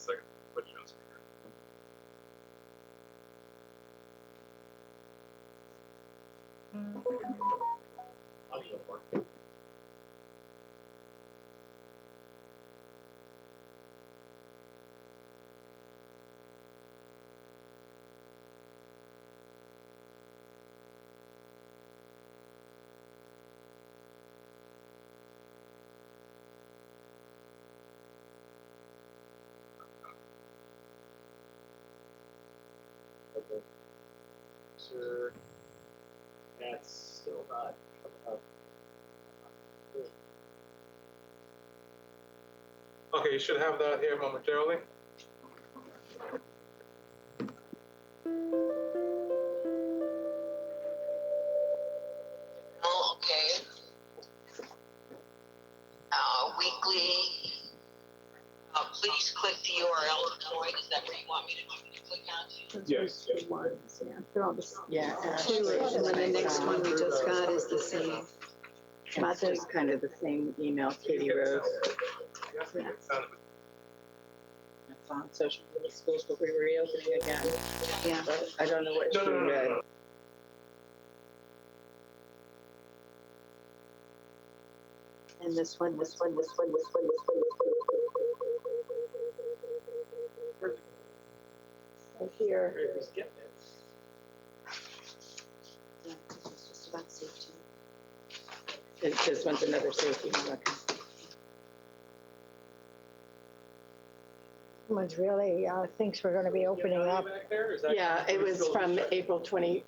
second. Put you on speaker. Audio work. Okay. Sir, that's still not coming up. Okay, you should have that here momentarily. Oh, okay. Weekly. Please click the URL to join. Is that where you want me to click on? Yes. They're all the same. Yeah. Two, and then the next one we just got is the same. It's just kind of the same email Katie wrote. Yeah. It's on social media schools will be reopening again. Yeah. But I don't know what she No. read. And this one. So here, Who's getting it? yeah, it's just about safety. This one's another safety one. Someone's really thinks we're going to be opening up. Back there, or is that Yeah, it was still from shut? April 20.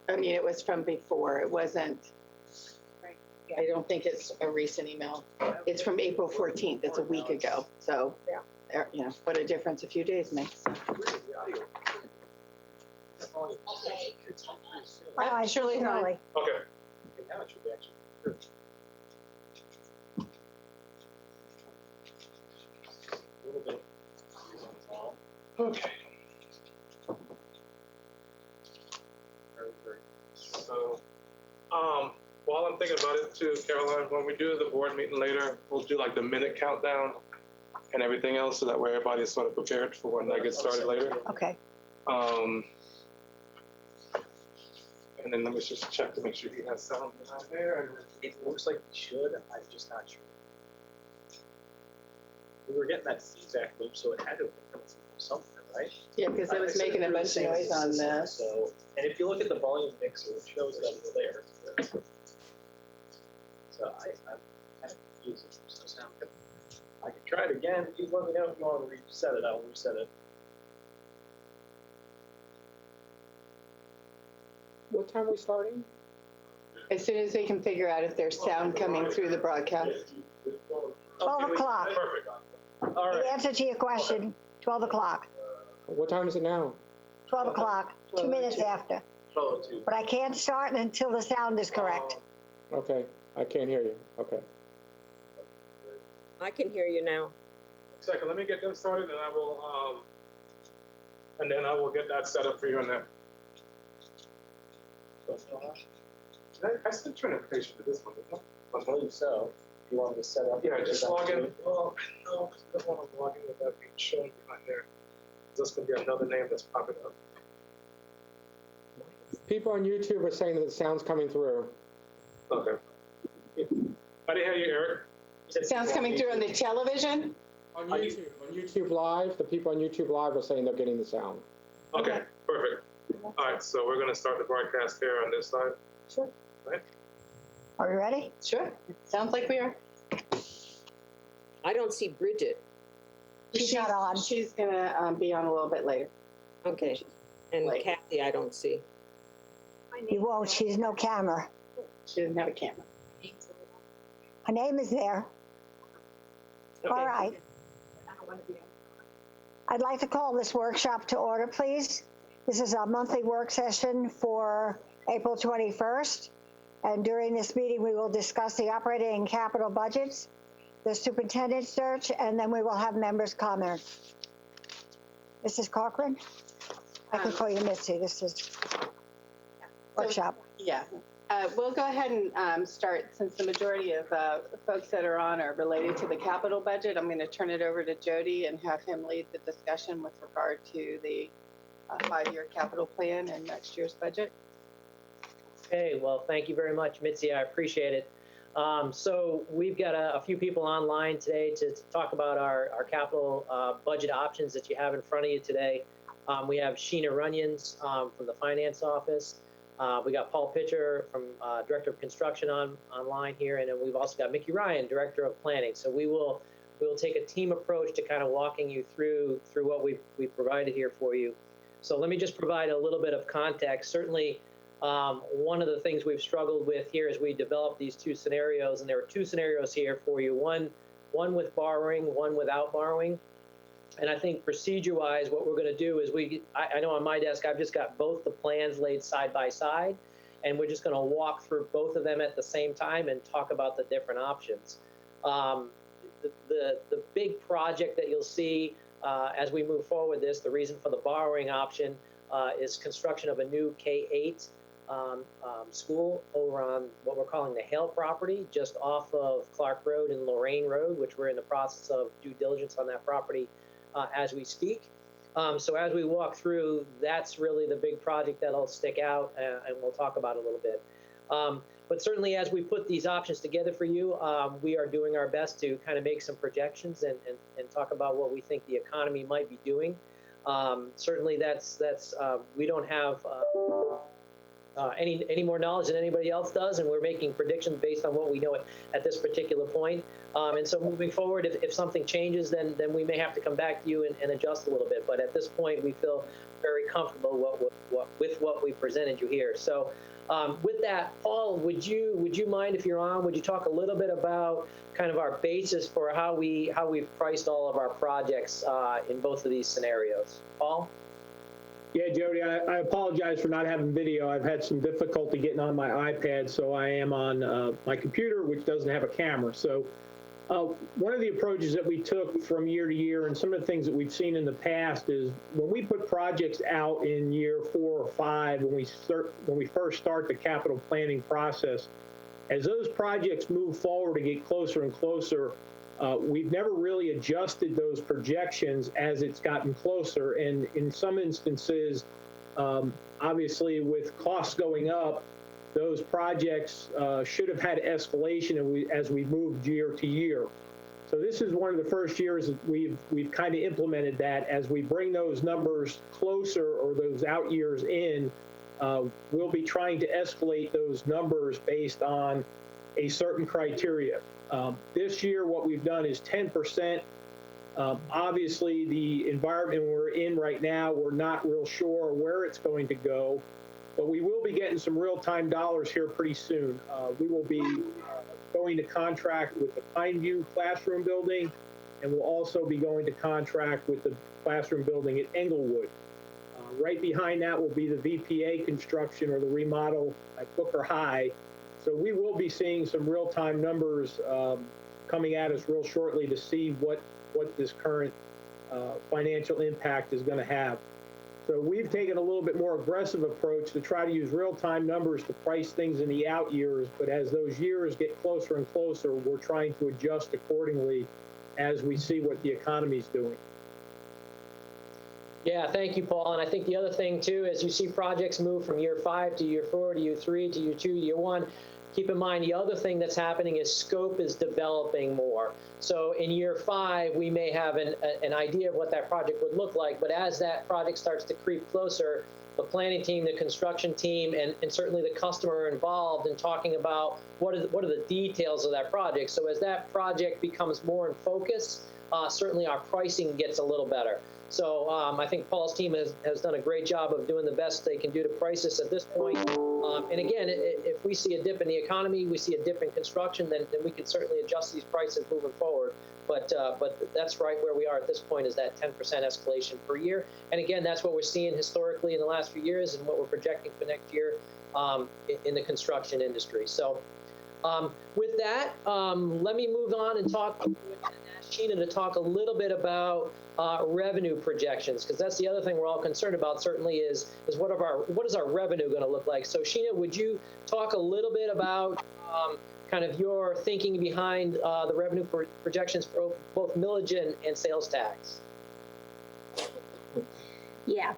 I mean, it was from before. It wasn't. I don't think it's a recent email. It's from April 14th. It's a week ago. So, you know, what a difference a few days makes. Where's the audio? Okay. Hi, Shirley, hi. Shirley. Okay. Okay, now it should be actually. Good. A little bit. Okay. Very. So, while I'm thinking about it too, Caroline, when we do the board meeting later, we'll do like the minute countdown and everything else, so that way everybody's sort of prepared for when that gets started later. Okay. And then let me just check to make sure he has sound out there. It looks like we should, I'm just not sure. We were getting that feedback loop, so it had to have been coming from somewhere, right? Yeah, because it was making a bunch of noise on the. So, and if you look at the volume mixer, it shows that it's there. So I'm kind of confused. It doesn't sound good. I can try it again. You let me know if you want to reset it. I'll reset it. What time are we starting? As soon as they can figure out if there's sound coming through the broadcast. 12 o'clock. Perfect. All The right. answer to your question, 12 o'clock. What time is it now? 12 o'clock, 2 minutes after. 12:02. But I can't start until the sound is correct. Okay, I can't hear you. Okay. I can hear you now. Second, let me get them started, and then I will get that set up for you in there. I sent you an invitation to this one, didn't I? I believe so. If you want me to set up. Yeah, just log in. Well, no, I don't want to log in with that being shown behind there. There's going to be another name that's popping up. People on YouTube are saying that the sound's coming through. Okay. I didn't hear you, Eric. Sound's coming through on the television? On YouTube Live, the people on YouTube Live are saying they're getting the sound. Okay, perfect. All right, so we're going to start the broadcast here on this side. Sure. Right? Are we ready? Sure. Sounds like we are. I don't see Bridget. She's not on. She's gonna be on a little bit later. Okay. And Like- Kathy, I don't see. You won't. She's no camera. She doesn't have a camera. Her name is there. All Okay. right. I'd like to call this workshop to order, please. This is our monthly work session for April 21st. And during this meeting, we will discuss the operating and capital budgets, the superintendent search, and then we will have members' comment. Mrs. Cochran? I can call you Missy. This is workshop. Yeah. We'll go ahead and start, since the majority of folks that are on are related to the capital budget. I'm going to turn it over to Jody and have him lead the discussion with regard to the 5-year capital plan and next year's budget. Okay, well, thank you very much, Mitzi. I appreciate it. So we've got a few people online today to talk about our capital budget options that you have in front of you today. We have Sheena Runyons from the finance office. We got Paul Pitcher from Director of Construction online here, and then we've also got Mickey Ryan, Director of Planning. So we will take a team approach to kind of walking you through what we've provided here for you. So let me just provide a little bit of context. Certainly, one of the things we've struggled with here is we developed these two scenarios, and there are two scenarios here for you. One with borrowing, one without borrowing. And I think procedure-wise, what we're going to do is I know on my desk, I've just got both the plans laid side by side, and we're just going to walk through both of them at the same time and talk about the different options. The big project that you'll see as we move forward this, the reason for the borrowing option is construction of a new K-8 school over on what we're calling the Hale property, just off of Clark Road and Lorraine Road, which we're in the process of due diligence on that property as we speak. So as we walk through, that's really the big project that'll stick out, and we'll talk about a little bit. But certainly as we put these options together for you, we are doing our best to kind of make some projections and talk about what we think the economy might be doing. Certainly that's we don't have any more knowledge than anybody else does, and we're making predictions based on what we know at this particular point. And so moving forward, if something changes, then we may have to come back to you and adjust a little bit. But at this point, we feel very comfortable with what we presented you here. So with that, Paul, would you mind, if you're on, would you talk a little bit about kind of our basis for how we've priced all of our projects in both of these scenarios? Paul? Yeah, Jody, I apologize for not having video. I've had some difficulty getting on my iPad, so I am on my computer, which doesn't have a camera. So one of the approaches that we took from year to year, and some of the things that we've seen in the past, is when we put projects out in year 4 or 5, when we first start the capital planning process, as those projects move forward and get closer and closer, we've never really adjusted those projections as it's gotten closer. And in some instances, obviously with costs going up, those projects should have had escalation as we moved year to year. So this is one of the first years that we've kind of implemented that. As we bring those numbers closer, or those out years in, we'll be trying to escalate those numbers based on a certain criteria. This year, what we've done is 10%. Obviously, the environment we're in right now, we're not real sure where it's going to go, but we will be getting some real-time dollars here pretty soon. We will be going to contract with the Pineview classroom building, and we'll also be going to contract with the classroom building at Englewood. Right behind that will be the VPA construction, or the remodel at Booker High. So we will be seeing some real-time numbers coming at us real shortly to see what this current financial impact is going to have. So we've taken a little bit more aggressive approach to try to use real-time numbers to price things in the out years. But as those years get closer and closer, we're trying to adjust accordingly as we see what the economy's doing. Yeah, thank you, Paul. And I think the other thing, too, as you see projects move from year 5 to year 4 to year 3 to year 2, year 1, keep in mind the other thing that's happening is scope is developing more. So in year 5, we may have an idea of what that project would look like, but as that project starts to creep closer, the planning team, the construction team, and certainly the customer are involved in talking about what are the details of that project. So as that project becomes more in focus, certainly our pricing gets a little better. So I think Paul's team has done a great job of doing the best they can do to price this at this point. And again, if we see a dip in the economy, we see a dip in construction, then we can certainly adjust these prices moving forward. But that's right where we are at this point, is that 10% escalation per year. And again, that's what we're seeing historically in the last few years, and what we're projecting for next year in the construction industry. So With that, let me move on and ask Sheena to talk a little bit about revenue projections, because that's the other thing we're all concerned about. Certainly is what is our revenue going to look like? So Sheena, would you talk a little bit about kind of your thinking behind the revenue projections for both millage and sales tax? Yeah,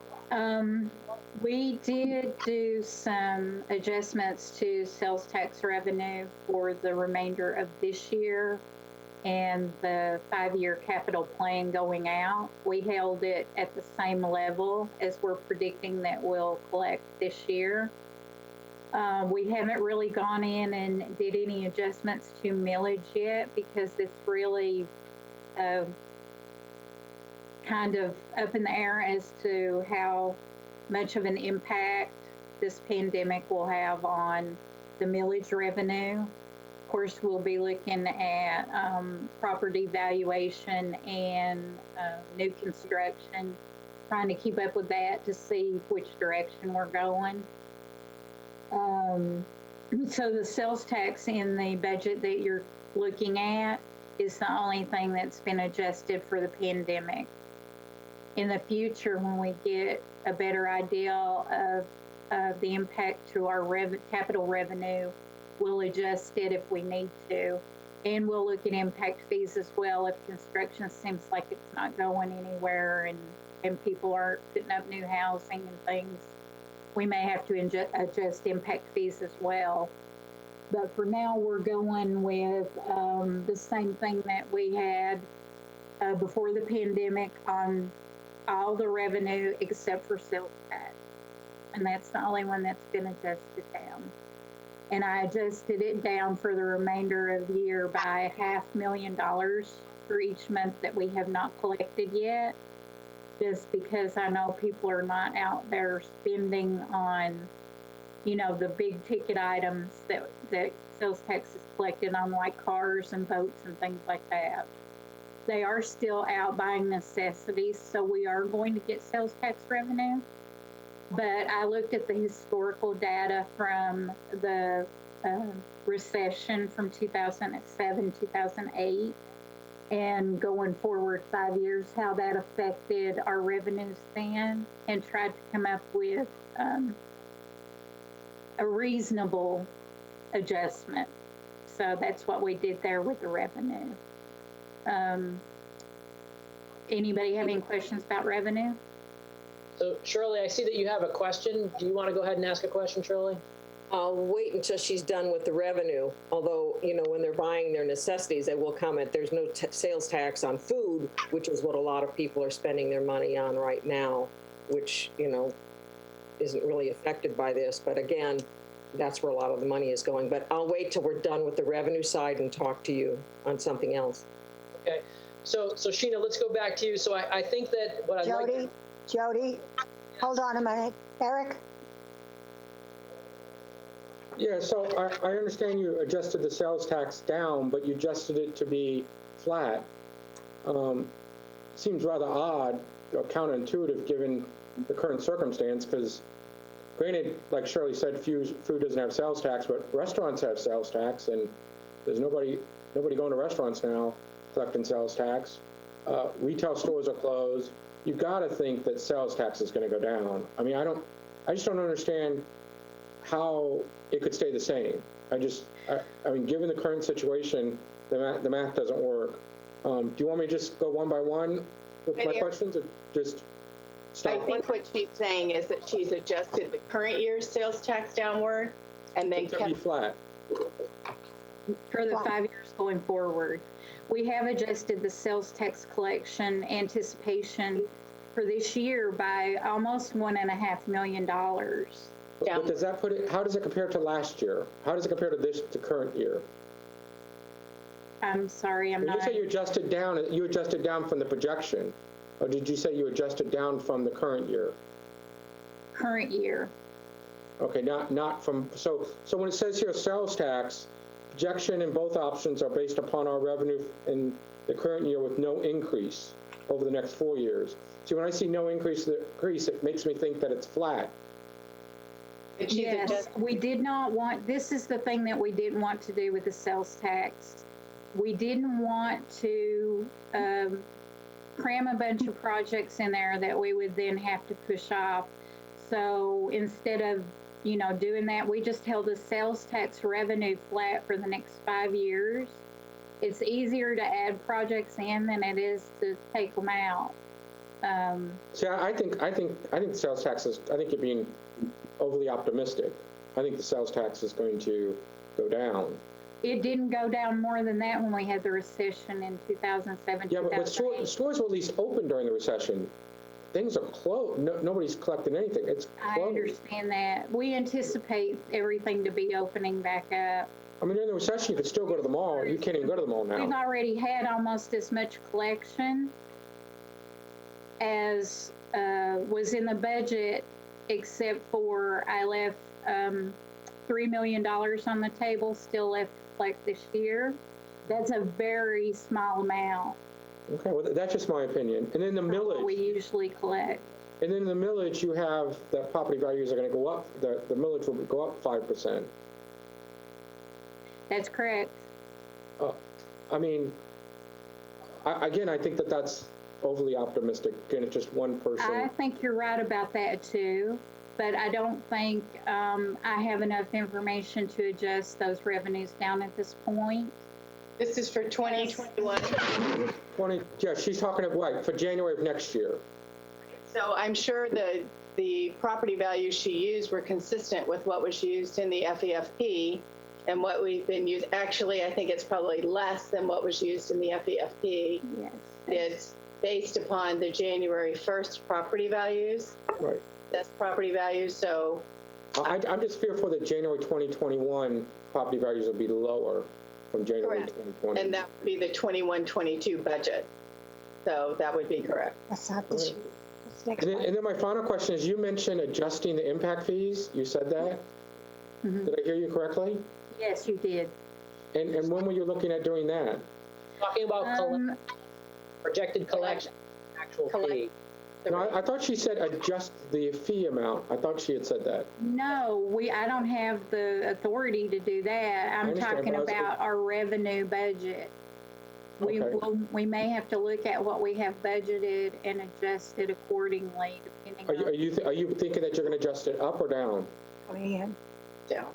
we did do some adjustments to sales tax revenue for the remainder of this year and the 5-year capital plan going out. We held it at the same level as we're predicting that we'll collect this year. We haven't really gone in and did any adjustments to millage yet because it's really kind of up in the air as to how much of an impact this pandemic will have on the millage revenue. Of course, we'll be looking at property valuation and new construction, trying to keep up with that to see which direction we're going. So the sales tax in the budget that you're looking at is the only thing that's been adjusted for the pandemic. In the future, when we get a better idea of the impact to our capital revenue, we'll adjust it if we need to. And we'll look at impact fees as well if construction seems like it's not going anywhere and people aren't putting up new housing and things. We may have to adjust impact fees as well. But for now, we're going with the same thing that we had before the pandemic on all the revenue except for sales tax. And that's the only one that's been adjusted down. And I adjusted it down for the remainder of the year by $500,000 for each month that we have not collected yet, just because I know people are not out there spending on, the big ticket items that sales tax is collected on, like cars and boats and things like that. They are still out buying necessities, so we are going to get sales tax revenue. But I looked at the historical data from the recession from 2007, 2008, and going forward 5 years, how that affected our revenues then, and tried to come up with a reasonable adjustment. So that's what we did there with the revenue. Anybody have any questions about revenue? So Shirley, I see that you have a question. Do you want to go ahead and ask a question, Shirley? I'll wait until she's done with the revenue. Although, when they're buying their necessities, they will comment there's no sales tax on food, which is what a lot of people are spending their money on right now, which, isn't really affected by this. But again, that's where a lot of the money is going. But I'll wait till we're done with the revenue side and talk to you on something else. Okay. So Sheena, let's go back to you. So I think that what I'd like Jody, hold on a minute. Eric? Yeah, so I understand you adjusted the sales tax down, but you adjusted it to be flat. Seems rather odd, counterintuitive, given the current circumstance, because granted, like Shirley said, food doesn't have sales tax, but restaurants have sales tax, and there's nobody going to restaurants now collecting sales tax. Retail stores are closed. You've got to think that sales tax is going to go down. I mean, I just don't understand how it could stay the same. I mean, given the current situation, the math doesn't work. Do you want me to just go one by one with my questions, or just start? I think what she's saying is that she's adjusted the current year's sales tax downward and then kept it flat. For the 5 years going forward. We have adjusted the sales tax collection anticipation for this year by almost $1.5 million. But does that put it? How does it compare to last year? How does it compare to the current year? I'm sorry, I'm not. You say you adjusted down. You adjusted down from the projection, or did you say you adjusted down from the current year? Current year. Okay, not from. So when it says here sales tax, projection in both options are based upon our revenue in the current year with no increase over the next 4 years. See, when I see no increase, it makes me think that it's flat. But she's Yes, adjusting- we did not want, this is the thing that we didn't want to do with the sales tax. We didn't want to cram a bunch of projects in there that we would then have to push off. So instead of, doing that, we just held the sales tax revenue flat for the next 5 years. It's easier to add projects in than it is to take them out. See, I think the sales tax is, I think you're being overly optimistic. I think the sales tax is going to go down. It didn't go down more than that when we had the recession in 2007, Yeah, but 2008. stores were at least open during the recession. Things are closed. Nobody's collecting anything. It's I closed. understand that. We anticipate everything to be opening back up. I mean, during the recession, you could still go to the mall. You can't even go to the mall We've now. already had almost as much collection as was in the budget, except for I left $3 million on the table, still left like this year. That's a very small amount Okay, well, that's just my opinion. And then the for what we millage, usually collect. and then the millage, you have that property values are going to go up. The millage will go up 5%. That's correct. I mean, I think that that's overly optimistic. Again, it's just one person. I think you're right about that too, but I don't think I have enough information to adjust those revenues down at this point. This is for 2021. 20, yeah, she's talking about, right, for January of next year. So I'm sure the property values she used were consistent with what was used in the FEFP and what we've been used. Actually, I think it's probably less than what was used in the FEFP. Yes. It's based upon the January 1st property values. Right. That's property values, so I'm just fearful that January 2021 property values will be lower from January Correct. 2020. and that would be the 21-22 budget. So that would be correct. That's not this year. That's next one. And then my final question is, you mentioned adjusting the impact fees. You said that? Mhm. Did I hear you correctly? Yes, you did. And when were you looking at doing that? Talking about projected collection, actual fee. No, I thought she said adjust the fee amount. I thought she had said that. No, I don't have the authority to do that. I'm understand, talking but I was- about our revenue budget. We Okay. we may have to look at what we have budgeted and adjust it accordingly, depending on Are you thinking that you're going to adjust it up or down? Coming in. Down.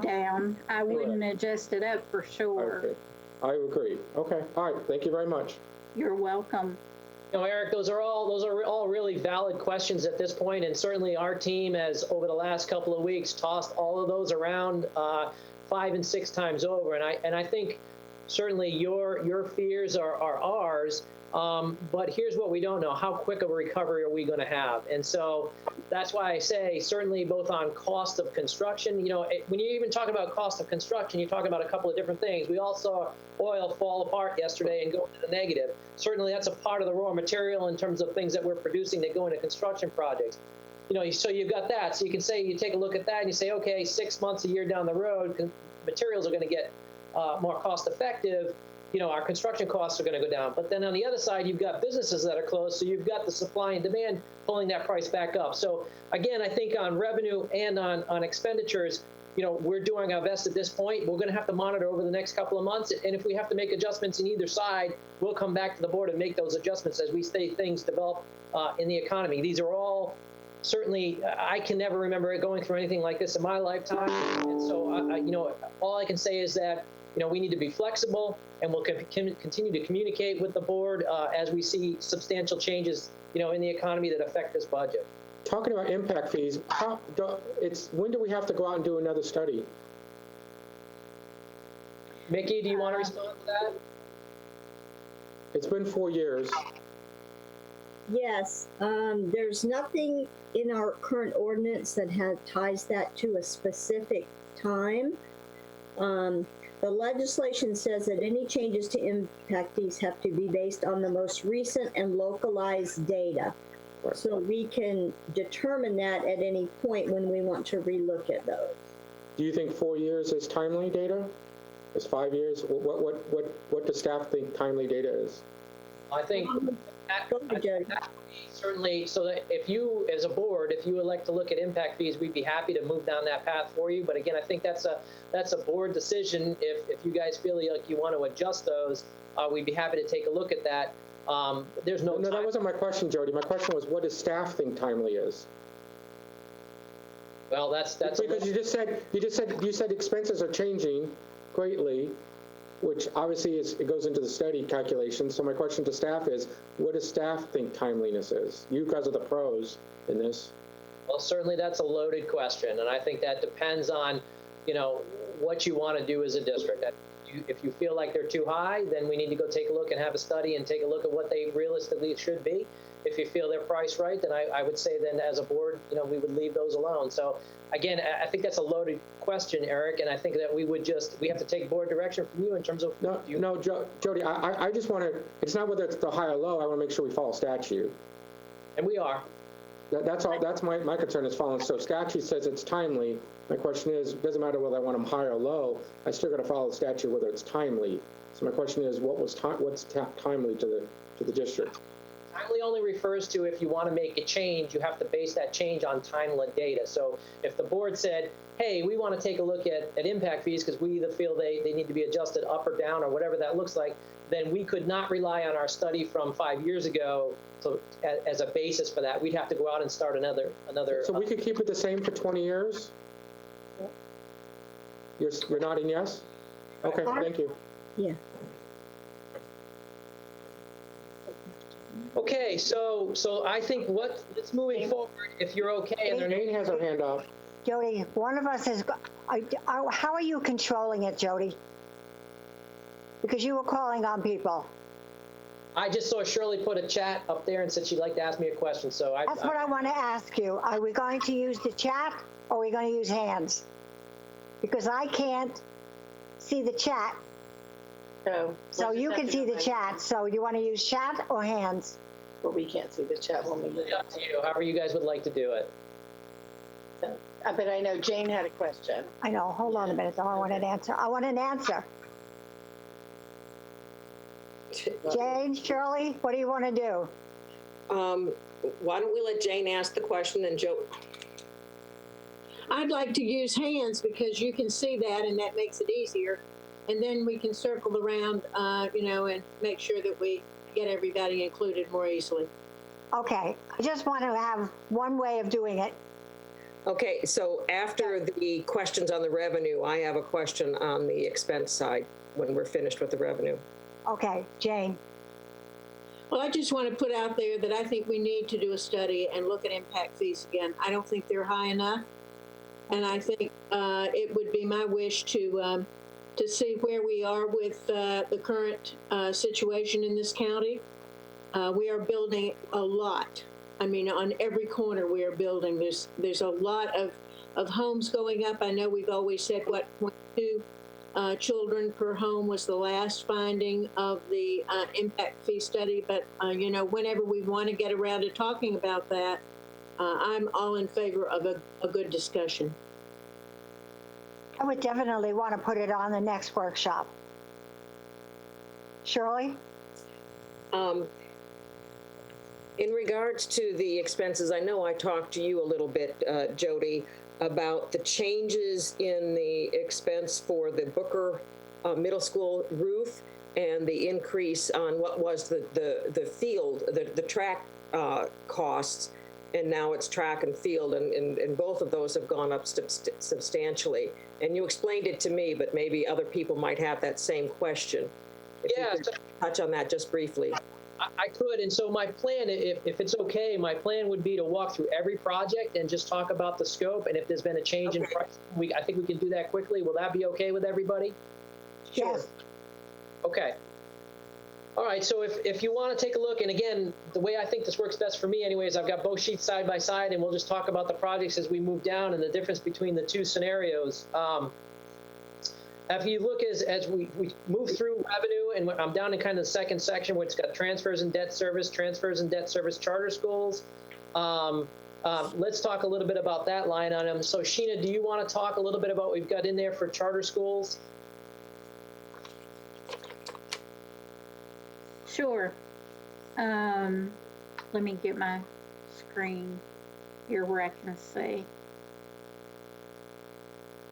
down. I wouldn't adjust it up for sure. Okay. I agree. Okay. All right. Thank you very much. You're welcome. Eric, those are all really valid questions at this point, and certainly our team has, over the last couple of weeks, tossed all of those around 5 and 6 times over, and I think certainly your fears are ours. But here's what we don't know: how quick of a recovery are we going to have? And so that's why I say certainly both on cost of construction. When you even talk about cost of construction, you talk about a couple of different things. We all saw oil fall apart yesterday and go into the negative. Certainly that's a part of the raw material in terms of things that we're producing that go into construction projects. So you've got that. So you can say, you take a look at that and you say, okay, 6 months, a year down the road, materials are going to get more cost effective. Our construction costs are going to go down. But then on the other side, you've got businesses that are closed, so you've got the supply and demand pulling that price back up. So again, I think on revenue and on expenditures, we're doing our best at this point. We're going to have to monitor over the next couple of months, and if we have to make adjustments in either side, we'll come back to the board and make those adjustments as we see things develop in the economy. These are all certainly, I can never remember going through anything like this in my lifetime, and so all I can say is that we need to be flexible, and we'll continue to communicate with the board as we see substantial changes, in the economy that affect this budget. Talking about impact fees, when do we have to go out and do another study? Mickey, do you want to respond to that? It's been 4 years. Yes, there's nothing in our current ordinance that ties that to a specific time. The legislation says that any changes to impact fees have to be based on the most recent and localized data. Right. So we can determine that at any point when we want to relook at those. Do you think 4 years is timely data? Is 5 years? What does staff think timely data is? I think Go ahead, Jody. certainly, so that if you, as a board, if you would like to look at impact fees, we'd be happy to move down that path for you. But again, I think that's a board decision. If you guys feel like you want to adjust those, we'd be happy to take a look at that. There's no No, that time. wasn't my question, Jody. My question was, what does staff think timely is? Well, that's Because you said expenses are changing greatly, which obviously it goes into the study calculation. So my question to staff is, what does staff think timeliness is? You guys are the pros in this. Well, certainly that's a loaded question, and I think that depends on, what you want to do as a district. If you feel like they're too high, then we need to go take a look and have a study and take a look at what they realistically should be. If you feel they're priced right, then I would say then as a board, we would leave those alone. So again, I think that's a loaded question, Eric, and I think that we have to take board direction from you in terms of. No, Jody, I just want to, it's not whether it's the high or low, I want to make sure we follow statute. And we are. That's all. That's my concern is following. So statute says it's timely. My question is, it doesn't matter whether I want them high or low. I still got to follow the statute whether it's timely. So my question is, what's timely to the district? Timely only refers to if you want to make a change, you have to base that change on timely data. So if the board said, hey, we want to take a look at impact fees because we either feel they need to be adjusted up or down or whatever that looks like, then we could not rely on our study from 5 years ago as a basis for that. We'd have to go out and start another. So we could keep it the same for 20 years? You're nodding yes? Okay, thank you. Yeah. Okay, so I think let's moving forward, if you're okay, and Jane has her hand up. Jody, one of us is, how are you controlling it, Jody? Because you were calling on people. I just saw Shirley put a chat up there and said she'd like to ask me a question, so That's what I want to ask you. Are we going to use the chat or are we going to use hands? Because I can't see the chat. So you can see the chat. So you want to use chat or hands? But we can't see the chat when we move. Up to you, however you guys would like to do it. But I know Jane had a question. I know. Hold on a minute, though. I want an answer. I want an answer. Jane, Shirley, what do you want to do? Why don't we let Jane ask the question and Joe? I'd like to use hands because you can see that and that makes it easier. And then we can circle around, and make sure that we get everybody included more easily. Okay. I just want to have one way of doing it. Okay, so after the questions on the revenue, I have a question on the expense side when we're finished with the revenue. Okay, Jane. Well, I just want to put out there that I think we need to do a study and look at impact fees again. I don't think they're high enough. And I think it would be my wish to see where we are with the current situation in this county. We are building a lot. I mean, on every corner we are building. There's a lot of homes going up. I know we've always said, 0.2 children per home was the last finding of the impact fee study. But, whenever we want to get around to talking about that, I'm all in favor of a good discussion. I would definitely want to put it on the next workshop. Shirley? In regards to the expenses, I know I talked to you a little bit, Jody, about the changes in the expense for the Booker Middle School roof and the increase on what was the field, the track costs, and now it's track and field, and both of those have gone up substantially. And you explained it to me, but maybe other people might have that same question. If you could touch on that just briefly. I could, and so my plan, if it's okay, my plan would be to walk through every project and just talk about the scope, and if there's been a change in price, I think we can do that quickly. Will that be okay with everybody? Sure. Yes. Okay. All right, so if you want to take a look, and again, the way I think this works best for me anyways, I've got both sheets side by side, and we'll just talk about the projects as we move down and the difference between the two scenarios. If you look as we move through revenue, and I'm down in kind of the second section where it's got transfers and debt service charter schools. Let's talk a little bit about that line item. So Sheena, do you want to talk a little bit about what we've got in there for charter schools? Sure. Let me get my screen here where I can see.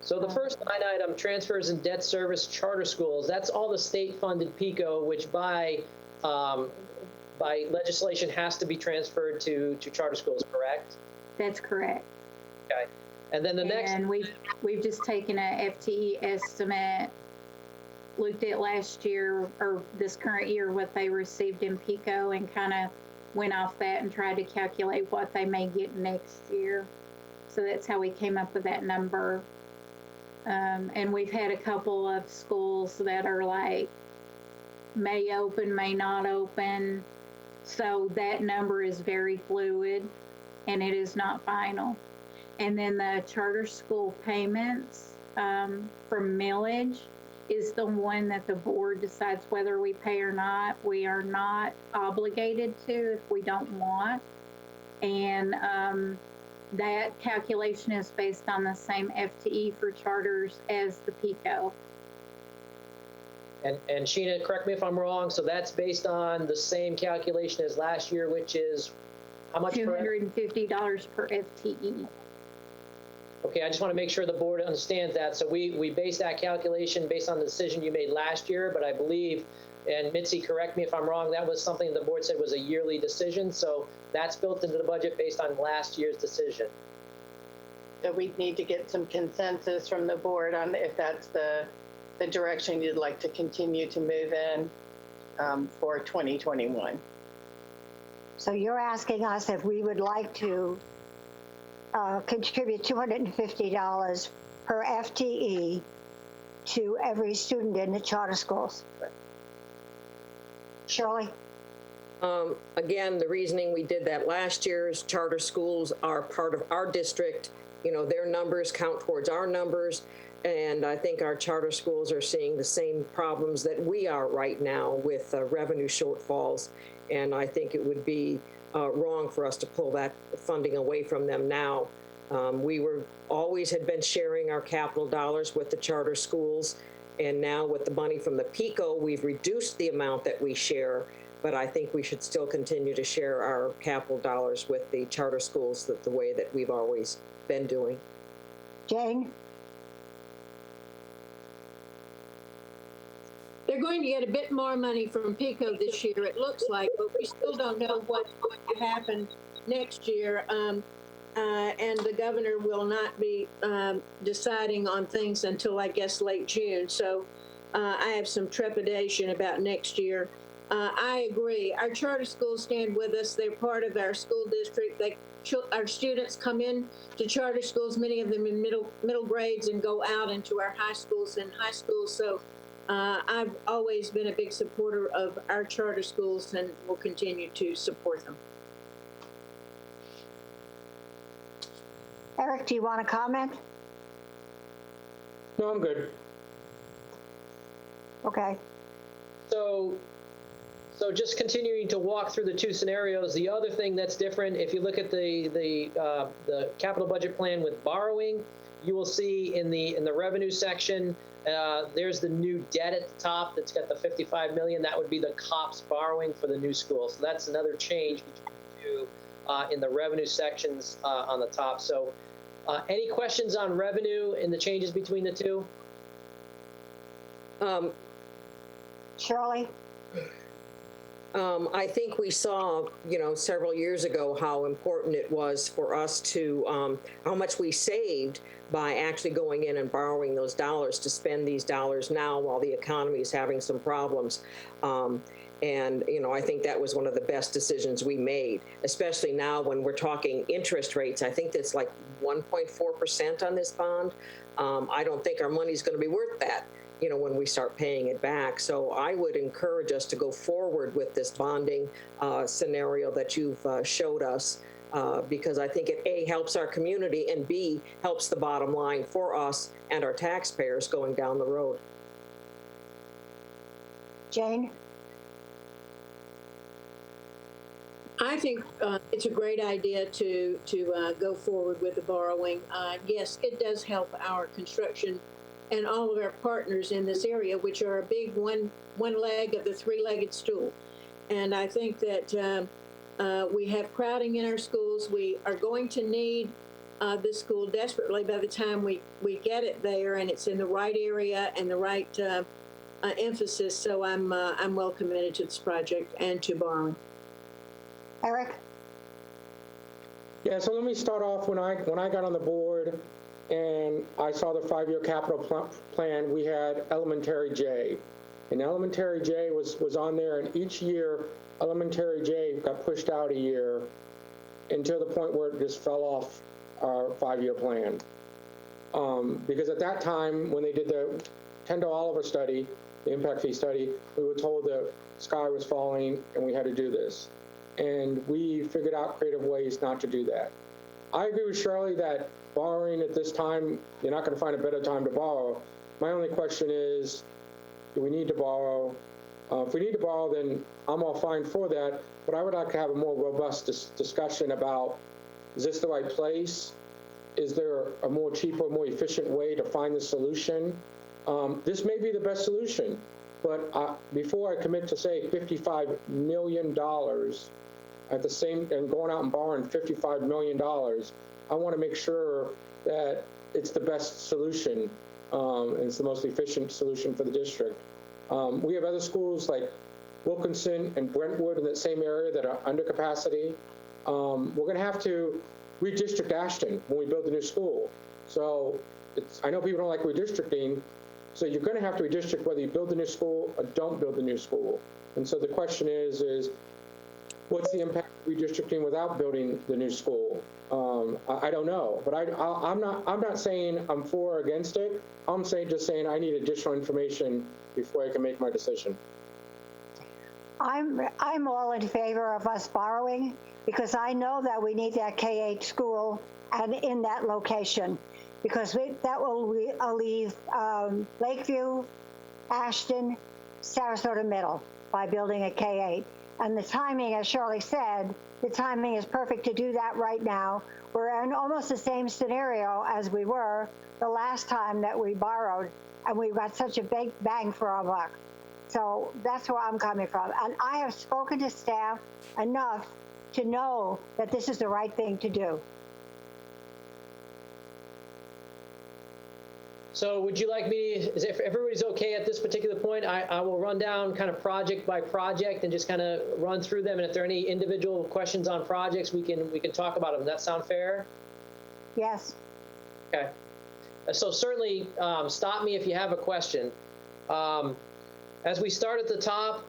So the first line item, transfers and debt service charter schools, that's all the state-funded PICO, which by legislation has to be transferred to charter schools, correct? That's correct. Okay. And then the next. And we've just taken a FTE estimate, looked at last year or this current year what they received in PICO and kind of went off that and tried to calculate what they may get next year. So that's how we came up with that number. And we've had a couple of schools that are like may open, may not open. So that number is very fluid and it is not final. And then the charter school payments from millage is the one that the board decides whether we pay or not. We are not obligated to if we don't want. And that calculation is based on the same FTE for charters as the PICO. And Sheena, correct me if I'm wrong, so that's based on the same calculation as last year, which is how much? $250 per FTE. Okay, I just want to make sure the board understands that. So we base that calculation based on the decision you made last year, but I believe, and Mitzi, correct me if I'm wrong, that was something the board said was a yearly decision. So that's built into the budget based on last year's decision. So we need to get some consensus from the board on if that's the direction you'd like to continue to move in for 2021. So you're asking us if we would like to contribute $250 per FTE to every student in the charter schools. Shirley? Again, the reasoning we did that last year is charter schools are part of our district. You know, their numbers count towards our numbers. And I think our charter schools are seeing the same problems that we are right now with revenue shortfalls. And I think it would be wrong for us to pull that funding away from them now. We always had been sharing our capital dollars with the charter schools. And now with the money from the PICO, we've reduced the amount that we share. But I think we should still continue to share our capital dollars with the charter schools the way that we've always been doing. Jane? They're going to get a bit more money from PICO this year, it looks like, but we still don't know what's going to happen next year. And the governor will not be deciding on things until, I guess, late June. So I have some trepidation about next year. I agree. Our charter schools stand with us. They're part of our school district. Our students come in to charter schools, many of them in middle grades, and go out into our high schools and high schools. So I've always been a big supporter of our charter schools and will continue to support them. Eric, do you want to comment? No, I'm good. Okay. So just continuing to walk through the two scenarios, the other thing that's different, if you look at the capital budget plan with borrowing, you will see in the revenue section, there's the new debt at the top that's got the $55 million. That would be the COPS borrowing for the new school. So that's another change between the two in the revenue sections on the top. So any questions on revenue and the changes between the two? Shirley? I think we saw, several years ago how important it was for us to, how much we saved by actually going in and borrowing those dollars to spend these dollars now while the economy is having some problems. And I think that was one of the best decisions we made, especially now when we're talking interest rates. I think that's like 1.4% on this bond. I don't think our money's going to be worth that, when we start paying it back. So I would encourage us to go forward with this bonding scenario that you've showed us, because I think it A, helps our community, and B, helps the bottom line for us and our taxpayers going down the road. Jane? I think it's a great idea to go forward with the borrowing. Yes, it does help our construction and all of our partners in this area, which are a big one leg of the three-legged stool. And I think that we have crowding in our schools. We are going to need this school desperately by the time we get it there, and it's in the right area and the right emphasis. So I'm well committed to this project and to borrowing. Eric? Yeah, so let me start off when I got on the board and I saw the 5-year capital plan. We had elementary J, and elementary J was on there, and each year elementary J got pushed out a year until the point where it just fell off our 5-year plan. Because at that time, when they did the Kendall Oliver study, the impact fee study, we were told the sky was falling and we had to do this. And we figured out creative ways not to do that. I agree with Shirley that borrowing at this time, you're not going to find a better time to borrow. My only question is, do we need to borrow? If we need to borrow, then I'm all fine for that, but I would like to have a more robust discussion about, is this the right place? Is there a more cheaper, more efficient way to find the solution? This may be the best solution, but before I commit to say $55 million at the same, and going out and borrowing $55 million, I want to make sure that it's the best solution and it's the most efficient solution for the district. We have other schools like Wilkinson and Brentwood in that same area that are under capacity. We're going to have to redistrict Ashton when we build a new school. So I know people don't like redistricting, so you're going to have to redistrict whether you build a new school or don't build a new school. And so the question is what's the impact of redistricting without building the new school? I don't know, but I'm not saying I'm for or against it. I'm just saying I need additional information before I can make my decision. I'm all in favor of us borrowing because I know that we need that K-8 school and in that location because that will leave Lakeview, Ashton, Sarasota Middle by building a K-8. And the timing, as Shirley said, the timing is perfect to do that right now. We're in almost the same scenario as we were the last time that we borrowed, and we got such a big bang for our buck. So that's where I'm coming from. And I have spoken to staff enough to know that this is the right thing to do. So would you like me, if everybody's okay at this particular point, I will run down kind of project by project and just kind of run through them. And if there are any individual questions on projects, we can talk about them. Does that sound fair? Yes. Okay. So certainly stop me if you have a question. As we start at the top,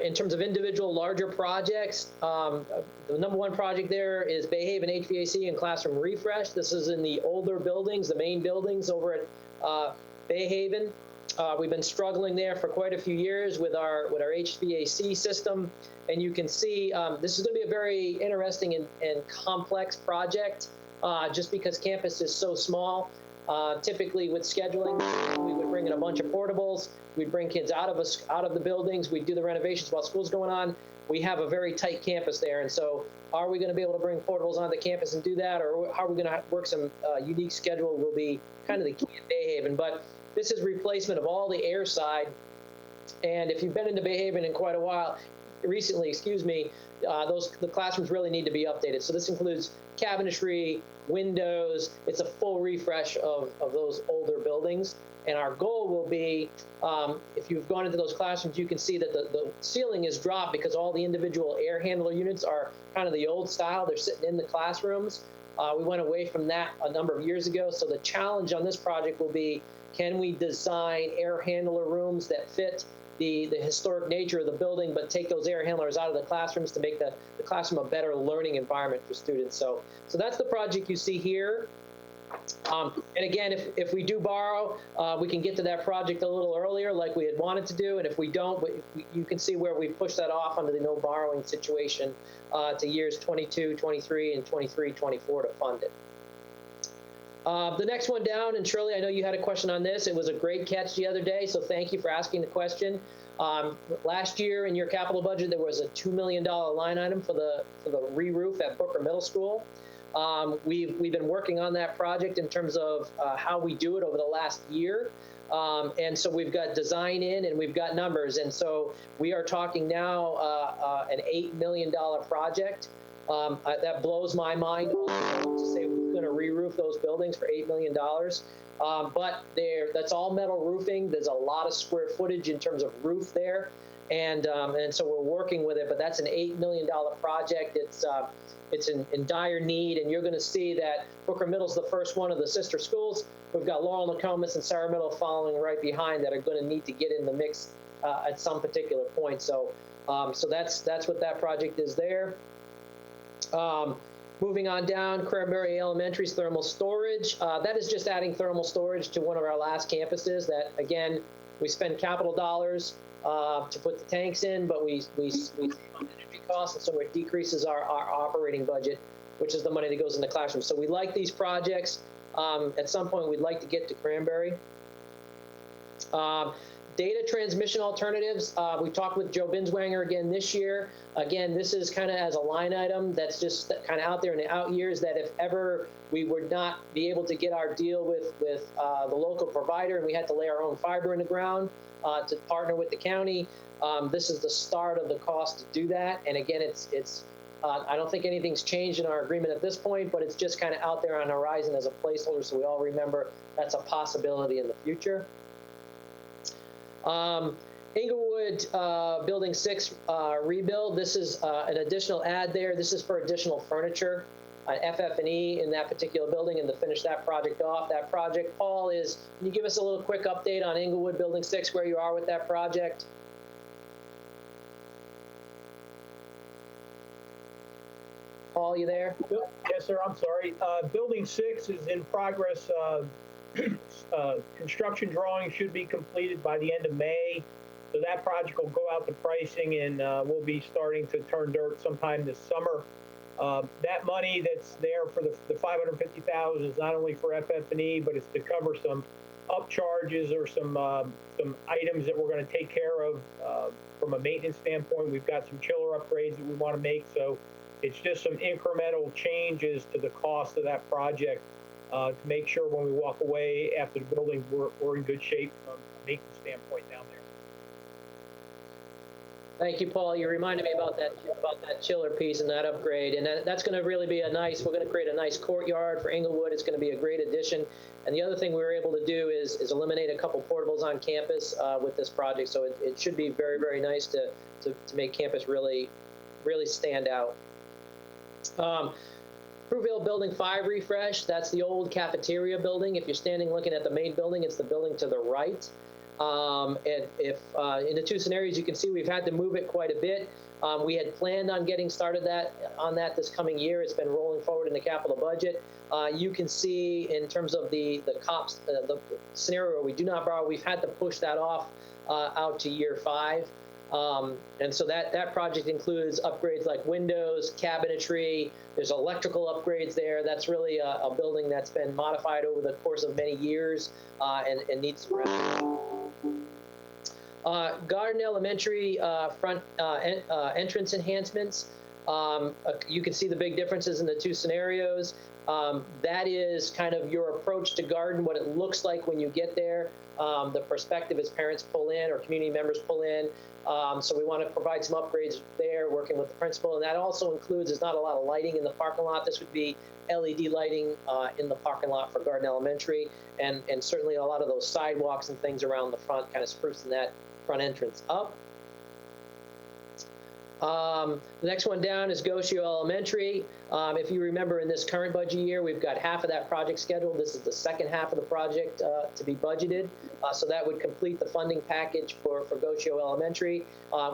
in terms of individual larger projects, the number one project there is Bay Haven HVAC and classroom refresh. This is in the older buildings, the main buildings over at Bay Haven. We've been struggling there for quite a few years with our HVAC system, and you can see this is going to be a very interesting and complex project, just because campus is so small. Typically with scheduling, we would bring in a bunch of portables. We'd bring kids out of the buildings. We'd do the renovations while school's going on. We have a very tight campus there, and so are we going to be able to bring portables onto the campus and do that, or how are we going to work some unique schedule will be kind of the key at Bay Haven. But this is replacement of all the air side, and if you've been into Bay Haven in quite a while, recently, the classrooms really need to be updated. So this includes cabinetry, windows. It's a full refresh of those older buildings. And our goal will be, if you've gone into those classrooms, you can see that the ceiling is dropped because all the individual air handler units are kind of the old style. They're sitting in the classrooms. We went away from that a number of years ago. So the challenge on this project will be, can we design air handler rooms that fit the historic nature of the building, but take those air handlers out of the classrooms to make the classroom a better learning environment for students. So that's the project you see here. And again, if we do borrow, we can get to that project a little earlier like we had wanted to do. And if we don't, you can see where we push that off under the no borrowing situation to years 22, 23, and 23, 24 to fund it. The next one down, and Shirley, I know you had a question on this. It was a great catch the other day, so thank you for asking the question. Last year in your capital budget, there was a $2 million line item for the re-roof at Booker Middle School. We've been working on that project in terms of how we do it over the last year. And so we've got design in and we've got numbers. And so we are talking now an $8 million project. That blows my mind to say we're going to re-roof those buildings for $8 million. But that's all metal roofing. There's a lot of square footage in terms of roof there. And so we're working with it, but that's an $8 million project. It's in dire need, and you're going to see that Booker Middle's the first one of the sister schools. We've got Laurel, Nokomis, and Sarah Middle following right behind that are going to need to get in the mix at some particular point. So that's what that project is there. Moving on down, Cranberry Elementary's thermal storage. That is just adding thermal storage to one of our last campuses that, again, we spend capital dollars to put the tanks in, but we fund energy costs, and so it decreases our operating budget, which is the money that goes in the classroom. So we like these projects. At some point, we'd like to get to Cranberry. Data transmission alternatives. We talked with Joe Binswanger again this year. Again, this is kind of as a line item that's just kind of out there in the out years, that if ever we would not be able to get our deal with the local provider and we had to lay our own fiber in the ground to partner with the county, this is the start of the cost to do that. And again, it's I don't think anything's changed in our agreement at this point, but it's just kind of out there on the horizon as a placeholder, so we all remember that's a possibility in the future. Inglewood Building 6 rebuild. This is an additional add there. This is for additional furniture, FF&E in that particular building, and to finish that project off. That project, Paul, can you give us a little quick update on Inglewood Building 6, where you are with that project? Paul, you there? Yes, sir. I'm sorry. Building 6 is in progress. Construction drawings should be completed by the end of May. So that project will go out to pricing, and we'll be starting to turn dirt sometime this summer. That money that's there for the $550,000 is not only for FF&E, but it's to cover some upcharges or some items that we're going to take care of from a maintenance standpoint. We've got some chiller upgrades that we want to make. So it's just some incremental changes to the cost of that project to make sure when we walk away after the building, we're in good shape from a maintenance standpoint down there. Thank you, Paul. You reminded me about that chiller piece and that upgrade, and that's going to really be we're going to create a nice courtyard for Inglewood. It's going to be a great addition. And the other thing we were able to do is eliminate a couple portables on campus with this project. So it should be very, very nice to make campus really, really stand out. Fruitvale Building 5 refresh. That's the old cafeteria building. If you're standing looking at the main building, it's the building to the right. And if in the two scenarios, you can see we've had to move it quite a bit. We had planned on getting started on that this coming year. It's been rolling forward in the capital budget. You can see in terms of the COPS, the scenario where we do not borrow, we've had to push that off out to year 5. And so that project includes upgrades like windows, cabinetry. There's electrical upgrades there. That's really a building that's been modified over the course of many years and needs some renovation. Garden Elementary front entrance enhancements. You can see the big differences in the two scenarios. That is kind of your approach to Garden, what it looks like when you get there. The perspective as parents pull in or community members pull in. So we want to provide some upgrades there, working with the principal. And that also includes, there's not a lot of lighting in the parking lot. This would be LED lighting in the parking lot for Garden Elementary. And certainly a lot of those sidewalks and things around the front, kind of sprucing that front entrance up. The next one down is Goshio Elementary. If you remember, in this current budget year, we've got half of that project scheduled. This is the second half of the project to be budgeted. So that would complete the funding package for Goshio Elementary.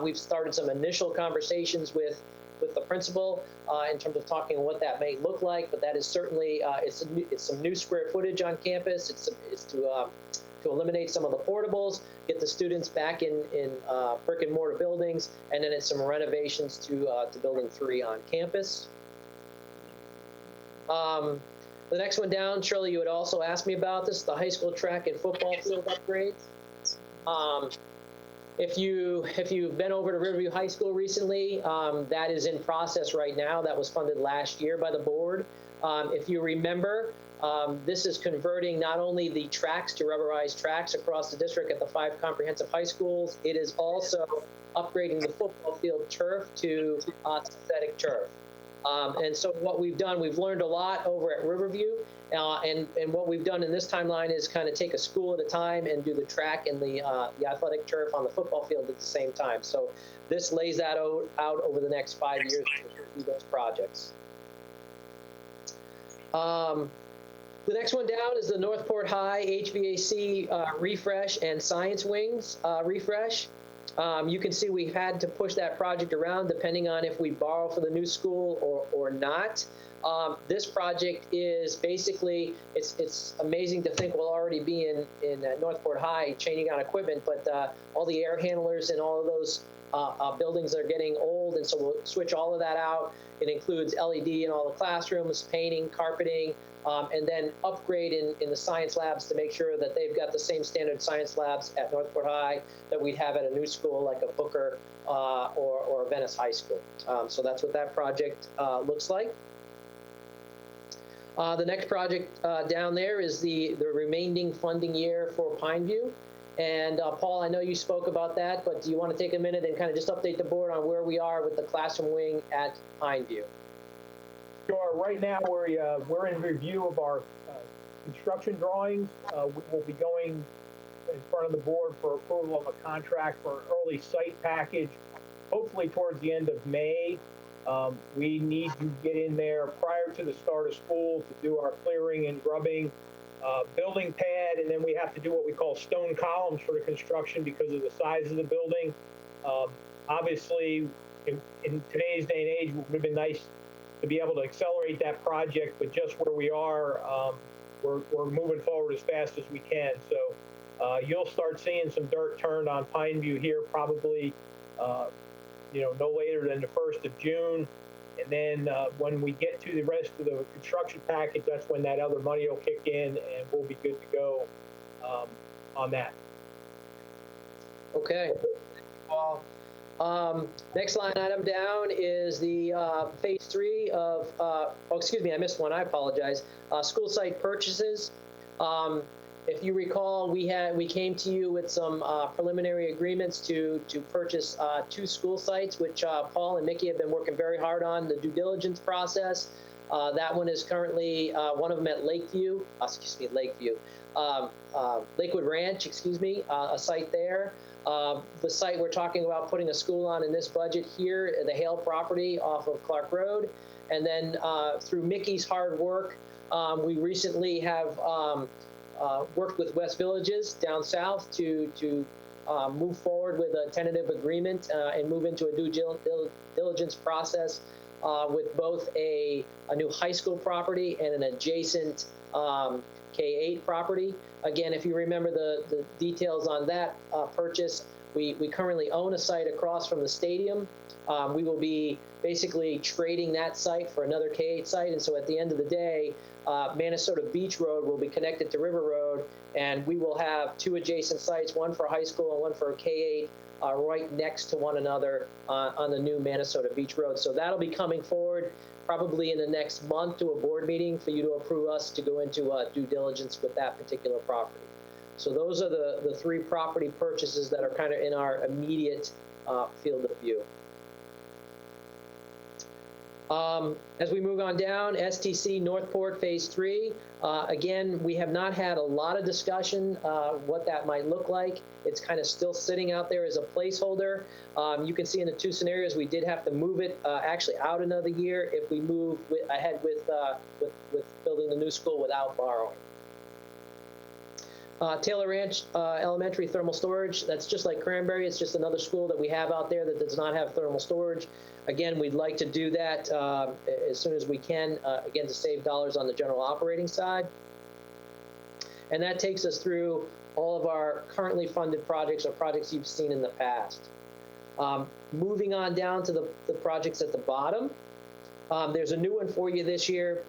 We've started some initial conversations with the principal in terms of talking what that may look like, but that is certainly, it's some new square footage on campus. It's to eliminate some of the portables, get the students back in brick and mortar buildings, and then it's some renovations to Building 3 on campus. The next one down, Shirley, you had also asked me about this, the high school track and football field upgrades. If you've been over to Riverview High School recently, that is in process right now. That was funded last year by the board. If you remember, this is converting not only the tracks to rubberized tracks across the district at the 5 comprehensive high schools, it is also upgrading the football field turf to synthetic turf. And so what we've done, we've learned a lot over at Riverview, and what we've done in this timeline is kind of take a school at a time and do the track and the athletic turf on the football field at the same time. So this lays that out over the next 5 years to do those projects. The next one down is the Northport High HVAC refresh and science wings refresh. You can see we've had to push that project around depending on if we borrow for the new school or not. This project is basically, it's amazing to think we'll already be in Northport High changing out equipment, but all the air handlers and all of those buildings are getting old, and so we'll switch all of that out. It includes LED in all the classrooms, painting, carpeting, and then upgrade in the science labs to make sure that they've got the same standard science labs at Northport High that we'd have at a new school like a Booker or a Venice High School. So that's what that project looks like. The next project down there is the remaining funding year for Pineview. And Paul, I know you spoke about that, but do you want to take a minute and kind of just update the board on where we are with the classroom wing at Pineview? Sure. Right now, we're in review of our construction drawings. We will be going in front of the board for approval of a contract for an early site package, hopefully towards the end of May. We need to get in there prior to the start of school to do our clearing and grubbing, building pad, and then we have to do what we call stone columns for the construction because of the size of the building. Obviously, in today's day and age, it would have been nice to be able to accelerate that project, but just where we are, we're moving forward as fast as we can. So you'll start seeing some dirt turned on Pineview here probably, no later than the 1st of June. And then when we get to the rest of the construction package, that's when that other money will kick in and we'll be good to go on that. Okay. Well, next line item down is the phase 3 of, excuse me, I missed one, I apologize. School site purchases. If you recall, we came to you with some preliminary agreements to purchase 2 school sites, which Paul and Mickey have been working very hard on the due diligence process. That one is currently one of them at Lakewood Ranch, a site there. The site we're talking about putting a school on in this budget here, the Hale property off of Clark Road. And then through Mickey's hard work, we recently have worked with West Villages down south to move forward with a tentative agreement and move into a due diligence process with both a new high school property and an adjacent K-8 property. Again, if you remember the details on that purchase, we currently own a site across from the stadium. We will be basically trading that site for another K-8 site, and so at the end of the day, Minnesota Beach Road will be connected to River Road, and we will have 2 adjacent sites, one for high school and one for K-8, right next to one another on the new Minnesota Beach Road. So that'll be coming forward probably in the next month to a board meeting for you to approve us to go into due diligence with that particular property. So those are the 3 property purchases that are kind of in our immediate field of view. As we move on down, STC Northport Phase 3. Again, we have not had a lot of discussion what that might look like. It's kind of still sitting out there as a placeholder. You can see in the 2 scenarios, we did have to move it actually out another year if we move ahead with building the new school without borrowing. Taylor Ranch Elementary thermal storage, that's just like Cranberry. It's just another school that we have out there that does not have thermal storage. Again, we'd like to do that as soon as we can, again, to save dollars on the general operating side. And that takes us through all of our currently funded projects or projects you've seen in the past. Moving on down to the projects at the bottom. There's a new one for you this year,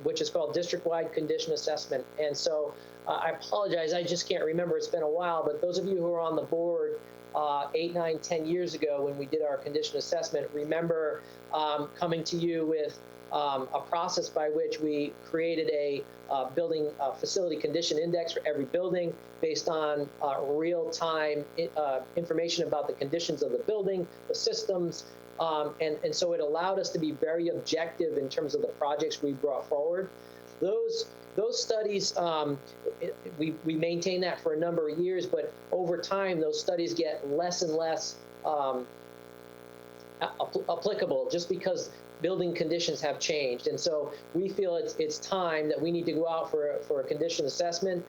which is called District-Wide Condition Assessment. And so I apologize, I just can't remember. It's been a while, but those of you who are on the board 8, 9, 10 years ago when we did our condition assessment, remember coming to you with a process by which we created a building facility condition index for every building based on real-time information about the conditions of the building, the systems, and so it allowed us to be very objective in terms of the projects we brought forward. Those studies, we maintain that for a number of years, but over time, those studies get less and less applicable just because building conditions have changed. And so we feel it's time that we need to go out for a condition assessment.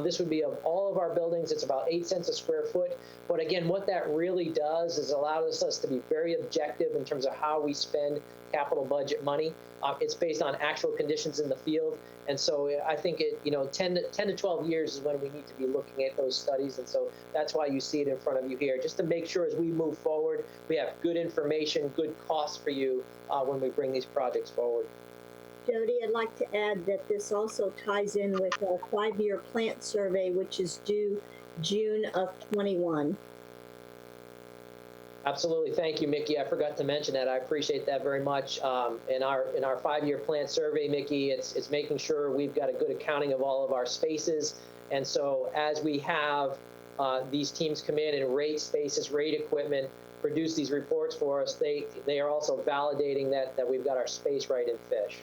This would be of all of our buildings. It's about 8 cents a square foot. But again, what that really does is allows us to be very objective in terms of how we spend capital budget money. It's based on actual conditions in the field. And so I think 10 to 12 years is when we need to be looking at those studies. And so that's why you see it in front of you here, just to make sure as we move forward, we have good information, good costs for you when we bring these projects forward. Jody, I'd like to add that this also ties in with a 5-year plant survey, which is due June of 21. Absolutely. Thank you, Mickey. I forgot to mention that. I appreciate that very much. In our 5-year plant survey, Mickey, it's making sure we've got a good accounting of all of our spaces. And so as we have these teams come in and rate spaces, rate equipment, produce these reports for us, they are also validating that we've got our space right in fish.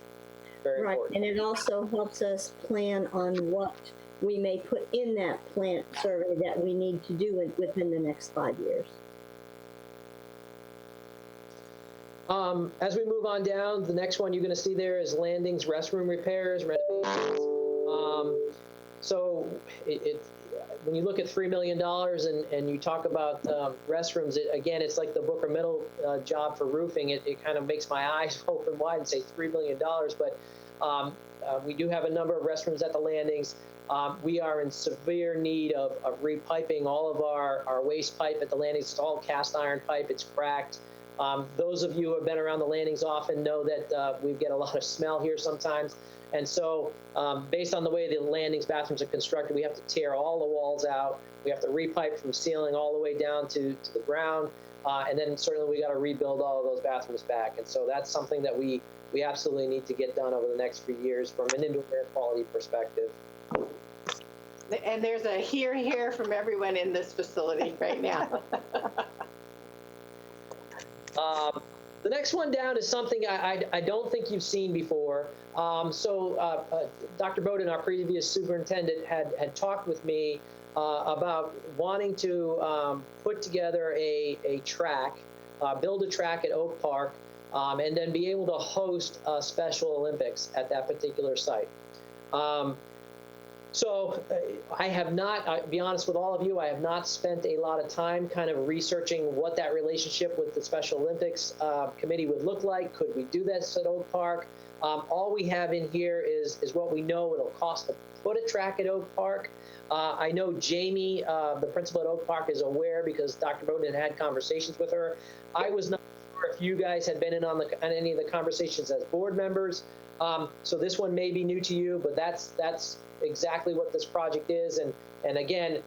Very right, important. And it also helps us plan on what we may put in that plant survey that we need to do within the next 5 years. As we move on down, the next one you're going to see there is landings, restroom repairs, renovations. So when you look at $3 million and you talk about restrooms, again, it's like the Booker Middle job for roofing. It kind of makes my eyes open wide and say $3 million. But we do have a number of restrooms at the landings. We are in severe need of repiping all of our waste pipe at the landings. It's all cast iron pipe. It's cracked. Those of you who have been around the landings often know that we get a lot of smell here sometimes. And so based on the way the landings bathrooms are constructed, we have to tear all the walls out. We have to repipe from ceiling all the way down to the ground. And then certainly we got to rebuild all of those bathrooms back. And so that's something that we absolutely need to get done over the next few years from an indoor air quality perspective. And there's a here from everyone in this facility right now. The next one down is something I don't think you've seen before. Dr. Bowden, our previous superintendent, had talked with me about wanting to put together a track, build a track at Oak Park, and then be able to host a Special Olympics at that particular site. So I have not, I'll be honest with all of you, I have not spent a lot of time kind of researching what that relationship with the Special Olympics Committee would look like. Could we do this at Oak Park? All we have in here is what we know it'll cost to put a track at Oak Park. I know Jamie, the principal at Oak Park, is aware because Dr. Bowden had conversations with her. I was not sure if you guys had been in on any of the conversations as board members. So this one may be new to you, but that's exactly what this project is. And again,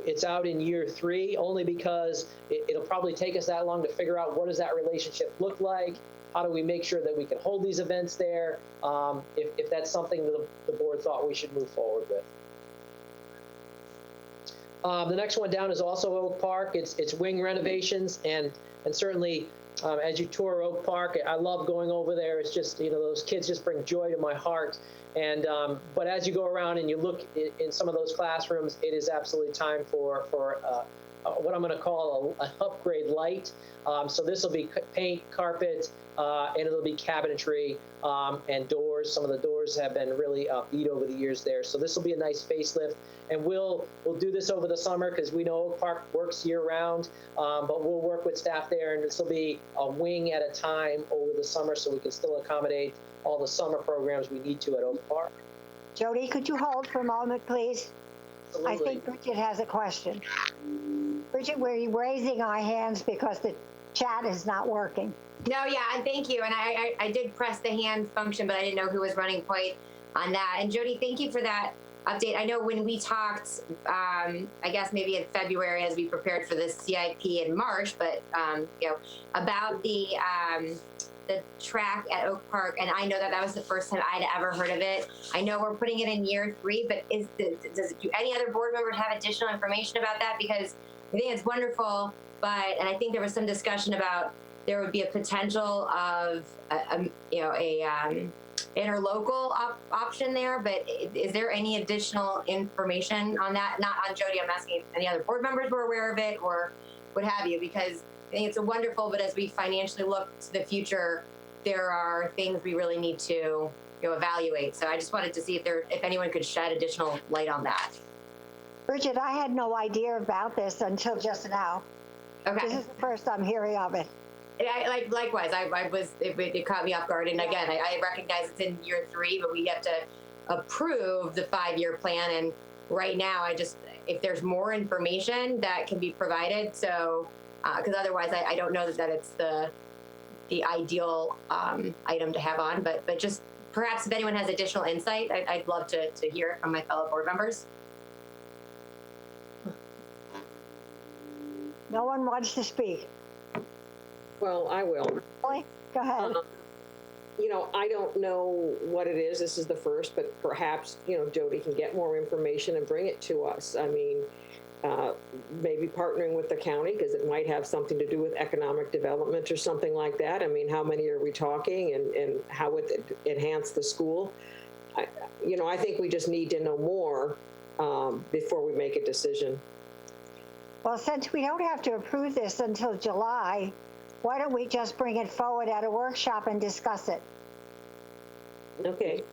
it's out in year 3 only because it'll probably take us that long to figure out what does that relationship look like. How do we make sure that we can hold these events there? If that's something that the board thought we should move forward with. The next one down is also Oak Park. It's wing renovations, and certainly as you tour Oak Park, I love going over there. It's just, those kids just bring joy to my heart. And but as you go around and you look in some of those classrooms, it is absolutely time for what I'm going to call an upgrade light. So this will be paint, carpet, and it'll be cabinetry and doors. Some of the doors have been really beat over the years there. So this will be a nice facelift. And we'll do this over the summer because we know Oak Park works year-round. But we'll work with staff there, and this will be a wing at a time over the summer so we can still accommodate all the summer programs we need to at Oak Park. Jody, could you hold for a moment, please? Absolutely. I think Bridget has a question. Bridget, we're raising our hands because the chat is not working. No, yeah, and thank you. And I did press the hand function, but I didn't know who was running point on that. And Jody, thank you for that update. I know when we talked, I guess maybe in February as we prepared for this CIP in March, but about the track at Oak Park, and I know that was the first time I'd ever heard of it. I know we're putting it in year 3, but do any other board members have additional information about that? Because I think it's wonderful, and I think there was some discussion about there would be a potential of interlocal option there, but is there any additional information on that? Not on Jody, I'm asking if any other board members were aware of it or what have you, because I think it's wonderful, but as we financially look to the future, there are things we really need to evaluate. So I just wanted to see if anyone could shed additional light on that. Bridget, I had no idea about this until just now. Okay. This is the first I'm hearing of it. Likewise, it caught me off guard. And again, I recognize it's in year 3, but we have to approve the 5-year plan. And right now, if there's more information that can be provided, so, because otherwise I don't know that it's the ideal item to have on, but just perhaps if anyone has additional insight, I'd love to hear it from my fellow board members. No one wants to speak. Well, I will. Go ahead. I don't know what it is. This is the first, but perhaps, Jody can get more information and bring it to us. I mean, maybe partnering with the county, because it might have something to do with economic development or something like that. I mean, how many are we talking, and how would it enhance the school? I think we just need to know more before we make a decision. Well, since we don't have to approve this until July, why don't we just bring it forward at a workshop and discuss it? Okay.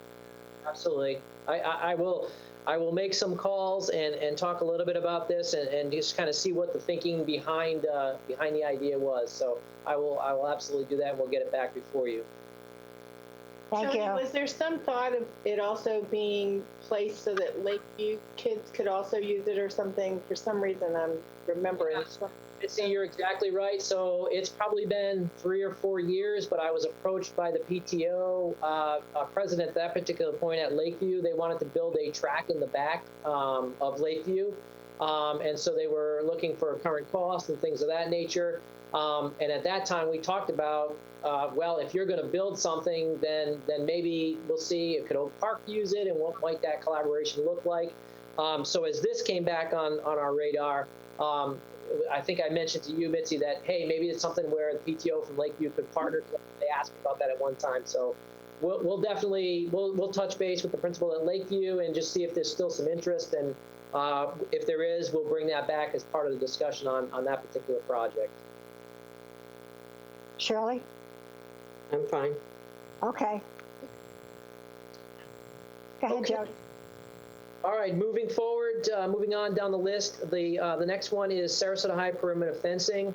Absolutely. I will make some calls and talk a little bit about this and just kind of see what the thinking behind the idea was. So I will absolutely do that, and we'll get it back before you. Thank you. Was there some thought of it also being placed so that Lakeview kids could also use it or something? For some reason, I'm remembering. Mitzi, you're exactly right. So it's probably been 3 or 4 years, but I was approached by the PTO president at that particular point at Lakeview. They wanted to build a track in the back of Lakeview. And so they were looking for current costs and things of that nature. And at that time, we talked about, well, if you're going to build something, then maybe we'll see, could Oak Park use it, and what might that collaboration look like? So as this came back on our radar, I think I mentioned to you, Mitzi, that, hey, maybe it's something where the PTO from Lakeview could partner. They asked me about that at one time. So we'll definitely touch base with the principal at Lakeview and just see if there's still some interest. And if there is, we'll bring that back as part of the discussion on that particular project. Shirley? I'm fine. Okay. Go ahead, Okay. Jody. All right, moving forward, moving on down the list, the next one is Sarasota High perimeter fencing.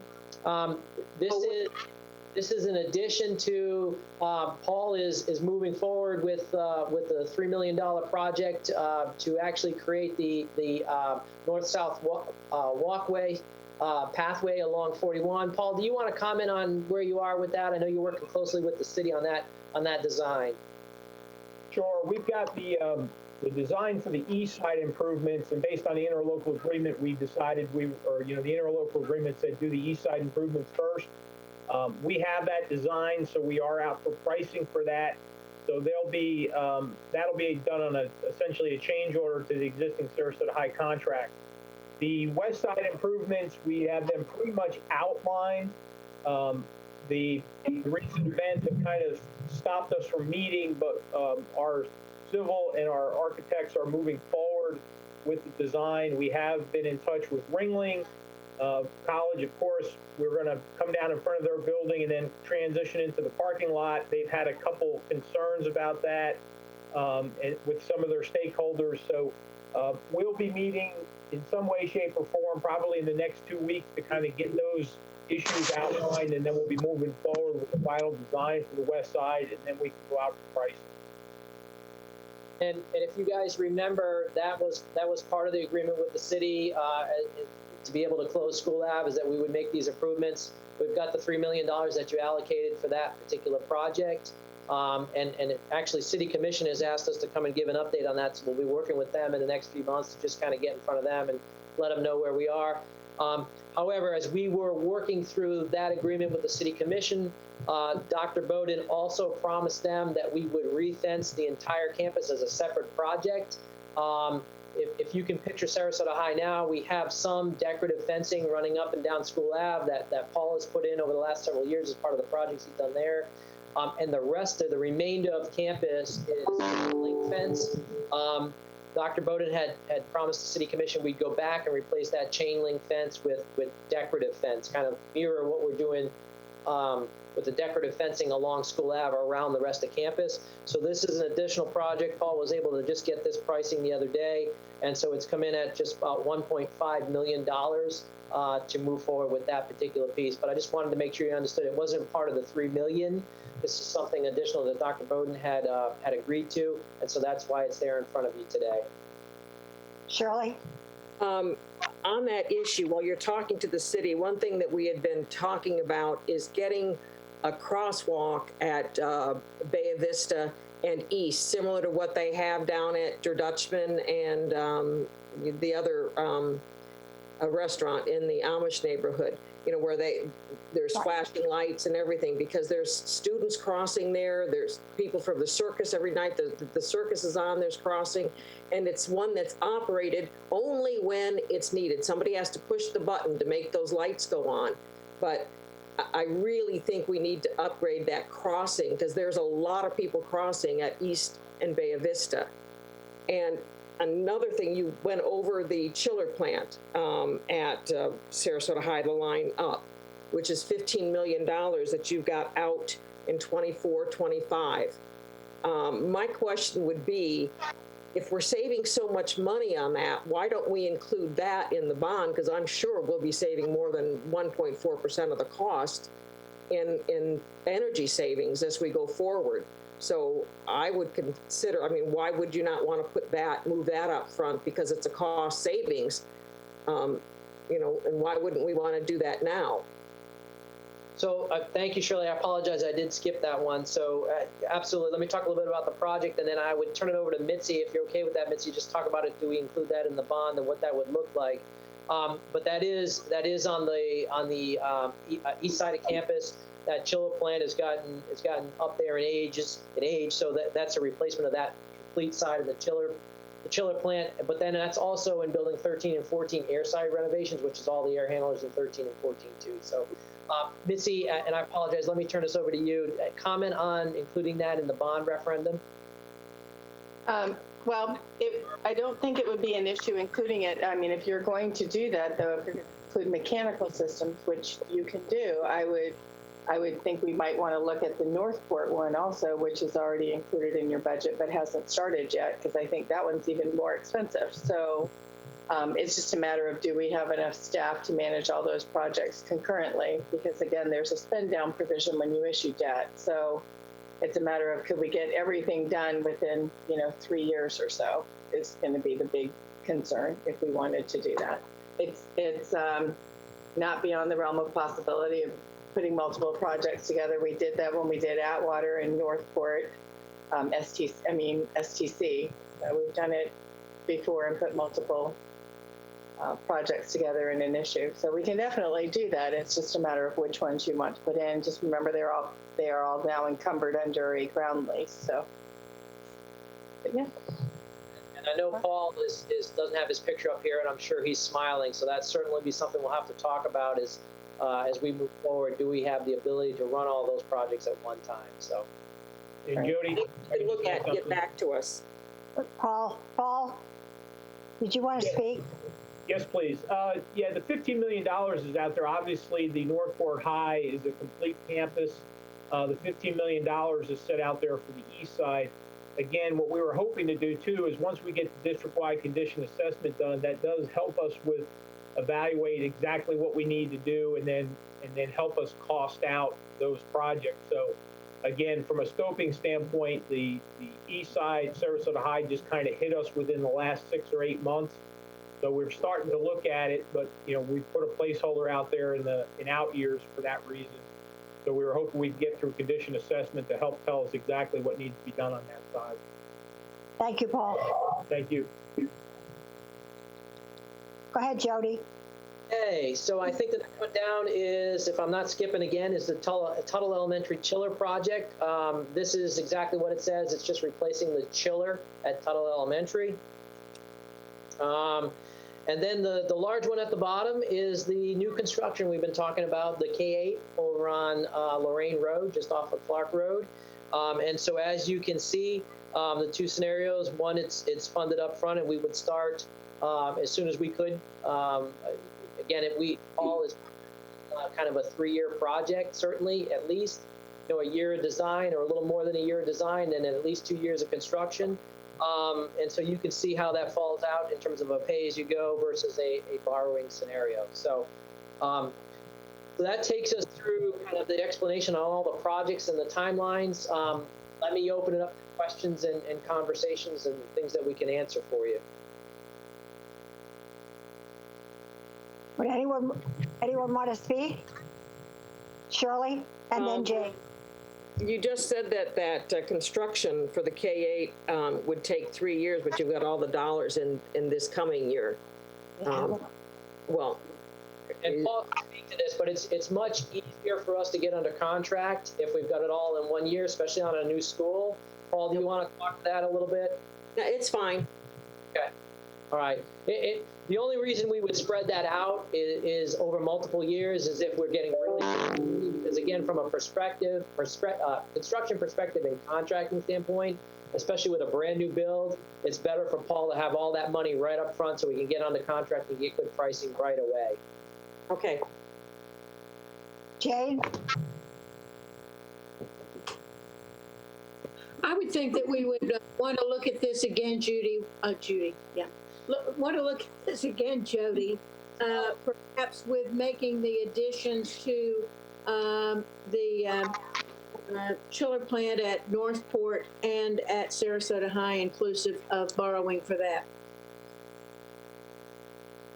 This is in addition to Paul is moving forward with the $3 million project to actually create the north-south walkway pathway along 41. Paul, do you want to comment on where you are with that? I know you're working closely with the city on that design. Sure, we've got the design for the east side improvements, and based on the interlocal agreement, we decided the interlocal agreement said do the east side improvements first. We have that design, so we are out for pricing for that. So that'll be done on essentially a change order to the existing Sarasota High contract. The west side improvements, we have them pretty much outlined. The recent events have kind of stopped us from meeting, but our civil and our architects are moving forward with the design. We have been in touch with Ringling College. Of course, we're going to come down in front of their building and then transition into the parking lot. They've had a couple concerns about that and with some of their stakeholders. So we'll be meeting in some way, shape, or form probably in the next 2 weeks to kind of get those issues outlined, and then we'll be moving forward with the final design for the west side, and then we can go out for pricing. And if you guys remember, that was part of the agreement with the city. to be able to close School Ave is that we would make these improvements. We've got the $3 million that you allocated for that particular project. Actually, City Commission has asked us to come and give an update on that, so we'll be working with them in the next few months to just kind of get in front of them and let them know where we are. However, as we were working through that agreement with the City Commission, Dr. Bowden also promised them that we would re-fence the entire campus as a separate project. If you can picture Sarasota High now, we have some decorative fencing running up and down School Ave that Paul has put in over the last several years as part of the projects he's done there. And the rest of the remainder of campus is link fence. Dr. Bowden had promised the City Commission we'd go back and replace that chain link fence with decorative fence, kind of mirror what we're doing with the decorative fencing along School Ave around the rest of campus. So this is an additional project. Paul was able to just get this pricing the other day, and so it's come in at just about $1.5 million to move forward with that particular piece. But I just wanted to make sure you understood it wasn't part of the $3 million. This is something additional that Dr. Bowden had agreed to, and so that's why it's there in front of you today. Shirley? On that issue, while you're talking to the city, one thing that we had been talking about is getting a crosswalk at Bay Vista and East, similar to what they have down at Der Dutchman and the other a restaurant in the Amish neighborhood, you know, where there's flashing lights and everything, because there's students crossing there. There's people from the circus every night. The circus is on, there's crossing, and it's one that's operated only when it's needed. Somebody has to push the button to make those lights go on. But I really think we need to upgrade that crossing, because there's a lot of people crossing at East and Bay Vista. And another thing, you went over the chiller plant at Sarasota High, the line up, which is $15 million that you've got out in 24, 25. My question would be, if we're saving so much money on that, why don't we include that in the bond? Because I'm sure we'll be saving more than 1.4% of the cost in energy savings as we go forward. So I would consider, I mean, why would you not want to move that up front? Because it's a cost savings, you know, and why wouldn't we want to do that now? So thank you, Shirley. I apologize, I did skip that one. So absolutely, let me talk a little bit about the project, and then I would turn it over to Mitzi. If you're okay with that, Mitzi, just talk about it. Do we include that in the bond and what that would look like? But that is on the east side of campus. That chiller plant has gotten up there in age, so that's a replacement of that complete side of the chiller plant. But then that's also in building 13 and 14 air side renovations, which is all the air handlers in 13 and 14 too. So Mitzi, and I apologize, let me turn this over to you. Comment on including that in the bond referendum? Well, I don't think it would be an issue including it. I mean, if you're going to do that, though, if you're going to include mechanical systems, which you can do, I would think we might want to look at the Northport one also, which is already included in your budget but hasn't started yet, because I think that one's even more expensive. So it's just a matter of, do we have enough staff to manage all those projects concurrently? Because again, there's a spend down provision when you issue debt. So it's a matter of, could we get everything done within, 3 years or so is going to be the big concern if we wanted to do that. It's not beyond the realm of possibility of putting multiple projects together. We did that when we did Atwater and Northport, STC. We've done it before and put multiple projects together in an issue. So we can definitely do that. It's just a matter of which ones you want to put in. Just remember, they are all now encumbered under a ground lease. So, but yeah. And I know Paul doesn't have his picture up here, and I'm sure he's smiling. So that certainly be something we'll have to talk about as we move forward. Do we have the ability to run all those projects at one time? So, and Jody, Get back to us. Paul, did you want to speak? Yes, please. Yeah, the $15 million is out there. Obviously, the Northport High is a complete campus. The $15 million is set out there for the east side. Again, what we were hoping to do, too, is once we get the district-wide condition assessment done, that does help us with evaluate exactly what we need to do and then help us cost out those projects. So, again, from a scoping standpoint, the east side, Sarasota High, just kind of hit us within the last 6 or 8 months. So we're starting to look at it, but, we put a placeholder out there in out years for that reason. So we were hoping we'd get through condition assessment to help tell us exactly what needs to be done on that side. Thank you, Paul. Thank you. Go ahead, Jody. Okay, so I think the next one down is, if I'm not skipping again, is the Tuttle Elementary chiller project. This is exactly what it says. It's just replacing the chiller at Tuttle Elementary. And then the large one at the bottom is the new construction we've been talking about, the K-8 over on Lorraine Road, just off of Clark Road. And so as you can see, the two scenarios, one, it's funded up front, and we would start as soon as we could. Again, all is kind of a 3-year project, certainly, at least, a year of design or a little more than a year of design, and then at least 2 years of construction. And so you can see how that falls out in terms of a pay-as-you-go versus a borrowing scenario. So that takes us through kind of the explanation on all the projects and the timelines. Let me open it up to questions and conversations and things that we can answer for you. Would anyone want to speak? Shirley, and then Jay. You just said that construction for the K-8 would take 3 years, but you've got all the dollars in this coming year. Well, and Paul can speak to this, but it's much easier for us to get under contract if we've got it all in 1 year, especially on a new school. Paul, do you want to talk to that a little bit? Yeah, it's fine. Okay. All right. The only reason we would spread that out is over multiple years, is if we're getting really, because again, from a construction perspective and contracting standpoint, especially with a brand new build, it's better for Paul to have all that money right up front so we can get on the contract and get good pricing right away. Okay. Jane? I would think that we would want to look at this again, Judy, yeah. Want to look at this again, Jody, perhaps with making the additions to the chiller plant at Northport and at Sarasota High, inclusive of borrowing for that.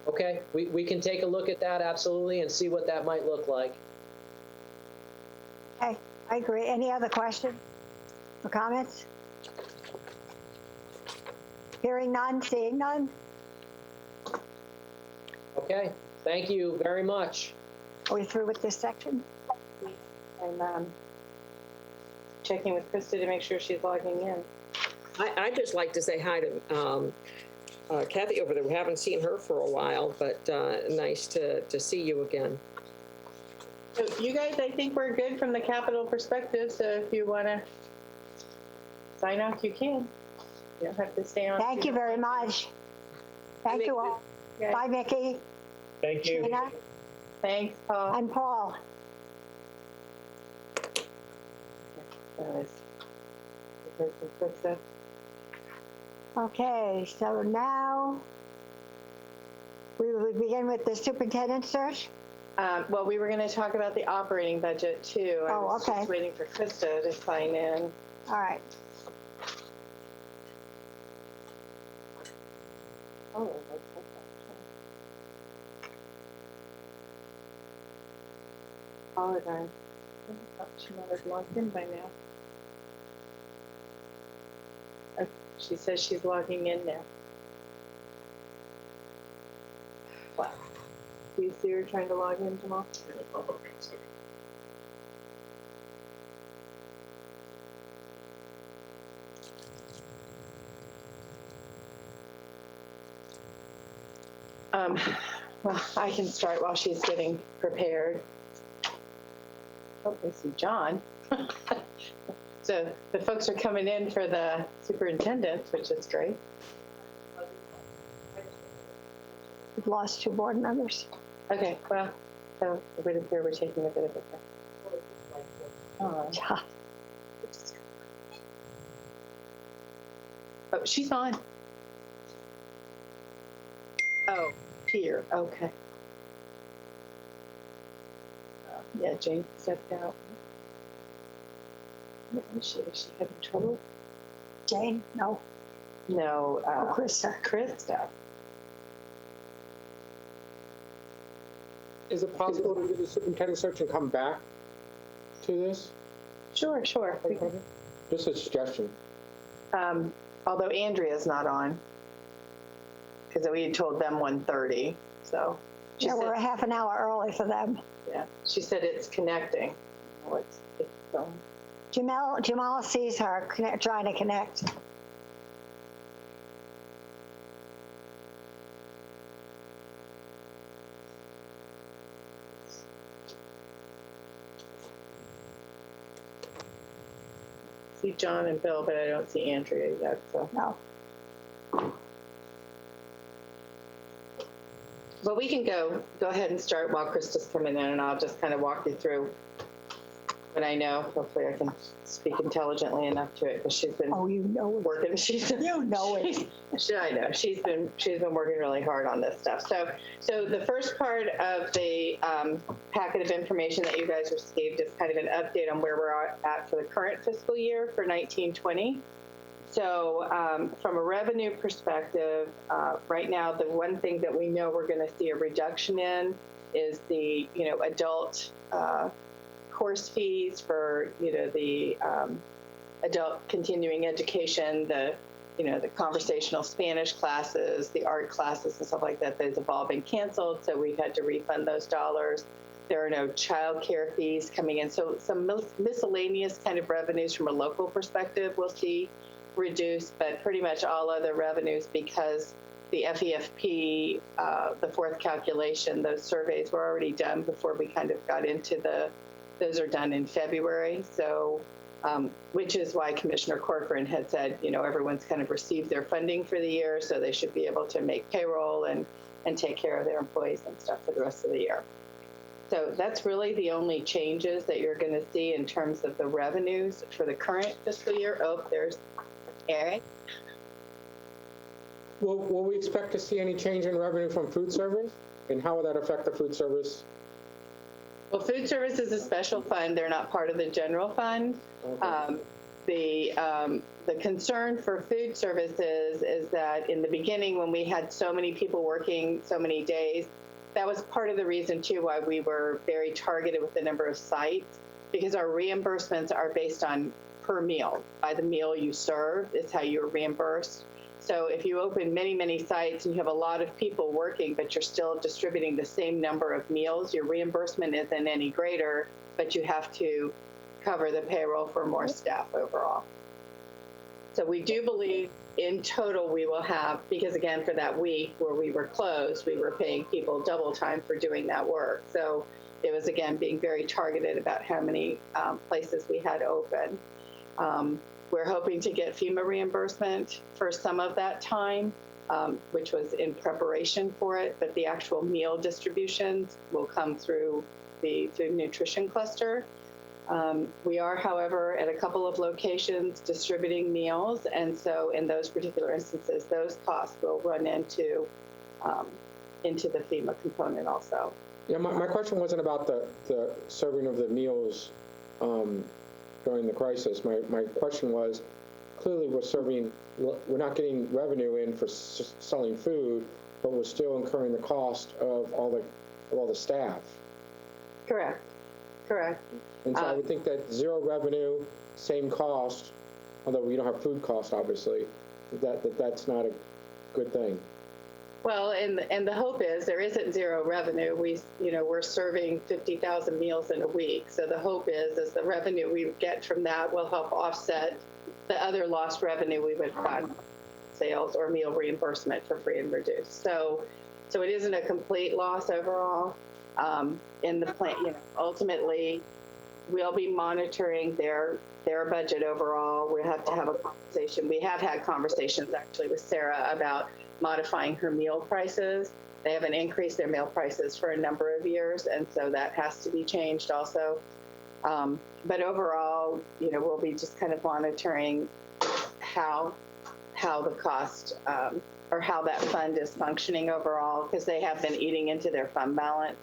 Okay, we can take a look at that, absolutely, and see what that might look like. Okay, I agree. Any other questions or comments? Hearing none, seeing none. Okay, thank you very much. Are we through with this section? I'm checking with Krista to make sure she's logging in. I'd just like to say hi to Kathy over there. We haven't seen her for a while, but nice to see you again. So you guys, I think we're good from the capital perspective, so if you want to sign off, you can. You don't have to stay on. Thank you very much. Thank you all. Okay. Bye, Mickey. Thank you. Gina. Thanks, Paul. And Paul. Okay, so now we will begin with the superintendent search. Well, we were going to talk about the operating budget too. I was okay. just waiting for Krista to sign in. All right. Oh, apologize. I thought she might have logged in by now. Oh, she says she's logging in now. What? Do you see her trying to log in, Jamal? Well, I can start while she's getting prepared. Oh, I see John. So the folks are coming in for the superintendent, which is great. We've lost 2 board members. Okay, well, so it would appear we're taking a bit of a break. Oh, oh, she's on. Oh, here, okay. Yeah, Jane stepped out. Is she having trouble? Jane? No. No. Krista. Krista. Is it possible to do the superintendent search and come back to this? Sure. Just a suggestion. Although Andrea's not on, because we had told them 1:30, so. She Yeah, we're a said, half an hour early for them. yeah, she said it's connecting. Oh, it's going. Jamal sees her trying to connect. See John and Bill, but I don't see Andrea yet, so. No. But we can go ahead and start while Krista's coming in, and I'll just kind of walk you through what I know. Hopefully I can speak intelligently enough to it, because she's been working. You know it. I know. She's been working really hard on this stuff. So the first part of the packet of information that you guys received is kind of an update on where we're at for the current fiscal year for 1920. So from a revenue perspective, right now, the one thing that we know we're going to see a reduction in is the, adult course fees for, the adult continuing education, the conversational Spanish classes, the art classes and stuff like that. Those have all been canceled, so we've had to refund those dollars. There are no child care fees coming in. So some miscellaneous kind of revenues from a local perspective we'll see reduced, but pretty much all other revenues, because the FEFP, the fourth calculation, those surveys were already done before we kind of got into those are done in February. So, which is why Commissioner Corcoran had said, everyone's kind of received their funding for the year, so they should be able to make payroll and take care of their employees and stuff for the rest of the year. So that's really the only changes that you're going to see in terms of the revenues for the current fiscal year. Oh, there's Eric. Will we expect to see any change in revenue from food service? And how will that affect the food service? Well, food service is a special fund. They're not part of the general fund. Okay. The concern for food services is that in the beginning, when we had so many people working so many days, that was part of the reason too why we were very targeted with the number of sites, because our reimbursements are based on per meal. By the meal you serve is how you're reimbursed. So if you open many, many sites and you have a lot of people working, but you're still distributing the same number of meals, your reimbursement isn't any greater, but you have to cover the payroll for more staff overall. So we do believe in total we will have, because again, for that week where we were closed, we were paying people double time for doing that work. So it was, again, being very targeted about how many places we had open. We're hoping to get FEMA reimbursement for some of that time, which was in preparation for it, but the actual meal distributions will come through the food nutrition cluster. We are, however, at a couple of locations distributing meals, and so in those particular instances, those costs will run into the FEMA component also. Yeah, my question wasn't about the serving of the meals during the crisis. My question was, clearly we're not getting revenue in for selling food, but we're still incurring the cost of all the staff. Correct. And so I would think that zero revenue, same cost, although we don't have food cost, obviously, that's not a good thing. Well, and the hope is there isn't zero revenue. We're serving 50,000 meals in a week. So the hope is the revenue we get from that will help offset the other lost revenue we would have gotten, sales or meal reimbursement for free and reduced. So it isn't a complete loss overall. In the plan, ultimately, we'll be monitoring their budget overall. We have to have a conversation. We have had conversations actually with Sarah about modifying her meal prices. They haven't increased their meal prices for a number of years, and so that has to be changed also. But overall, we'll be just kind of monitoring how the cost or how that fund is functioning overall, because they have been eating into their fund balance.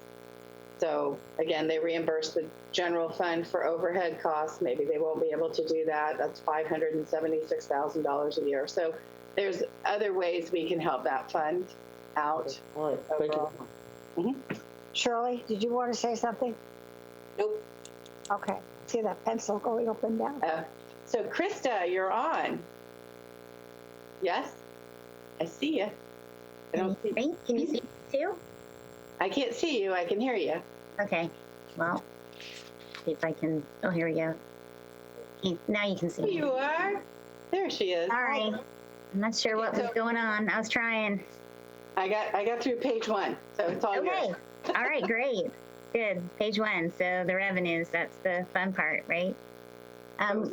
So again, they reimburse the general fund for overhead costs. Maybe they won't be able to do that. That's $576,000 a year. So there's other ways we can help that fund out. All right, thank you. Mm-hmm. Shirley, did you want to say something? Nope. Okay, see that pencil going up and down. So Krista, you're on. Yes? I see you. I don't see. Can you see me too? I can't see you. I can hear you. Okay. Well, see if I can. Oh, here we go. Now you can see There me. you are. There she is. All right. I'm not sure what was going on. I was trying. I got through page 1, so it's all Okay. good. All right. Great. Good. Page 1. So the revenues. That's the fun part, right? Well,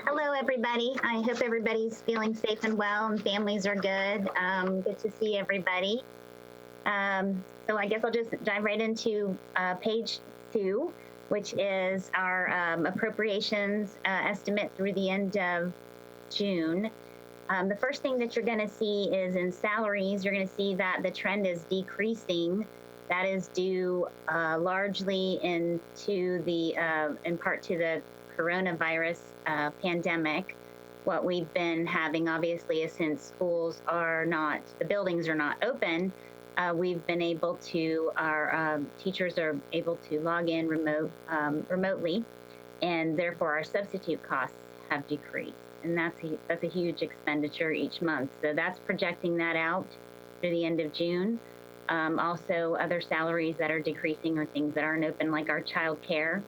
hello, everybody. I hope everybody's feeling safe and well and families are good. Good to see everybody. So I guess I'll just dive right into page 2, which is our appropriations estimate through the end of June. The first thing that you're going to see is in salaries, you're going to see that the trend is decreasing. That is due largely in part to the coronavirus pandemic. What we've been having, obviously, is since schools are not, the buildings are not open, we've been able to, our teachers are able to log in remotely, and therefore our substitute costs have decreased. And that's a huge expenditure each month. So that's projecting that out through the end of June. Also, other salaries that are decreasing are things that aren't open, like our child care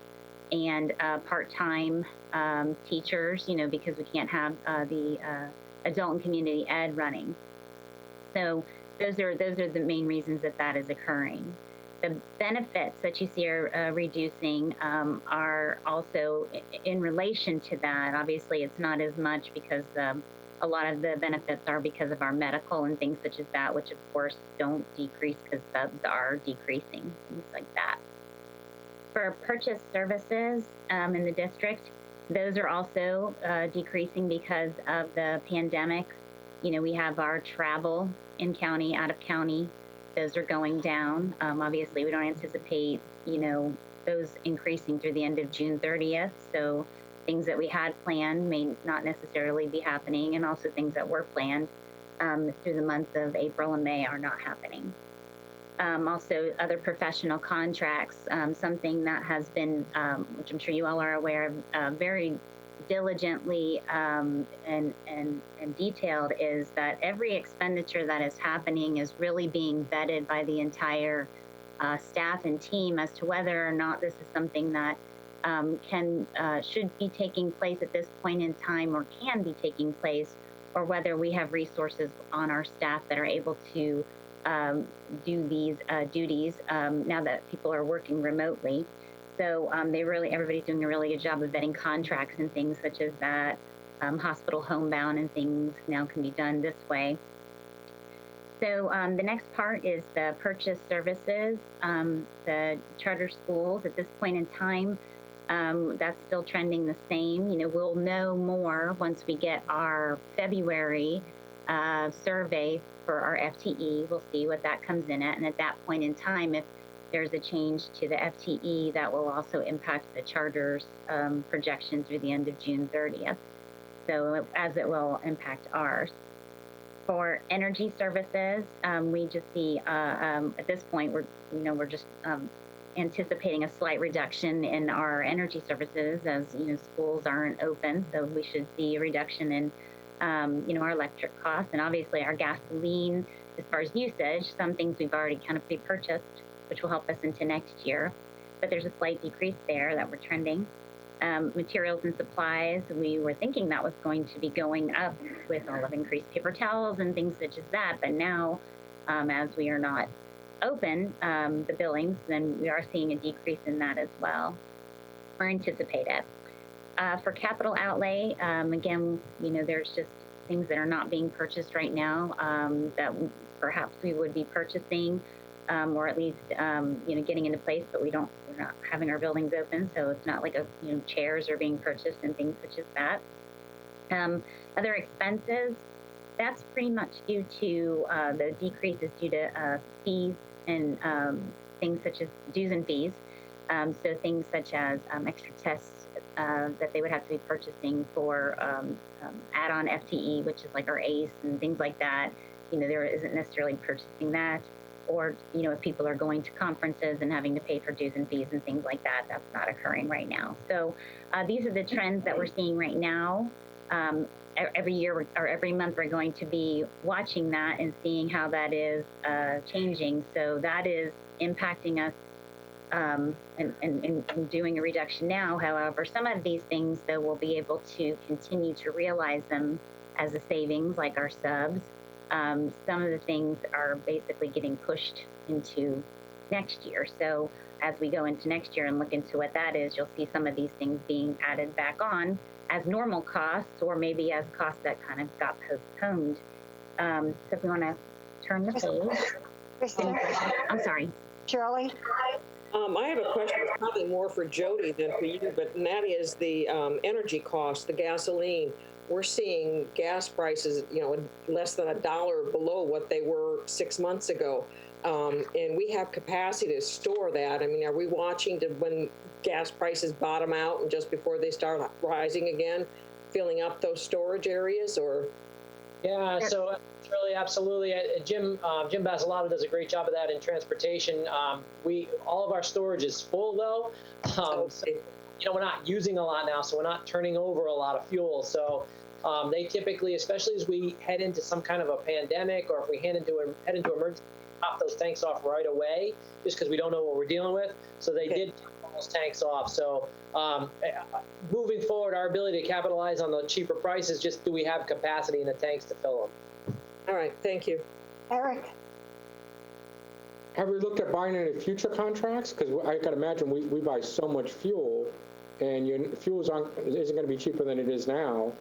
and part-time teachers, because we can't have the adult and community ed running. So those are the main reasons that is occurring. The benefits that you see are reducing are also in relation to that. Obviously, it's not as much because a lot of the benefits are because of our medical and things such as that, which of course don't decrease because subs are decreasing, things like that. For purchase services in the district, those are also decreasing because of the pandemic. We have our travel in county, out of county, those are going down. Obviously, we don't anticipate, those increasing through the end of June 30th. So things that we had planned may not necessarily be happening, and also things that were planned through the months of April and May are not happening. Also, other professional contracts, something that has been, which I'm sure you all are aware of, very diligently and detailed, is that every expenditure that is happening is really being vetted by the entire staff and team as to whether or not this is something that should be taking place at this point in time or can be taking place, or whether we have resources on our staff that are able to do these duties now that people are working remotely. So everybody's doing a really good job of vetting contracts and things such as that. Hospital homebound and things now can be done this way. So the next part is the purchase services. The charter schools at this point in time, that's still trending the same. We'll know more once we get our February survey for our FTE. We'll see what that comes in at. And at that point in time, if there's a change to the FTE, that will also impact the charter's projection through the end of June 30th. So as it will impact ours. For energy services, we just see at this point we're just anticipating a slight reduction in our energy services as schools aren't open. So we should see a reduction in our electric costs, and obviously our gasoline as far as usage. Some things we've already kind of pre-purchased, which will help us into next year. But there's a slight decrease there that we're trending. Materials and supplies, we were thinking that was going to be going up with all of increased paper towels and things such as that. But now, as we are not open, the billings, then we are seeing a decrease in that as well, or anticipate it. For capital outlay, again, there's just things that are not being purchased right now that perhaps we would be purchasing, or at least getting into place, but we're not having our buildings open, so it's not like chairs are being purchased and things such as that. Other expenses, that's pretty much due to the decreases due to fees and things such as dues and fees. So things such as extra tests that they would have to be purchasing for add-on FTE, which is like our ACE and things like that. There isn't necessarily purchasing that. or, you know, if people are going to conferences and having to pay for dues and fees and things like that, that's not occurring right now. So these are the trends that we're seeing right now. Every year or every month, we're going to be watching that and seeing how that is changing. So that is impacting us and doing a reduction now. However, some of these things, though, we'll be able to continue to realize them as a savings, like our subs. Some of the things are basically getting pushed into next year. So as we go into next year and look into what that is, you'll see some of these things being added back on as normal costs, or maybe as costs that kind of got postponed. So if we want to turn the page. Kristen, I'm sorry. Shirley? I have a question, it's probably more for Jody than for you, and that is the energy cost, the gasoline. We're seeing gas prices, you know, less than $1 below what they were 6 months ago. And we have capacity to store that. I mean, are we watching to when gas prices bottom out and just before they start rising again, filling up those storage areas, or? Yeah, so really, absolutely. Jim Basilata does a great job of that in transportation. All of our storage is full though. So, you know, we're not using a lot now, so we're not turning over a lot of fuel. So they typically, especially as we head into some kind of a pandemic, or if we head into emergency, pop those tanks off right away, just because we don't know what we're dealing with. So they did turn those tanks off. So moving forward, our ability to capitalize on the cheaper prices, just do we have capacity in the tanks to fill them? All right, thank you. Eric? Have we looked at buying any future contracts? Because I can imagine we buy so much fuel, and fuel isn't going to be cheaper than it is now.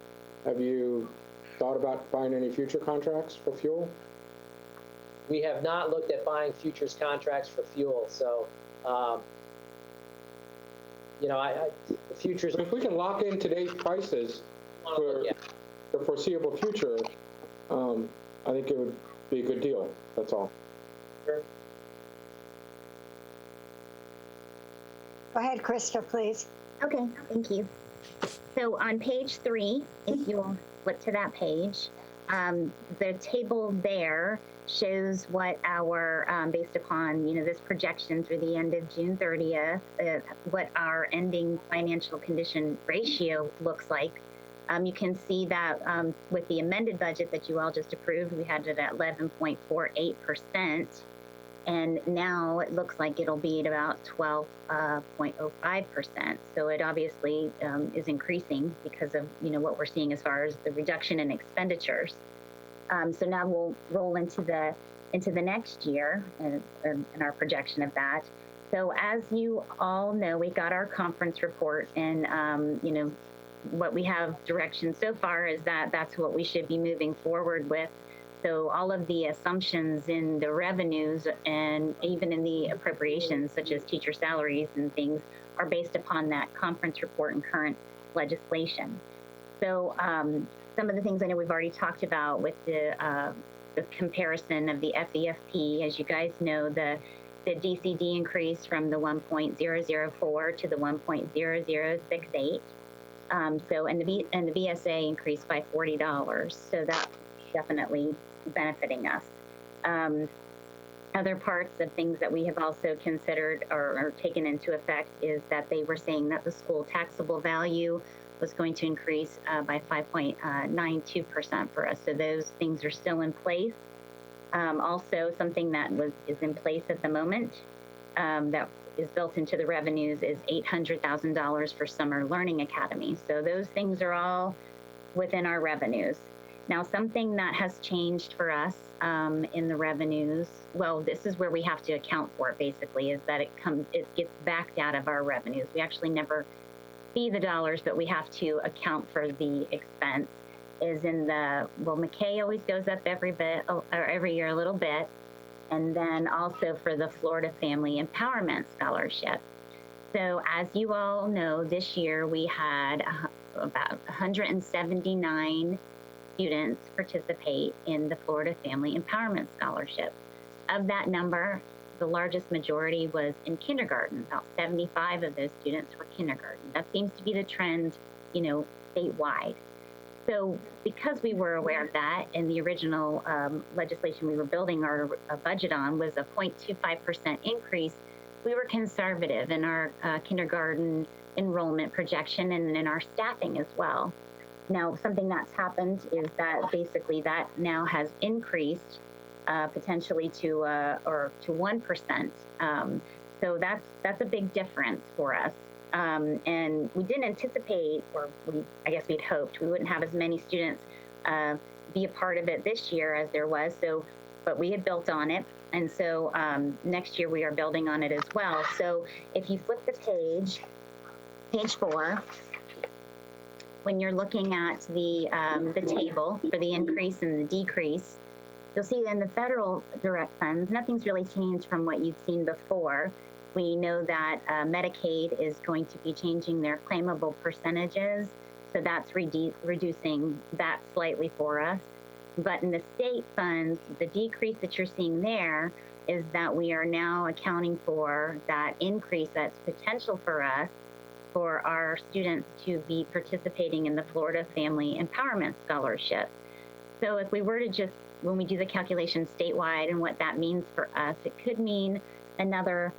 Have you thought about buying any future contracts for fuel? We have not looked at buying futures contracts for fuel. So, you know, the futures. If we can lock in today's prices for the foreseeable future, I think it would be a good deal. That's all. Sure. Go ahead, Krista, please. Okay, thank you. So on page 3, if you'll flip to that page, the table there shows what our, based upon, you know, this projection through the end of June 30th, what our ending financial condition ratio looks like. You can see that with the amended budget that you all just approved, we had it at 11.48%. And now it looks like it'll be at about 12.05%. So it obviously is increasing because of, you know, what we're seeing as far as the reduction in expenditures. So now we'll roll into the next year and our projection of that. So as you all know, we got our conference report, and you know, what we have direction so far is that that's what we should be moving forward with. So all of the assumptions in the revenues and even in the appropriations, such as teacher salaries and things, are based upon that conference report and current legislation. So some of the things I know we've already talked about with the comparison of the FEFP. As you guys know, the DCD increased from the 1.004 to the 1.0068. So and the VSA increased by $40. So that's definitely benefiting us. Other parts of things that we have also considered or taken into effect is that they were saying that the school taxable value was going to increase by 5.92% for us. So those things are still in place. Also, something that is in place at the moment that is built into the revenues is $800,000 for Summer Learning Academy. So those things are all within our revenues. Now, something that has changed for us in the revenues, well, this is where we have to account for it basically, is that it gets backed out of our revenues. We actually never see the dollars, but we have to account for the expense. Is in the, well, McKay always goes up every year a little bit, and then also for the Florida Family Empowerment Scholarship. So as you all know, this year we had about 179 students participate in the Florida Family Empowerment Scholarship. Of that number, the largest majority was in kindergarten. About 75 of those students were kindergarten. That seems to be the trend, you know, statewide. So because we were aware of that, and the original legislation we were building our budget on was a 0.25% increase, we were conservative in our kindergarten enrollment projection and in our staffing as well. Now, something that's happened is that basically that now has increased potentially to 1%. So that's a big difference for us. And we didn't anticipate, or I guess we'd hoped, we wouldn't have as many students be a part of it this year as there was. So, but we had built on it. And so next year we are building on it as well. So if you flip the page 4, when you're looking at the table for the increase and the decrease, you'll see in the federal direct funds, nothing's really changed from what you've seen before. We know that Medicaid is going to be changing their claimable percentages, so that's reducing that slightly for us. But in the state funds, the decrease that you're seeing there is that we are now accounting for that increase that's potential for us for our students to be participating in the Florida Family Empowerment Scholarship. So if we were to just, when we do the calculation statewide and what that means for us, it could mean another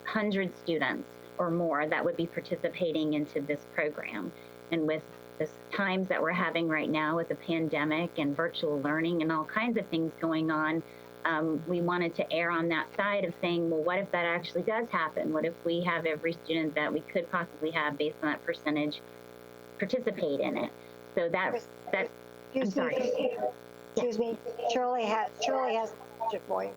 100 students or more that would be participating into this program. And with the times that we're having right now with the pandemic and virtual learning and all kinds of things going on, we wanted to err on that side of saying, well, what if that actually does happen? What if we have every student that we could possibly have based on that percentage participate in it? So that I'm sorry. Excuse me, Shirley has a budget for you.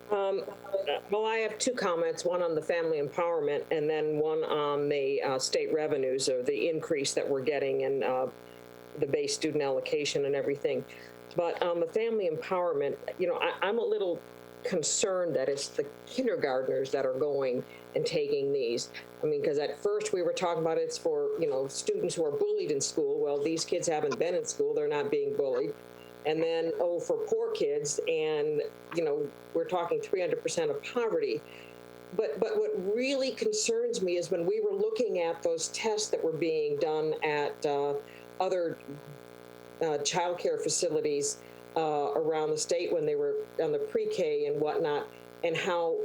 Well, I have 2 comments, one on the family empowerment and then one on the state revenues, or the increase that we're getting in the base student allocation and everything. But on the family empowerment, I'm a little concerned that it's the kindergartners that are going and taking these. I mean, because at first we were talking about it's for, students who are bullied in school. Well, these kids haven't been in school, they're not being bullied. And then, for poor kids, and, we're talking 300% of poverty. But what really concerns me is when we were looking at those tests that were being done at other childcare facilities around the state when they were on the pre-K and whatnot, and how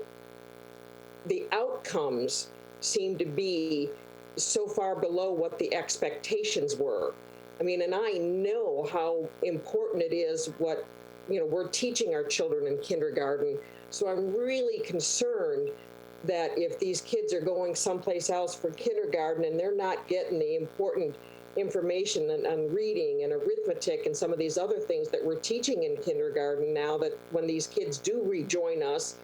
the outcomes seem to be so far below what the expectations were. I mean, and I know how important it is what, we're teaching our children in kindergarten. So I'm really concerned that if these kids are going someplace else for kindergarten and they're not getting the important information on reading and arithmetic and some of these other things that we're teaching in kindergarten now, that when these kids do rejoin us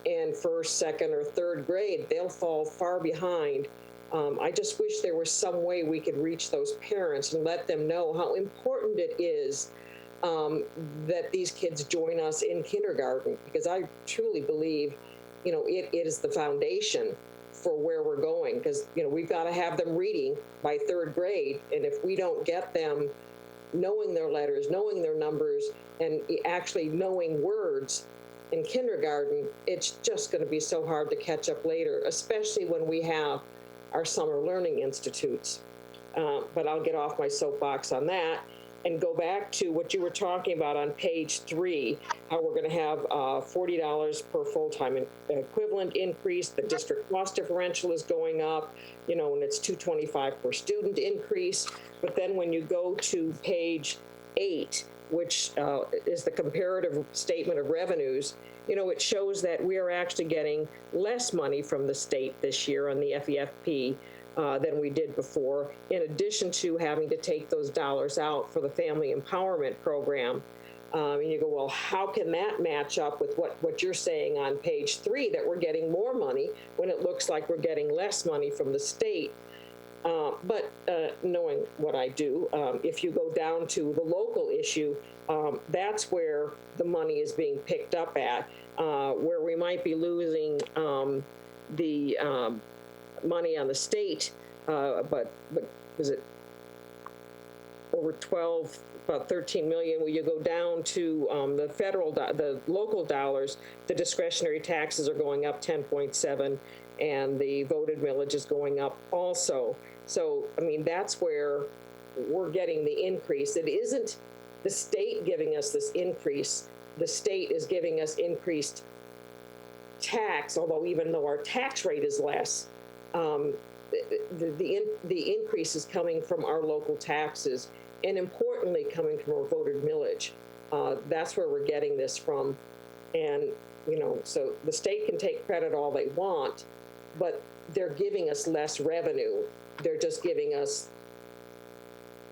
in 1st, 2nd, or 3rd grade, they'll fall far behind. I just wish there was some way we could reach those parents and let them know how important it is that these kids join us in kindergarten, because I truly believe, it is the foundation for where we're going, because, we've got to have them reading by 3rd grade. And if we don't get them knowing their letters, knowing their numbers, and actually knowing words in kindergarten, it's just going to be so hard to catch up later, especially when we have our summer learning institutes. But I'll get off my soapbox on that and go back to what you were talking about on page 3, how we're going to have $40 per full-time equivalent increase. The district cost differential is going up, and it's $225 per student increase. But then when you go to page 8, which is the comparative statement of revenues, it shows that we are actually getting less money from the state this year on the FEFP than we did before, in addition to having to take those dollars out for the family empowerment program. And you go, well, how can that match up with what you're saying on page 3, that we're getting more money when it looks like we're getting less money from the state? But knowing what I do, if you go down to the local issue, that's where the money is being picked up at, where we might be losing the money on the state, but was it over 12, about 13 million? When you go down to the local dollars, the discretionary taxes are going up 10.7, and the voted millage is going up also. So, I mean, that's where we're getting the increase. It isn't the state giving us this increase. The state is giving us increased tax, although even though our tax rate is less, the increase is coming from our local taxes, and importantly, coming from our voted millage. That's where we're getting this from. And, you know, so the state can take credit all they want, but they're giving us less revenue. They're just giving us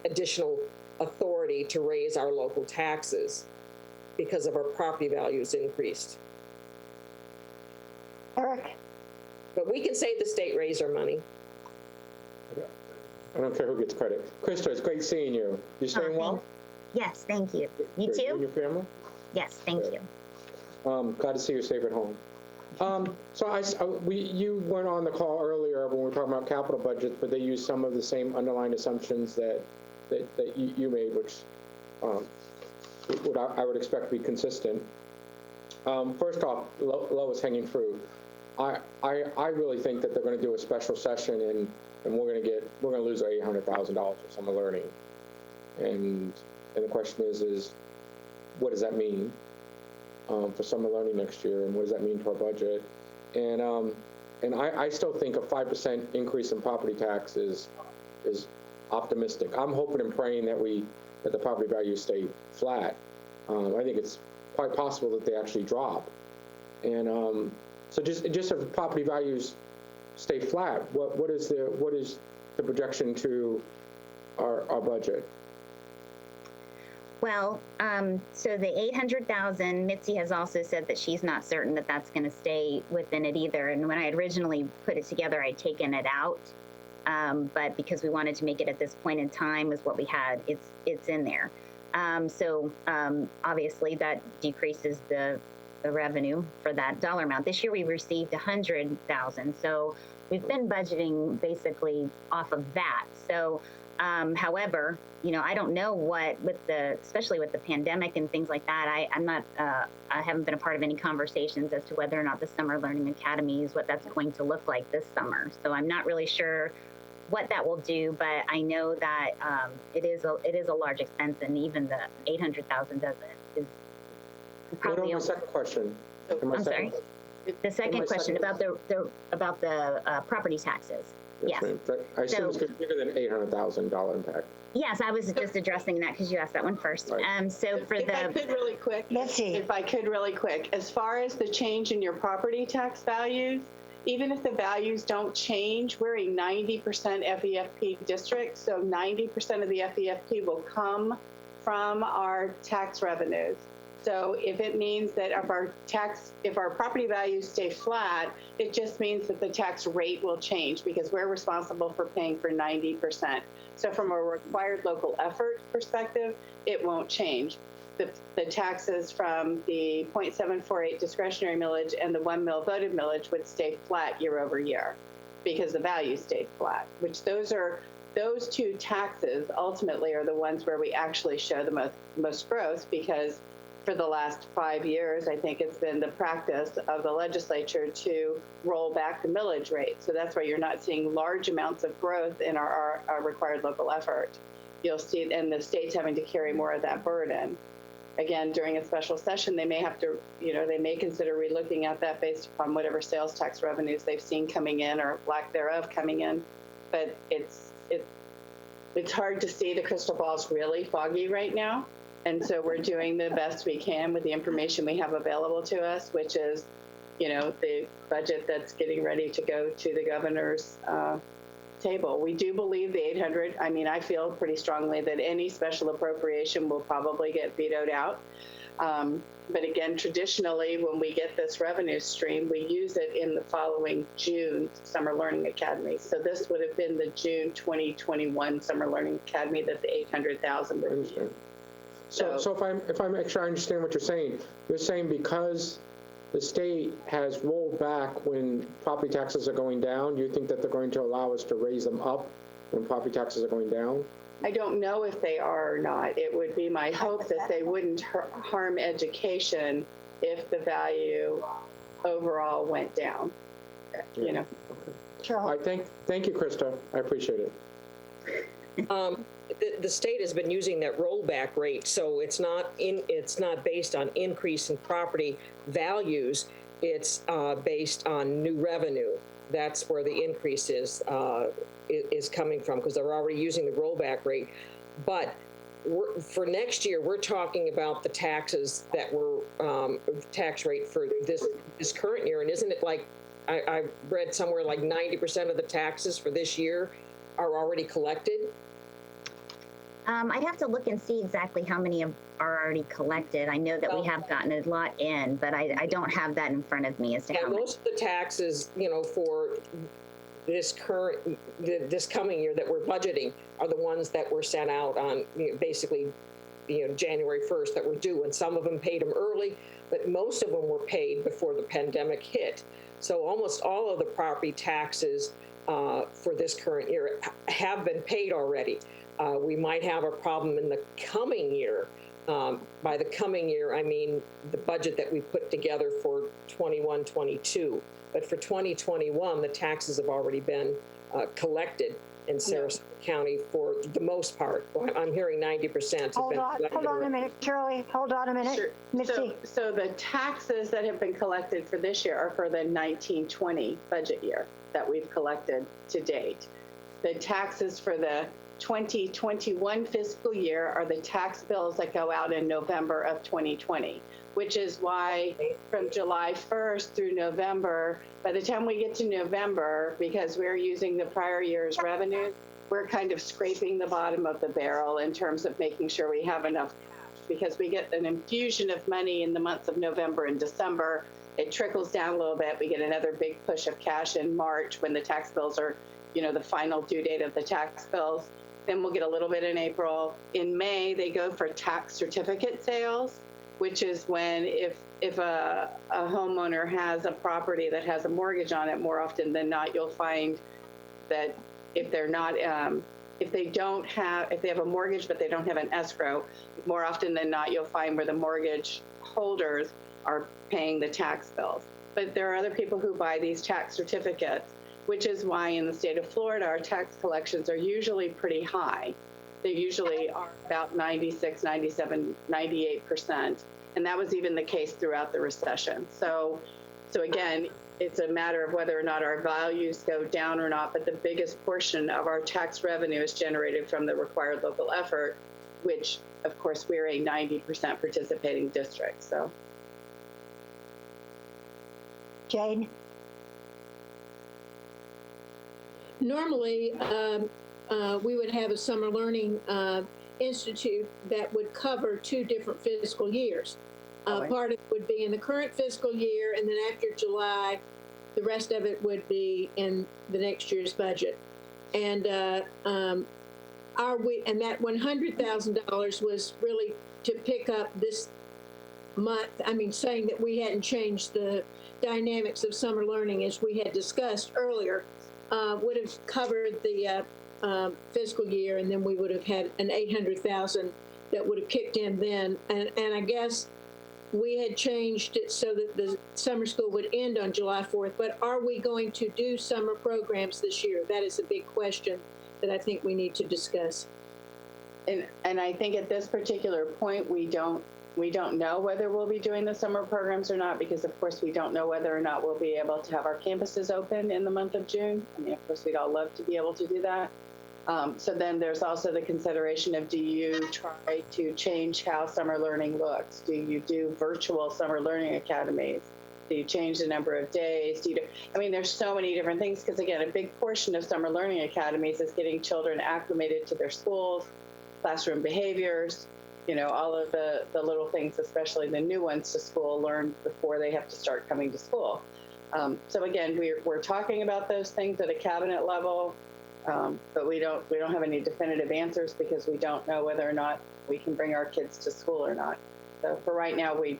additional authority to raise our local taxes because of our property values increased. Eric? But we can say the state raised our money. I don't care who gets credit. Krista, it's great seeing you. You staying well? Yes, thank you. You Great. too? And your family? Yes, thank you. Glad to see you're safe at home. So you went on the call earlier when we were talking about capital budgets, but they used some of the same underlying assumptions that you made, which I would expect to be consistent. First off, lowest hanging fruit. I really think that they're going to do a special session and we're going to lose our $800,000 for summer learning. And the question is what does that mean for summer learning next year, and what does that mean to our budget? And I still think a 5% increase in property tax is optimistic. I'm hoping and praying that the property values stay flat. I think it's quite possible that they actually drop. And so just if property values stay flat, what is the projection to our budget? Well, so the 800,000, Mitzi has also said that she's not certain that that's going to stay within it either. And when I had originally put it together, I'd taken it out. But because we wanted to make it at this point in time with what we had, it's in there. So obviously that decreases the revenue for that dollar amount. This year we received 100,000. So we've been budgeting basically off of that. So however, you know, I don't know what especially with the pandemic and things like that, I haven't been a part of any conversations as to whether or not the Summer Learning Academies, what that's going to look like this summer. So I'm not really sure what that will do, but I know that it is a large expense, and even the 800,000 is probably. What was my second question? I'm sorry. The second question about the property taxes. Yes. I assume it's bigger than $800,000 impact. Yes, I was just addressing that because you asked that one first. Right. If I could really quick, as far as the change in your property tax values, even if the values don't change, we're a 90% FEFP district, so 90% of the FEFP will come from our tax revenues. So if it means that if our property values stay flat, it just means that the tax rate will change because we're responsible for paying for 90%. So from a required local effort perspective, it won't change. The taxes from the 0.748 discretionary millage and the 1 mil voted millage would stay flat year over year because the value stayed flat, which those two taxes ultimately are the ones where we actually show the most growth, because for the last 5 years, I think it's been the practice of the legislature to roll back the millage rate. So that's why you're not seeing large amounts of growth in our required local effort. You'll see, and the state's having to carry more of that burden. Again, during a special session, they may have to, they may consider relooking at that based upon whatever sales tax revenues they've seen coming in or lack thereof coming in. But it's hard to see. The crystal ball's really foggy right now. And so we're doing the best we can with the information we have available to us, which is, the budget that's getting ready to go to the governor's table. We do believe the 800, I feel pretty strongly that any special appropriation will probably get vetoed out. But again, traditionally, when we get this revenue stream, we use it in the following June Summer Learning Academy. So this would have been the June 2021 Summer Learning Academy that the 800,000 would be. So if I make sure I understand what you're saying because the state has rolled back when property taxes are going down, do you think that they're going to allow us to raise them up when property taxes are going down? I don't know if they are or not. It would be my hope that they wouldn't harm education if the value overall went down. Yeah. Sure. All right, thank you, Krista. I appreciate it. the state has been using that rollback rate, so it's not based on increase in property values. It's based on new revenue. That's where the increase is coming from, because they're already using the rollback rate. But for next year, we're talking about the taxes that were tax rate for this current year, and isn't it like I read somewhere like 90% of the taxes for this year are already collected? I'd have to look and see exactly how many are already collected. I know that we have gotten a lot in, but I don't have that in front of me as to how much. Most of the taxes, for this coming year that we're budgeting are the ones that were sent out on basically, January 1st that were due, and some of them paid them early, but most of them were paid before the pandemic hit. So almost all of the property taxes for this current year have been paid already. We might have a problem in the coming year. By the coming year, I mean the budget that we put together for 21-22. But for 2021, the taxes have already been collected in Sarasota County for the most part. I'm hearing 90% have Hold been on, collected. hold on a minute, Shirley, hold on a minute. Sure. Mitzi. So the taxes that have been collected for this year are for the 19-20 budget year that we've collected to date. The taxes for the 2021 fiscal year are the tax bills that go out in November of 2020, which is why from July 1st through November, by the time we get to November, because we're using the prior year's revenue, we're kind of scraping the bottom of the barrel in terms of making sure we have enough cash, because we get an infusion of money in the months of November and December. It trickles down a little bit. We get another big push of cash in March when the tax bills are, the final due date of the tax bills. Then we'll get a little bit in April. In May, they go for tax certificate sales, which is when if a homeowner has a property that has a mortgage on it, more often than not, you'll find that if they're not, if they have a mortgage but they don't have an escrow, more often than not, you'll find where the mortgage holders are paying the tax bills. But there are other people who buy these tax certificates, which is why in the state of Florida, our tax collections are usually pretty high. They usually are about 96, 97, 98%. And that was even the case throughout the recession. So again, it's a matter of whether or not our values go down or not, but the biggest portion of our tax revenue is generated from the required local effort, which of course we're a 90% participating district, so. Jane? Normally, we would have a summer learning institute that would cover 2 different fiscal years. Part of it would be in the current fiscal year, and then after July, the rest of it would be in the next year's budget. And that $100,000 was really to pick up this month. I mean, saying that we hadn't changed the dynamics of summer learning as we had discussed earlier. Would have covered the fiscal year, and then we would have had an $800,000 that would have kicked in then. And I guess we had changed it so that the summer school would end on July 4th. But are we going to do summer programs this year? That is a big question that I think we need to discuss. And I think at this particular point, we don't know whether we'll be doing the summer programs or not, because of course we don't know whether or not we'll be able to have our campuses open in the month of June. I mean, of course we'd all love to be able to do that. So then there's also the consideration of, do you try to change how summer learning looks? Do you do virtual summer learning academies? Do you change the number of days? I mean, there's so many different things, because again, a big portion of summer learning academies is getting children acclimated to their schools, classroom behaviors, all of the little things, especially the new ones to school, learn before they have to start coming to school. So again, we're talking about those things at a cabinet level, but we don't have any definitive answers, because we don't know whether or not we can bring our kids to school or not. So for right now, we're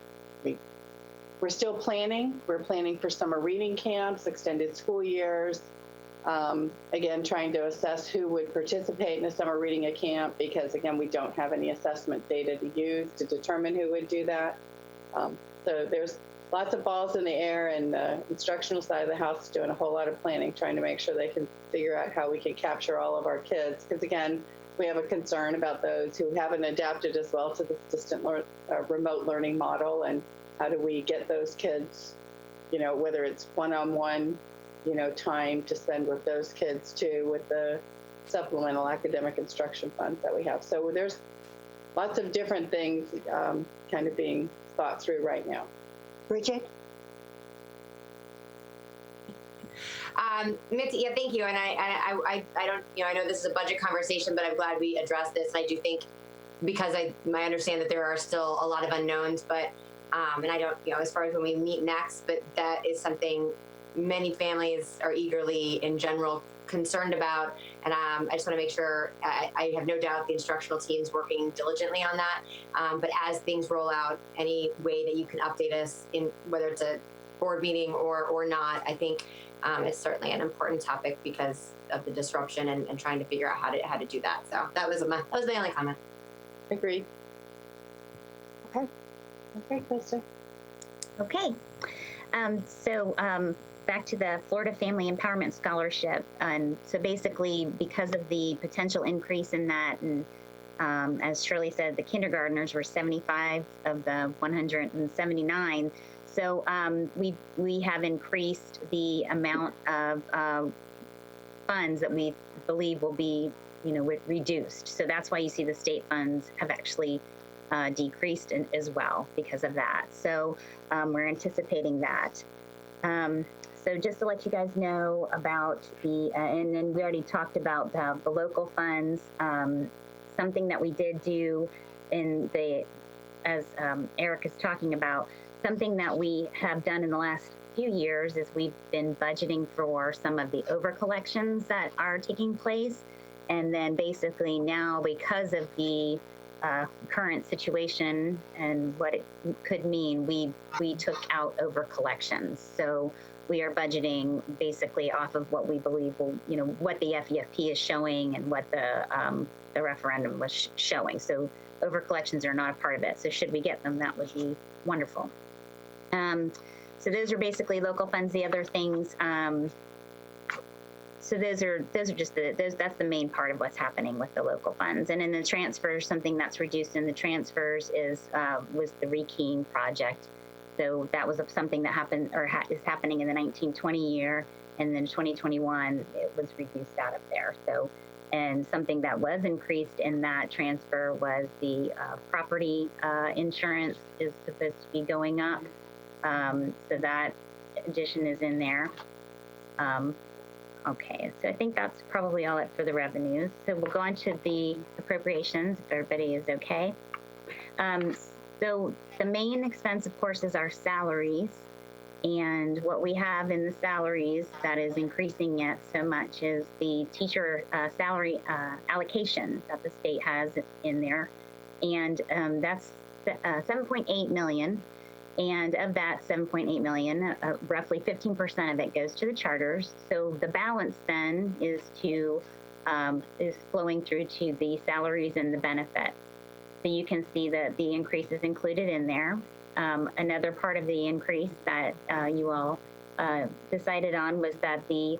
still planning. We're planning for summer reading camps, extended school years. Again, trying to assess who would participate in a summer reading camp, because again, we don't have any assessment data to use to determine who would do that. So there's lots of balls in the air, and the instructional side of the house is doing a whole lot of planning, trying to make sure they can figure out how we can capture all of our kids. Because again, we have a concern about those who haven't adapted as well to the remote learning model, and how do we get those kids, whether it's one-on-one, time to spend with those kids too, with the supplemental academic instruction funds that we have. So there's lots of different things kind of being thought through right now. Bridget? Mitzi, yeah, thank you. And I don't, I know this is a budget conversation, but I'm glad we addressed this. And I do think, because I understand that there are still a lot of unknowns, but, and I don't, as far as when we meet next, but that is something many families are eagerly, in general, concerned about. And I just want to make sure, I have no doubt the instructional team's working diligently on that. But as things roll out, any way that you can update us in whether it's a board meeting or not, I think it's certainly an important topic because of the disruption and trying to figure out how to do that. So that was my only comment. Agreed. Okay. Okay, Krista. Okay. So back to the Florida Family Empowerment Scholarship. So basically, because of the potential increase in that, and as Shirley said, the kindergartners were 75 of the 179. So we have increased the amount of funds that we believe will be, reduced. So that's why you see the state funds have actually decreased as well because of that. So we're anticipating that. So just to let you guys know about and then we already talked about the local funds. Something that we did do as Eric is talking about, something that we have done in the last few years is we've been budgeting for some of the over collections that are taking place. And then basically now, because of the current situation and what it could mean, we took out over collections. So we are budgeting basically off of what we believe will, what the FEFP is showing and what the referendum was showing. So over collections are not a part of it. So should we get them, that would be wonderful. So those are basically local funds. The other things, so those are just that's the main part of what's happening with the local funds. And in the transfers, something that's reduced in the transfers was the rekeying project. So that was something that happened is happening in the 1920 year, and then 2021 it was reduced out of there. So, and something that was increased in that transfer was the property insurance is supposed to be going up. So that addition is in there. Okay, so I think that's probably all it for the revenues. So we'll go on to the appropriations if everybody is okay. So the main expense, of course, is our salaries. And what we have in the salaries that is increasing it so much is the teacher salary allocation that the state has in there. And that's 7.8 million. And of that 7.8 million, roughly 15% of it goes to the charters. So the balance then is flowing through to the salaries and the benefits. So you can see that the increase is included in there. Another part of the increase that you all decided on was that the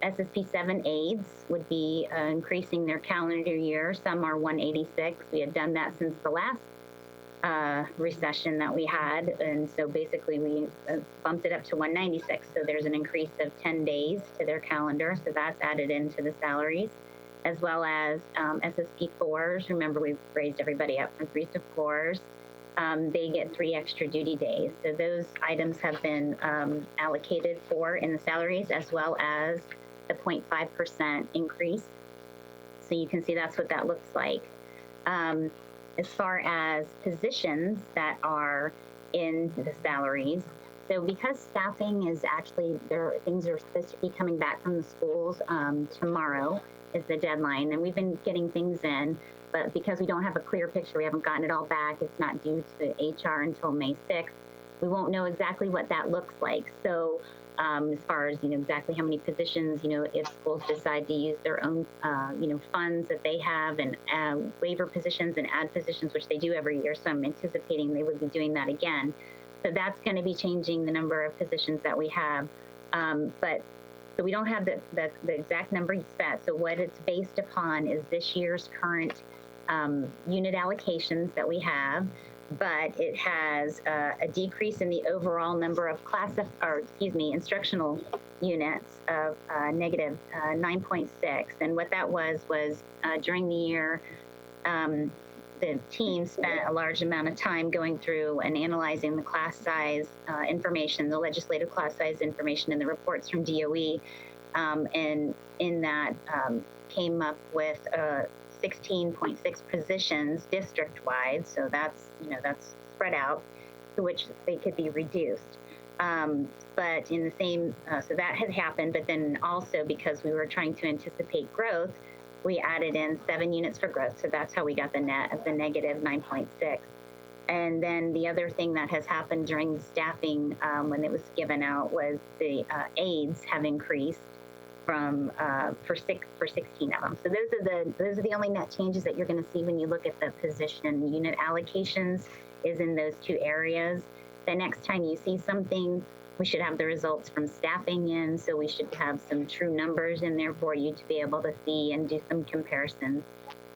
SSP 7 aides would be increasing their calendar year. Some are 186. We had done that since the last recession that we had, and so basically we bumped it up to 196. So there's an increase of 10 days to their calendar, so that's added into the salaries, as well as SSP 4s. Remember, we've raised everybody up from 3s to 4s. They get 3 extra duty days. So those items have been allocated for in the salaries, as well as the 0.5% increase. So you can see that's what that looks like. As far as positions that are in the salaries, so because staffing is actually, things are supposed to be coming back from the schools tomorrow is the deadline, and we've been getting things in, but because we don't have a clear picture, we haven't gotten it all back, it's not due to HR until May 6th, we won't know exactly what that looks like. So as far as, exactly how many positions, if schools decide to use their own, funds that they have and waiver positions and add positions, which they do every year. So I'm anticipating they would be doing that again. So that's going to be changing the number of positions that we have. But So we don't have the exact number set. So what it's based upon is this year's current unit allocations that we have, but it has a decrease in the overall number of instructional units of negative 9.6. And what that was during the year, the team spent a large amount of time going through and analyzing the class size information, the legislative class size information in the reports from DOE, and in that came up with 16.6 positions district-wide, so that's spread out, to which they could be reduced. But in the same, so that had happened, but then also because we were trying to anticipate growth, we added in 7 units for growth, so that's how we got the net of the negative 9.6. And then the other thing that has happened during the staffing when it was given out was the aides have increased from for 16 of them. So those are the only net changes that you're going to see when you look at the position unit allocations is in those 2 areas. The next time you see something, we should have the results from staffing in, so we should have some true numbers in there for you to be able to see and do some comparisons,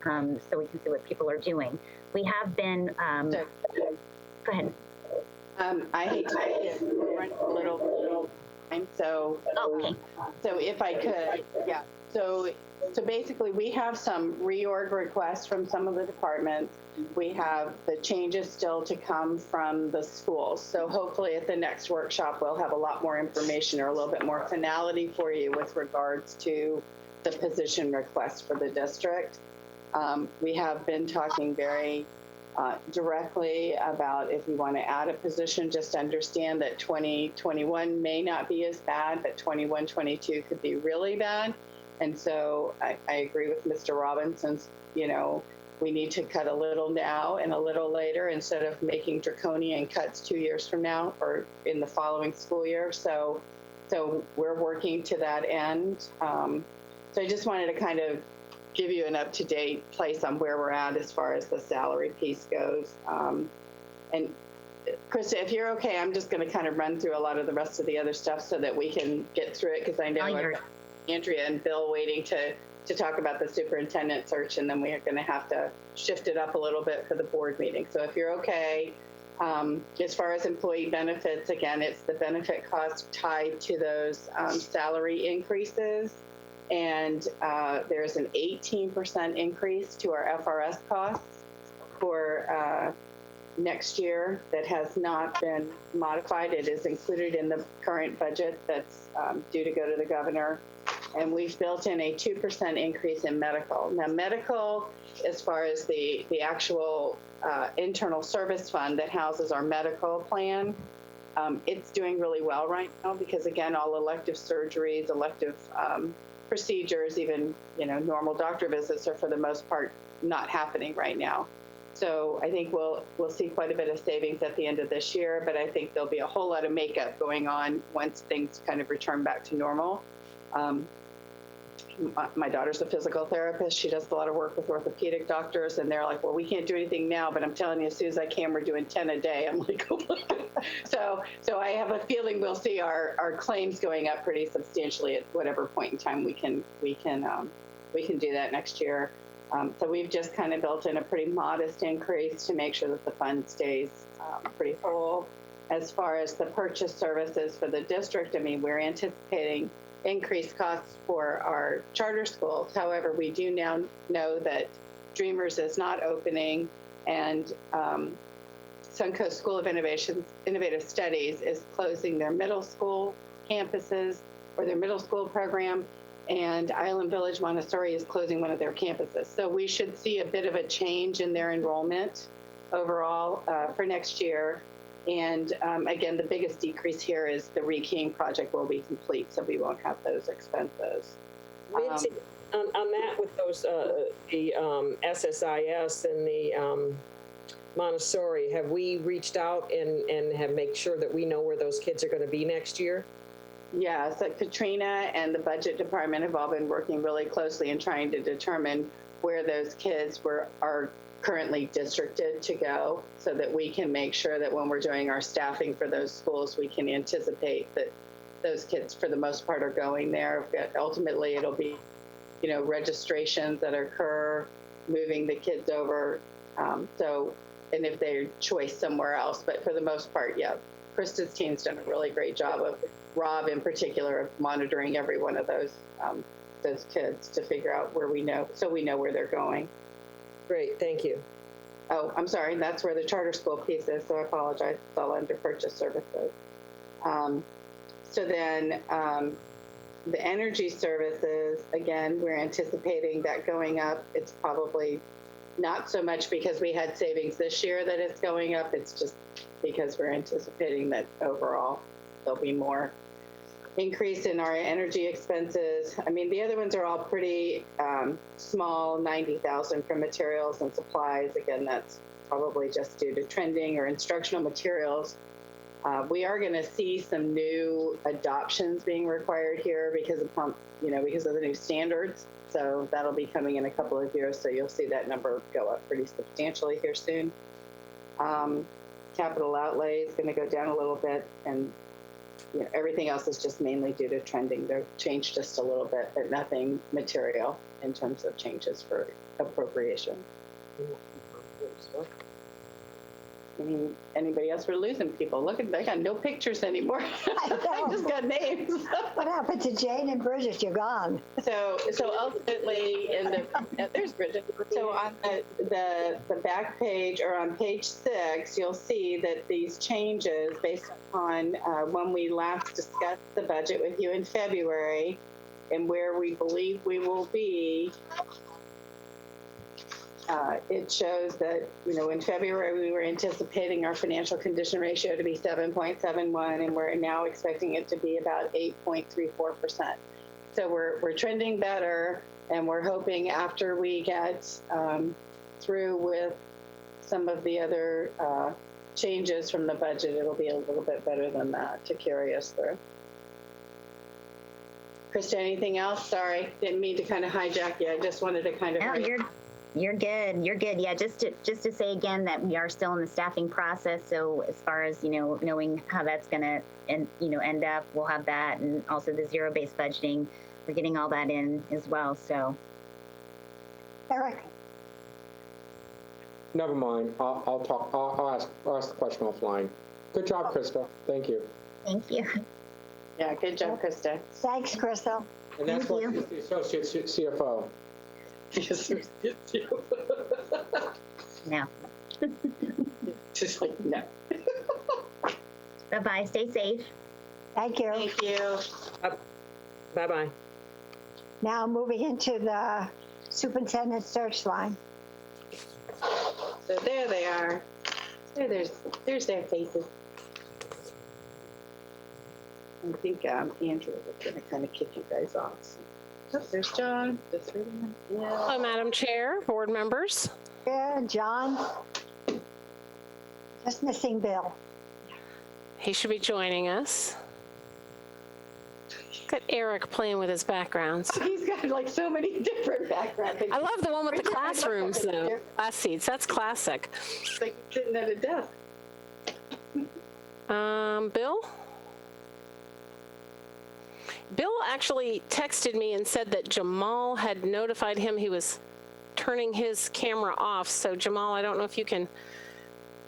so we can see what people are doing. We have been, go ahead. I hate to run a little time, so okay. So if I could, yeah. So basically, we have some reorg requests from some of the departments. We have the changes still to come from the schools. So hopefully at the next workshop, we'll have a lot more information or a little bit more finality for you with regards to the position request for the district. We have been talking very directly about if you want to add a position, just understand that 2021 may not be as bad, but 21, 22 could be really bad. And so I agree with Mr. Robinson's, we need to cut a little now and a little later instead of making draconian cuts 2 years from now or in the following school year. So we're working to that end. So I just wanted to kind of give you an up-to-date place on where we're at as far as the salary piece goes. And Krista, if you're okay, I'm just going to kind of run through a lot of the rest of the other stuff so that we can get through it, because I know I've got Andrea and Bill waiting to talk about the superintendent search, and then we're going to have to shift it up a little bit for the board meeting. So if you're okay, as far as employee benefits, again, it's the benefit cost tied to those salary increases. And there's an 18% increase to our FRS costs for next year that has not been modified. It is included in the current budget that's due to go to the governor. And we've built in a 2% increase in medical. Now, medical, as far as the actual internal service fund that houses our medical plan, it's doing really well right now because, again, all elective surgeries, elective procedures, even normal doctor visits are for the most part not happening right now. So I think we'll see quite a bit of savings at the end of this year, but I think there'll be a whole lot of makeup going on once things kind of return back to normal. My daughter's a physical therapist. She does a lot of work with orthopedic doctors, and they're like, well, we can't do anything now, but I'm telling you, as soon as I can, we're doing 10 a day. I'm like, oh my God. So I have a feeling we'll see our claims going up pretty substantially at whatever point in time we can do that next year. So we've just kind of built in a pretty modest increase to make sure that the fund stays pretty full. As far as the purchase services for the district, I mean, we're anticipating increased costs for our charter schools. However, we do now know that Dreamers is not opening, and Suncoast School of Innovative Studies is closing their middle school campuses or their middle school program, and Island Village Montessori is closing one of their campuses. So we should see a bit of a change in their enrollment overall for next year. And again, the biggest decrease here is the rekeying project will be complete, so we won't have those expenses. Mitzi, on that with those, the SSIS and the Montessori, have we reached out and have made sure that we know where those kids are going to be next year? Yeah, so Katrina and the budget department have all been working really closely in trying to determine where those kids are currently districted to go, so that we can make sure that when we're doing our staffing for those schools, we can anticipate that those kids for the most part are going there. But ultimately, it'll be, registrations that occur, moving the kids over. And if they're choice somewhere else, but for the most part, yeah, Krista's team's done a really great job of, Rob in particular, of monitoring every one of those kids to figure out where we know where they're going. Great, thank you. Oh, I'm sorry, that's where the charter school piece is, so I apologize, it's all under purchase services. So then the energy services, again, we're anticipating that going up. It's probably not so much because we had savings this year that it's going up, it's just because we're anticipating that overall there'll be more increase in our energy expenses. I mean, the other ones are all pretty small, 90,000 for materials and supplies. Again, that's probably just due to trending or instructional materials. We are going to see some new adoptions being required here because of the new standards. So that'll be coming in a couple of years. So you'll see that number go up pretty substantially here soon. Capital outlay is going to go down a little bit, and everything else is just mainly due to trending. They've changed just a little bit, but nothing material in terms of changes for appropriation. Anybody else? We're losing people. Look at, they got no pictures anymore. I just got names. What happened to Jane and Bridget? You're gone. So ultimately, there's Bridget. So on the back page, or on page 6, you'll see that these changes, based upon when we last discussed the budget with you in February, and where we believe we will be. It shows that, in February, we were anticipating our financial condition ratio to be 7.71, and we're now expecting it to be about 8.34%. So we're trending better, and we're hoping after we get through with some of the other changes from the budget, it'll be a little bit better than that to carry us through. Krista, anything else? Sorry, didn't mean to kind of hijack you. I just wanted to kind of... No, you're good. You're good. Yeah, just to say again that we are still in the staffing process. So as far as knowing how that's going to end up, we'll have that, and also the zero-based budgeting. We're getting all that in as well. So, Eric. Never mind. I'll talk. I'll ask the question offline. Good job, Krista. Thank you. Thank you. Yeah, good job, Krista. Thanks, Crystal. And that's what the associate CFO. No. Just like, no. Bye-bye. Stay safe. Thank you. Thank you. Bye-bye. Now moving into the superintendent search line. So there they are. There's their faces. I think Andrew was going to kind of kick you guys off. Oh, there's John. Yeah. Hello, Madam Chair, board members. Yeah, John. Just missing Bill. He should be joining us. Got Eric playing with his backgrounds. He's got like so many different backgrounds. I love the one with the classrooms, though. Class seats. That's classic. It's like sitting at a desk. Bill? Bill actually texted me and said that Jamal had notified him he was turning his camera off. So Jamal, I don't know if you can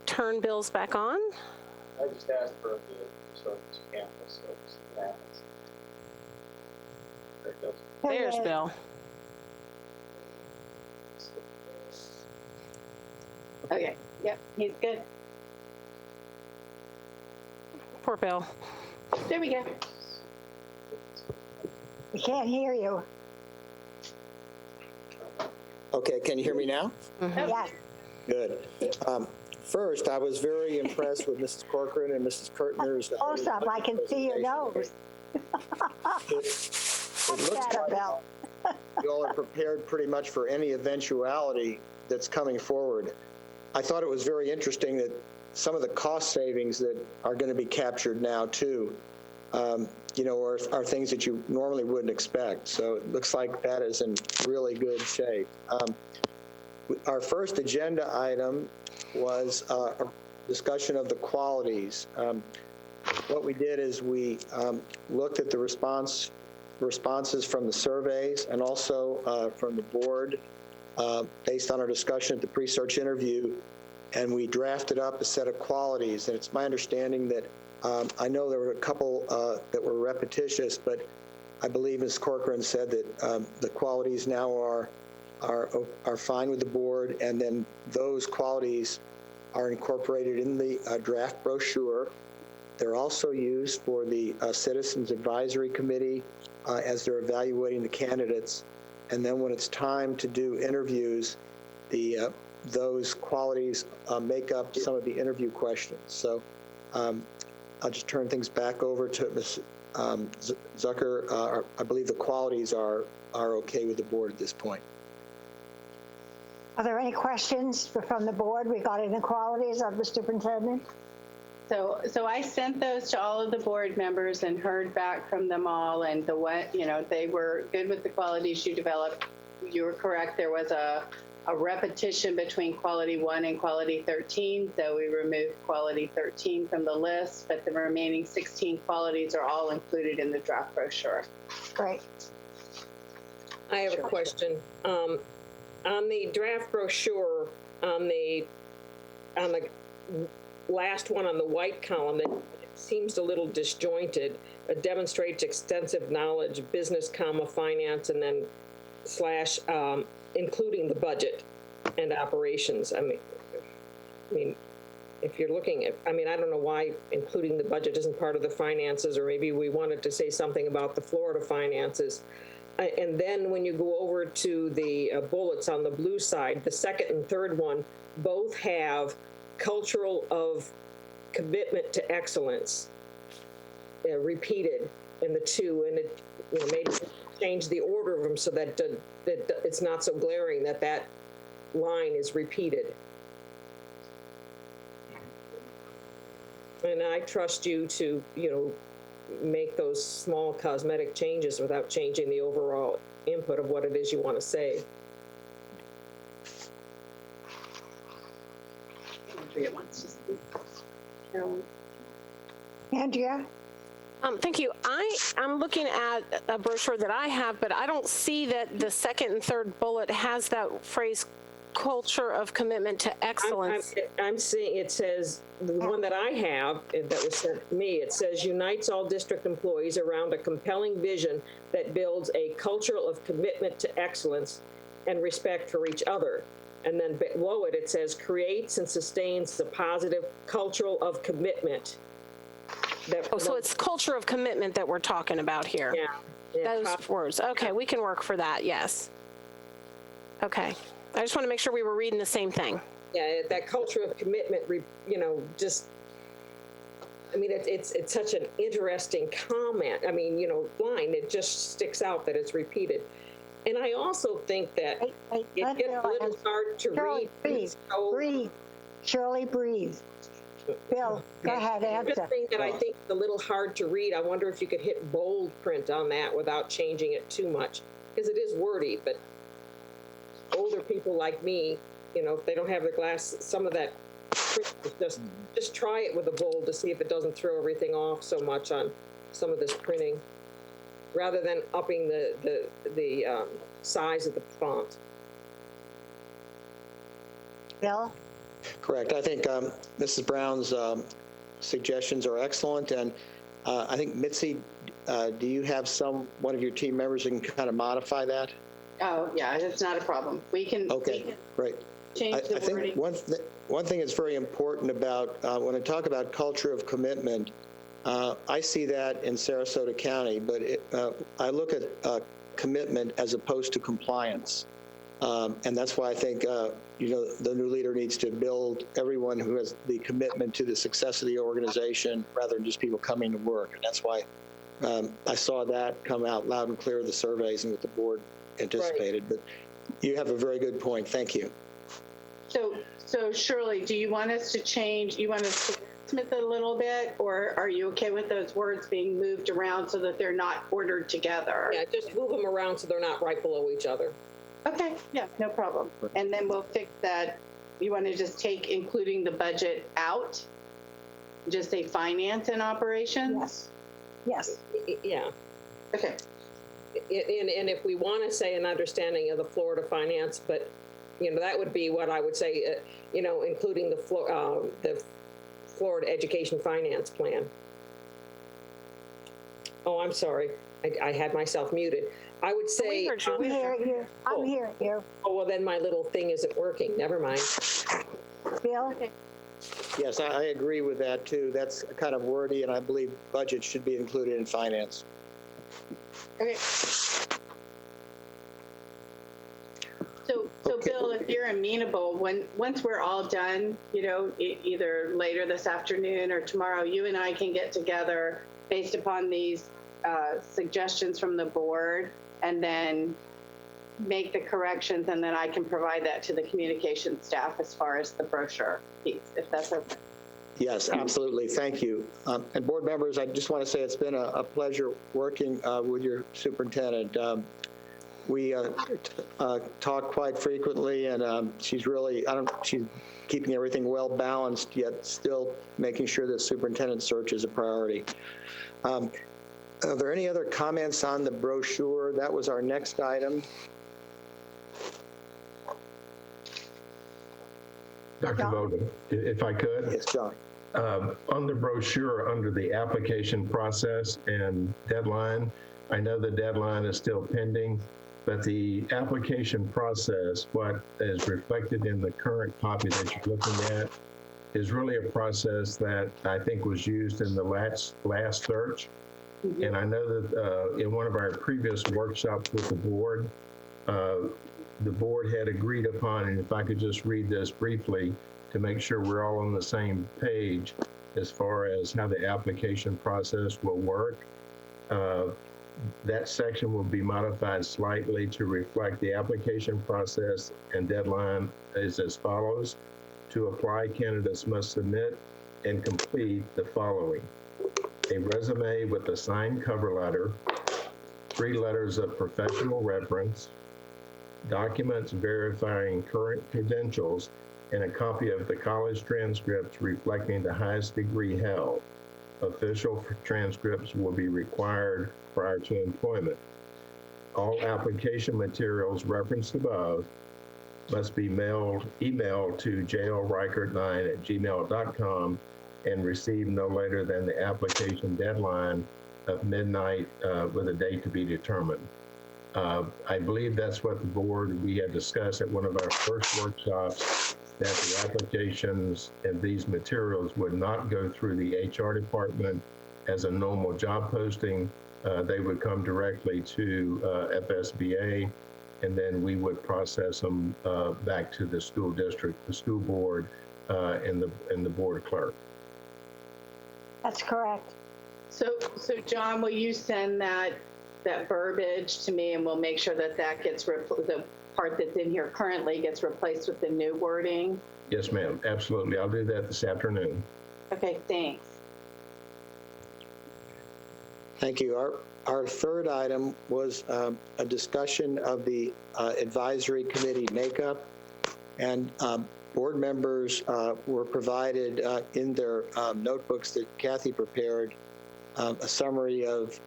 turn Bill's back on. I just asked for a bit, so it's campus, so it's happens. There it goes. There's Bill. Okay, yep, he's good. Poor Bill. There we go. We can't hear you. Okay, can you hear me now? Mm-hmm. Yes. Good. First, I was very impressed with Mrs. Corcoran and Mrs. Kurtner's. Close up, I can see your nose. It looks like Bill. you all are prepared pretty much for any eventuality that's coming forward. I thought it was very interesting that some of the cost savings that are going to be captured now, too, are things that you normally wouldn't expect. So it looks like that is in really good shape. Our first agenda item was a discussion of the qualities. what we did is we looked at the responses from the surveys and also from the board based on our discussion at the pre-search interview, and we drafted up a set of qualities. And it's my understanding that I know there were a couple that were repetitious, but I believe Ms. Corcoran said that the qualities now are fine with the board, and then those qualities are incorporated in the draft brochure. They're also used for the Citizens Advisory Committee as they're evaluating the candidates. And then when it's time to do interviews, those qualities make up some of the interview questions. So I'll just turn things back over to Ms. Zucker. I believe the qualities are okay with the board at this point. Are there any questions from the board regarding the qualities of the superintendent? So I sent those to all of the board members and heard back from them all, and they were good with the qualities you developed. You were correct. There was a repetition between quality 1 and quality 13, so we removed quality 13 from the list, but the remaining 16 qualities are all included in the draft brochure. Great. I have a question. On the draft brochure, on the last one on the white column, it seems a little disjointed. It demonstrates extensive knowledge, business, finance, and then slash, including the budget and operations. I mean, if you're looking at, I don't know why including the budget isn't part of the finances, or maybe we wanted to say something about the Florida finances. And then when you go over to the bullets on the blue side, the second and third one both have cultural of commitment to excellence repeated in the two, and it maybe change the order of them so that it's not so glaring that line is repeated. And I trust you to make those small cosmetic changes without changing the overall input of what it is you want to say. Andrea? Thank you. I'm looking at a brochure that I have, but I don't see that the second and third bullet has that phrase, culture of commitment to excellence. I'm seeing it says, the one that I have that was sent to me, it says unites all district employees around a compelling vision that builds a culture of commitment to excellence and respect for each other. And then below it, it says creates and sustains the positive cultural of commitment. So it's culture of commitment that we're talking about here. Yeah. Those words. Okay, we can work for that, yes. Okay. I just want to make sure we were reading the same thing. Yeah, that culture of commitment, it's such an interesting comment. Line, it just sticks out that it's repeated. And I also think that it gets a little hard to read. Breathe. Shirley, breathe. Bill, go ahead, answer. The thing that I think is a little hard to read, I wonder if you could hit bold print on that without changing it too much, because it is wordy, but older people like me, if they don't have their glasses, some of that print is just try it with a bold to see if it doesn't throw everything off so much on some of this printing, rather than upping the size of the font. Bill? Correct. I think Mrs. Brown's suggestions are excellent, and I think Mitzi, do you have one of your team members that can kind of modify that? Oh, yeah, it's not a problem. We can. Okay, great. Change the wording. I think one thing that's very important about when I talk about culture of commitment, I see that in Sarasota County, but I look at commitment as opposed to compliance. And that's why I think the new leader needs to build everyone who has the commitment to the success of the organization rather than just people coming to work. And that's why I saw that come out loud and clear in the surveys and what the board anticipated. Right. But you have a very good point. Thank you. So Shirley, do you want us to change? You want us to wordsmith it a little bit, or are you okay with those words being moved around so that they're not ordered together? Yeah, just move them around so they're not right below each other. Okay, yeah, no problem. And then we'll fix that. You want to just take including the budget out? Just say finance and operations? Yes. Yeah. Okay. And if we want to say an understanding of the Florida finance, but, that would be what I would say, including the Florida Education Finance Plan. Oh, I'm sorry. I had myself muted. I would say. I'm here. I'm here. Oh, well, then my little thing isn't working. Never mind. Bill? Yes, I agree with that too. That's kind of wordy, and I believe budget should be included in finance. Okay. So Bill, if you're amenable, once we're all done, either later this afternoon or tomorrow, you and I can get together based upon these suggestions from the board, and then make the corrections, and then I can provide that to the communication staff as far as the brochure piece, if that's okay. Yes, absolutely. Thank you. And board members, I just want to say it's been a pleasure working with your superintendent. We talk quite frequently, and she's really, she's keeping everything well balanced, yet still making sure that superintendent search is a priority. Are there any other comments on the brochure? That was our next item. Dr. Bowden, if I could. Yes, John. On the brochure, under the application process and deadline, I know the deadline is still pending, but the application process, what is reflected in the current copy that you're looking at, is really a process that I think was used in the last search. Mm-hmm. And I know that in one of our previous workshops with the board had agreed upon, and if I could just read this briefly to make sure we're all on the same page as far as how the application process will work. That section will be modified slightly to reflect the application process and deadline is as follows. To apply, candidates must submit and complete the following: a resume with a signed cover letter, 3 letters of professional reference, documents verifying current credentials, and a copy of the college transcripts reflecting the highest degree held. Official transcripts will be required prior to employment. All application materials referenced above must be emailed to jlreichert9@gmail.com and received no later than the application deadline of midnight with a date to be determined. I believe that's what the board, we had discussed at one of our first workshops, that the applications and these materials would not go through the HR department as a normal job posting. They would come directly to FSBA, and then we would process them back to the school district, the school board, and the board clerk. That's correct. So John, will you send that verbiage to me, and we'll make sure that gets the part that's in here currently gets replaced with the new wording? Yes, ma'am. Absolutely. I'll do that this afternoon. Okay, thanks. Thank you. Our third item was a discussion of the advisory committee makeup, and board members were provided in their notebooks that Kathy prepared a summary of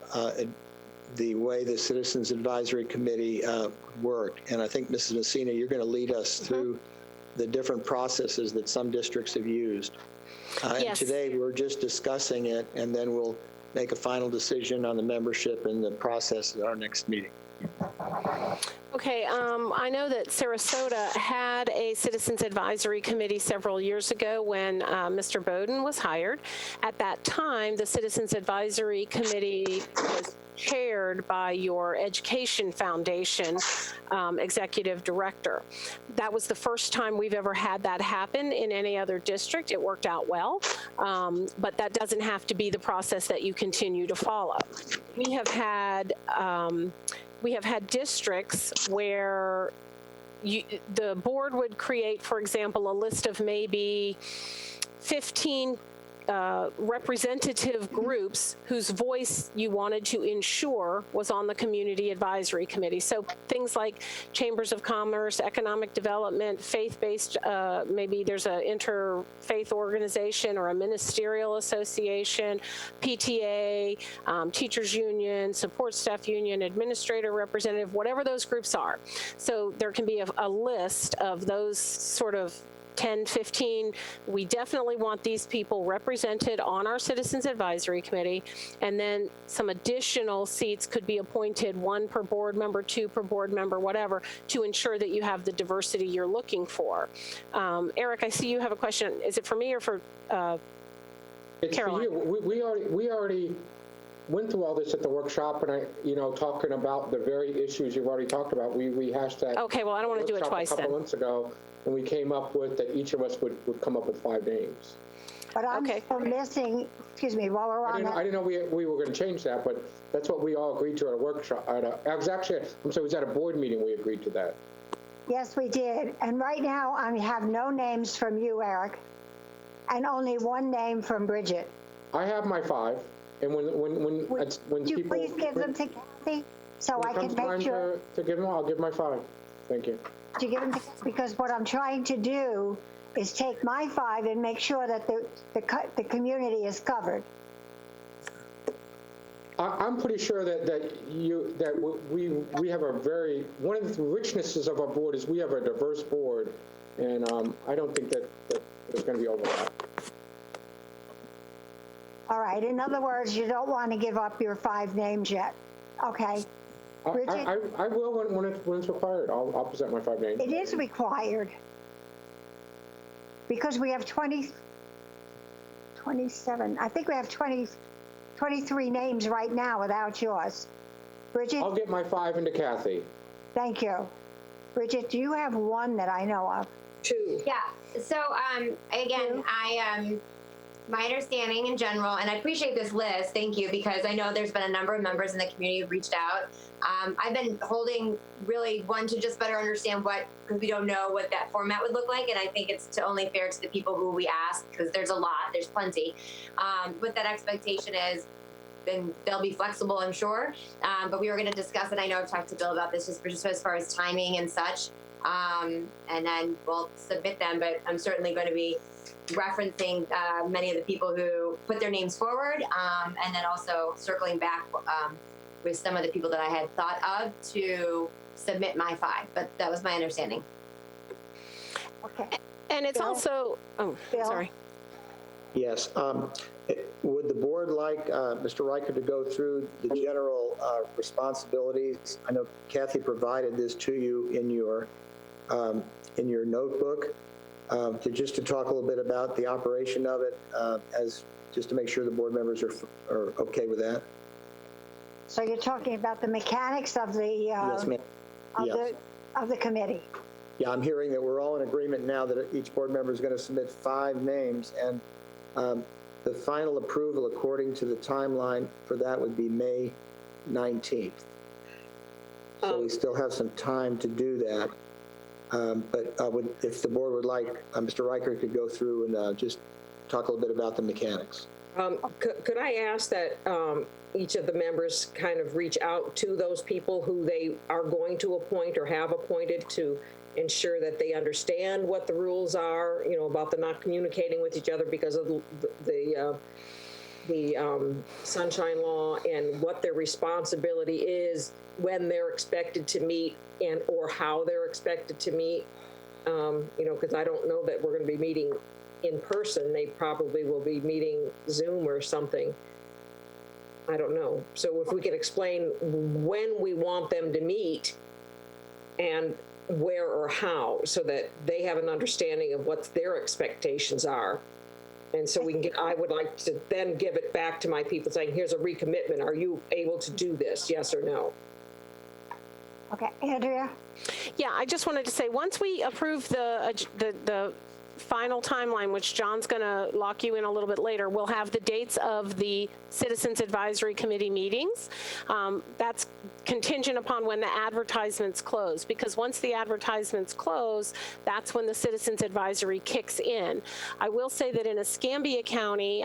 the way the Citizens Advisory Committee worked. And I think, Mrs. Messina, you're going to lead us through the different processes that some districts have used. Yes. And today we're just discussing it, and then we'll make a final decision on the membership and the process at our next meeting. Okay, I know that Sarasota had a Citizens Advisory Committee several years ago when Mr. Bowden was hired. At that time, the Citizens Advisory Committee was chaired by your Education Foundation executive director. That was the first time we've ever had that happen in any other district. It worked out well, but that doesn't have to be the process that you continue to follow. We have had districts where the board would create, for example, a list of maybe 15 representative groups whose voice you wanted to ensure was on the community advisory committee. So things like chambers of commerce, economic development, faith-based, maybe there's an interfaith organization or a ministerial association, PTA, teachers union, support staff union, administrator representative, whatever those groups are. So there can be a list of those sort of 10, 15, we definitely want these people represented on our Citizens Advisory Committee, and then some additional seats could be appointed, 1 per board member, 2 per board member, whatever, to ensure that you have the diversity you're looking for. Eric, I see you have a question. Is it for me or for Caroline? For you. We already went through all this at the workshop, and talking about the very issues you've already talked about. We rehashed that. Okay, well, I don't want to do it twice a couple then. months ago, and we came up with that each of us would come up with 5 names. But I'm still missing, excuse me, while we're on that. I didn't know we were going to change that, but that's what we all agreed to at a workshop. It was at a board meeting we agreed to that. Yes, we did. And right now, I have no names from you, Eric, and only 1 name from Bridget. I have my 5, and when Would you people... please give them to Kathy so I can make sure? To give them, I'll give my 5. Thank you. To give them to, because what I'm trying to do is take my 5 and make sure that the community is covered. I'm pretty sure that we have a very, one of the richnesses of our board is we have a diverse board, and I don't think that there's going to be overlap. All right. In other words, you don't want to give up your 5 names yet. Okay. Bridget? I will when it's required. I'll present my 5 names. It is required. Because we have 27, I think we have 23 names right now without yours. Bridget? I'll get my 5 into Kathy. Thank you. Bridget, do you have 1 that I know of? 2. Yeah. So again, my understanding in general, and I appreciate this list, thank you, because I know there's been a number of members in the community who've reached out. I've been holding really one to just better understand because we don't know what that format would look like, and I think it's only fair to the people who we ask, because there's a lot, there's plenty. What that expectation is, then they'll be flexible, I'm sure. But we were going to discuss it. I know I've talked to Bill about this just as far as timing and such. And then we'll submit them, but I'm certainly going to be referencing many of the people who put their names forward, and then also circling back with some of the people that I had thought of to submit my 5, but that was my understanding. Okay. And it's Bill? also, Bill? sorry. Yes. Would the board like Mr. Riker to go through the general responsibilities? I know Kathy provided this to you in your notebook. Just to talk a little bit about the operation of it, just to make sure the board members are okay with that. So you're talking about the mechanics of the Yes, ma'am. of the committee. Yeah, I'm hearing that we're all in agreement now that each board member is going to submit 5 names, and the final approval according to the timeline for that would be May 19th. So we still have some time to do that. But if the board would like, Mr. Riker could go through and just talk a little bit about the mechanics. Could I ask that each of the members kind of reach out to those people who they are going to appoint or have appointed to ensure that they understand what the rules are, about the not communicating with each other because of the sunshine law, and what their responsibility is when they're expected to meet and or how they're expected to meet, because I don't know that we're going to be meeting in person. They probably will be meeting Zoom or something. I don't know. So if we could explain when we want them to meet and where or how, so that they have an understanding of what their expectations are. And so we can I would like to then give it back to my people saying, here's a recommitment. Are you able to do this? Yes or no? Okay, Andrea? Yeah, I just wanted to say, once we approve the final timeline, which John's going to lock you in a little bit later, we'll have the dates of the Citizens Advisory Committee meetings. That's contingent upon when the advertisements close, because once the advertisements close, that's when the Citizens Advisory kicks in. I will say that in Escambia County,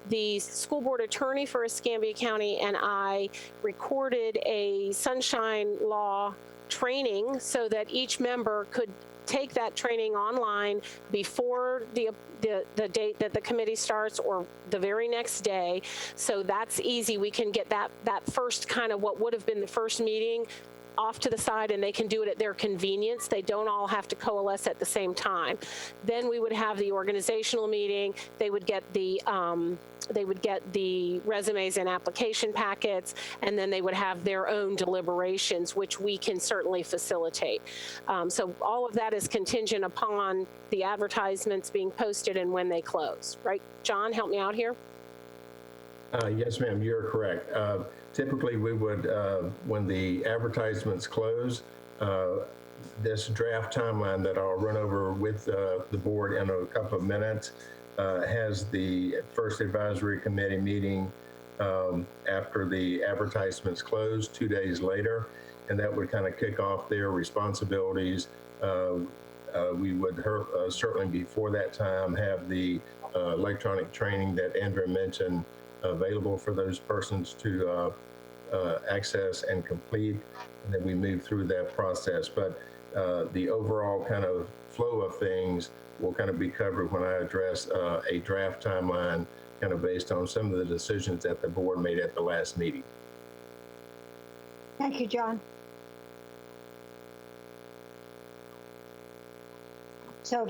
the school board attorney for Escambia County and I recorded a sunshine law training so that each member could take that training online before the date that the committee starts or the very next day. So that's easy. We can get that first kind of what would have been the first meeting off to the side, and they can do it at their convenience. They don't all have to coalesce at the same time. Then we would have the organizational meeting. They would get the resumes and application packets, and then they would have their own deliberations, which we can certainly facilitate. So all of that is contingent upon the advertisements being posted and when they close, right? John, help me out here. Yes, ma'am, you're correct. Typically, we would, when the advertisements close, this draft timeline that I'll run over with the board in a couple of minutes has the first advisory committee meeting after the advertisements close 2 days later, and that would kind of kick off their responsibilities. We would certainly before that time have the electronic training that Andrea mentioned available for those persons to access and complete, and then we move through that process. But the overall kind of flow of things will kind of be covered when I address a draft timeline kind of based on some of the decisions that the board made at the last meeting. Thank you, John. So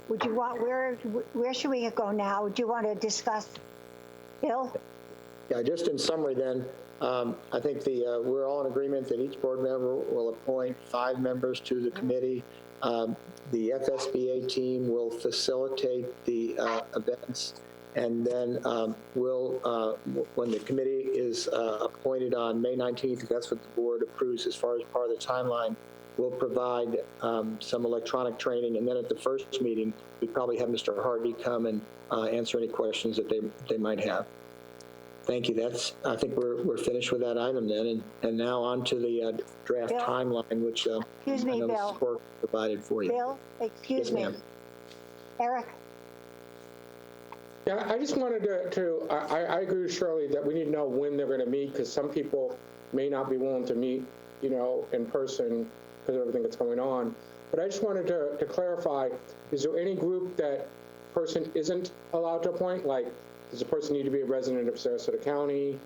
would you want, where should we go now? Do you want to discuss, Bill? Yeah, just in summary then, I think we're all in agreement that each board member will appoint 5 members to the committee. The FSBA team will facilitate the events, and then when the committee is appointed on May 19th, if that's what the board approves as far as part of the timeline, we'll provide some electronic training, and then at the first meeting, we probably have Mr. Harvey come and answer any questions that they might have. Thank you. I think we're finished with that item then, and now on to the draft Bill? timeline, which Excuse me, I know Bill. Mrs. Quirk provided for you. Bill, excuse Yes, me. ma'am. Eric? Yeah, I just wanted I agree with Shirley that we need to know when they're going to meet, because some people may not be willing to meet, in person because of everything that's going on. But I just wanted to clarify, is there any group that person isn't allowed to appoint? Like, does the person need to be a resident of Sarasota County?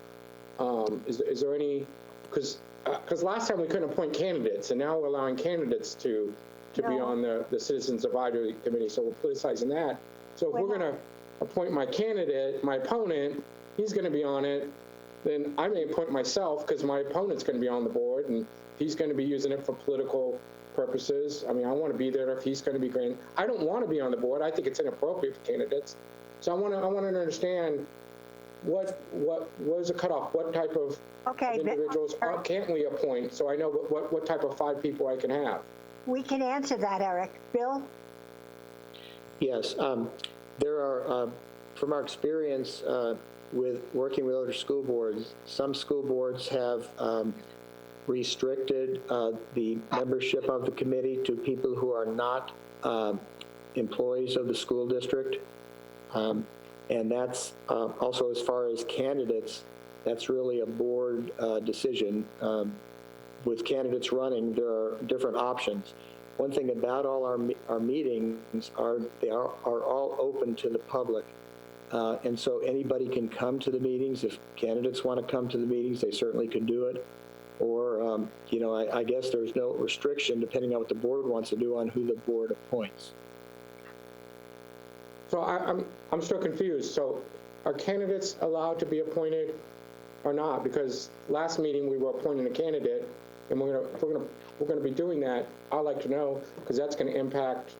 Is there any, because last time we couldn't appoint candidates, and now we're allowing candidates to be on the Citizens Advisory Committee, so we're politicizing that. So if we're going to appoint my candidate, my opponent, he's going to be on it, then I may appoint myself because my opponent's going to be on the board, and he's going to be using it for political purposes. I mean, I want to be there if he's going to be granted. I don't want to be on the board. I think it's inappropriate for candidates. So I want to understand what is the cutoff? What type of individuals can't we appoint? So I know what type of 5 people I can have. We can answer that, Eric. Bill? Yes, there are, from our experience with working with other school boards, some school boards have restricted the membership of the committee to people who are not employees of the school district. And that's also, as far as candidates, that's really a board decision. With candidates running, there are different options. One thing about all our meetings they are all open to the public. And so anybody can come to the meetings. If candidates want to come to the meetings, they certainly can do it. Or, I guess there's no restriction, depending on what the board wants to do, on who the board appoints. So I'm still confused. So are candidates allowed to be appointed or not? Because last meeting we were appointing a candidate, and if we're gonna be doing that, I'd like to know, because that's going to impact,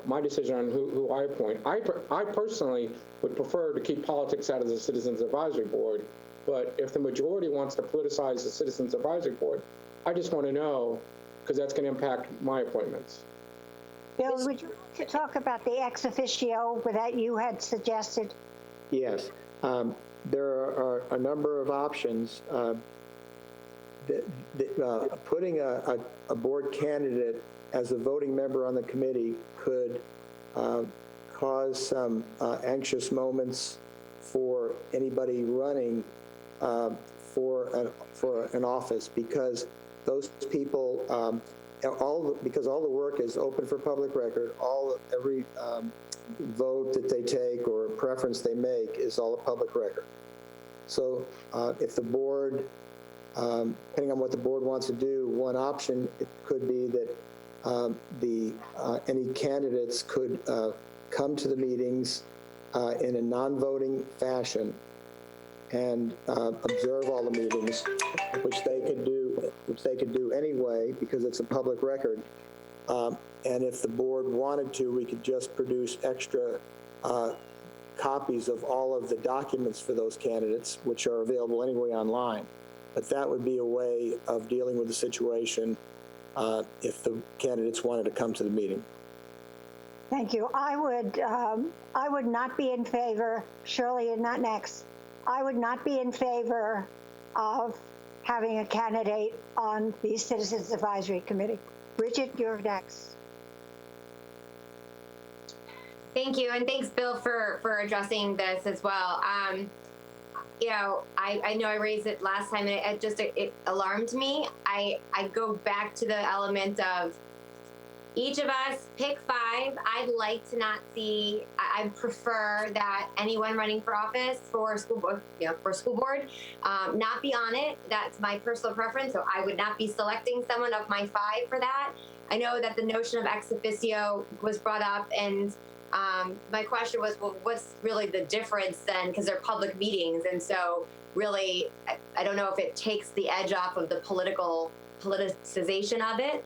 my decision on who I appoint. I personally would prefer to keep politics out of the Citizens Advisory Board, but if the majority wants to politicize the Citizens Advisory Board, I just want to know because that's going to impact my appointments. Bill, would you like to talk about the ex officio that you had suggested? Yes. There are a number of options. Putting a board candidate as a voting member on the committee could cause some anxious moments for anybody running for an office, because those people, because all the work is open for public record, every vote that they take or preference they make is all a public record. So if the board, depending on what the board wants to do, one option it could be that any candidates could come to the meetings in a non-voting fashion and observe all the meetings, which they could do anyway because it's a public record. And if the board wanted to, we could just produce extra copies of all of the documents for those candidates, which are available anyway online. But that would be a way of dealing with the situation if the candidates wanted to come to the meeting. Thank you. I would not be in favor, Shirley, and not next. I would not be in favor of having a candidate on the Citizens Advisory Committee. Bridget, you're next. Thank you, and thanks, Bill, for addressing this as well. You know, I know I raised it last time, and it alarmed me. I go back to the element of each of us pick 5. I'd like to not see. I prefer that anyone running for office for school board, not be on it. That's my personal preference. So I would not be selecting someone of my 5 for that. I know that the notion of ex officio was brought up, and my question was, well, what's really the difference then? Because they're public meetings, and so really, I don't know if it takes the edge off of the politicization of it.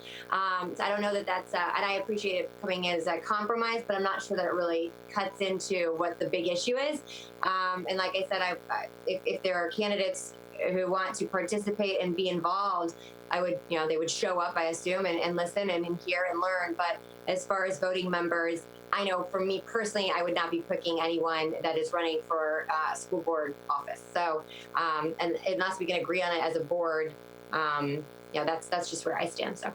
So I don't know that that's, and I appreciate it coming as a compromise, but I'm not sure that it really cuts into what the big issue is. And like I said, if there are candidates who want to participate and be involved, I would, they would show up, I assume, and listen and hear and learn. But as far as voting members, I know for me personally, I would not be picking anyone that is running for school board office. So, and unless we can agree on it as a board, that's just where I stand. So,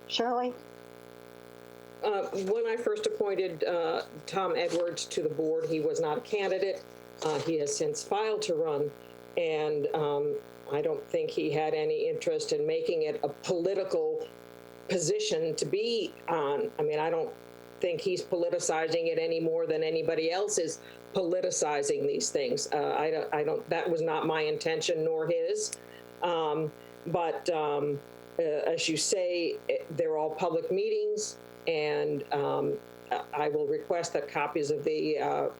Shirley? When I first appointed Tom Edwards to the board, he was not a candidate. He has since filed to run, and I don't think he had any interest in making it a political position to be on. I mean, I don't think he's politicizing it any more than anybody else is politicizing these things. That was not my intention nor his. But as you say, they're all public meetings, and I will request that copies of the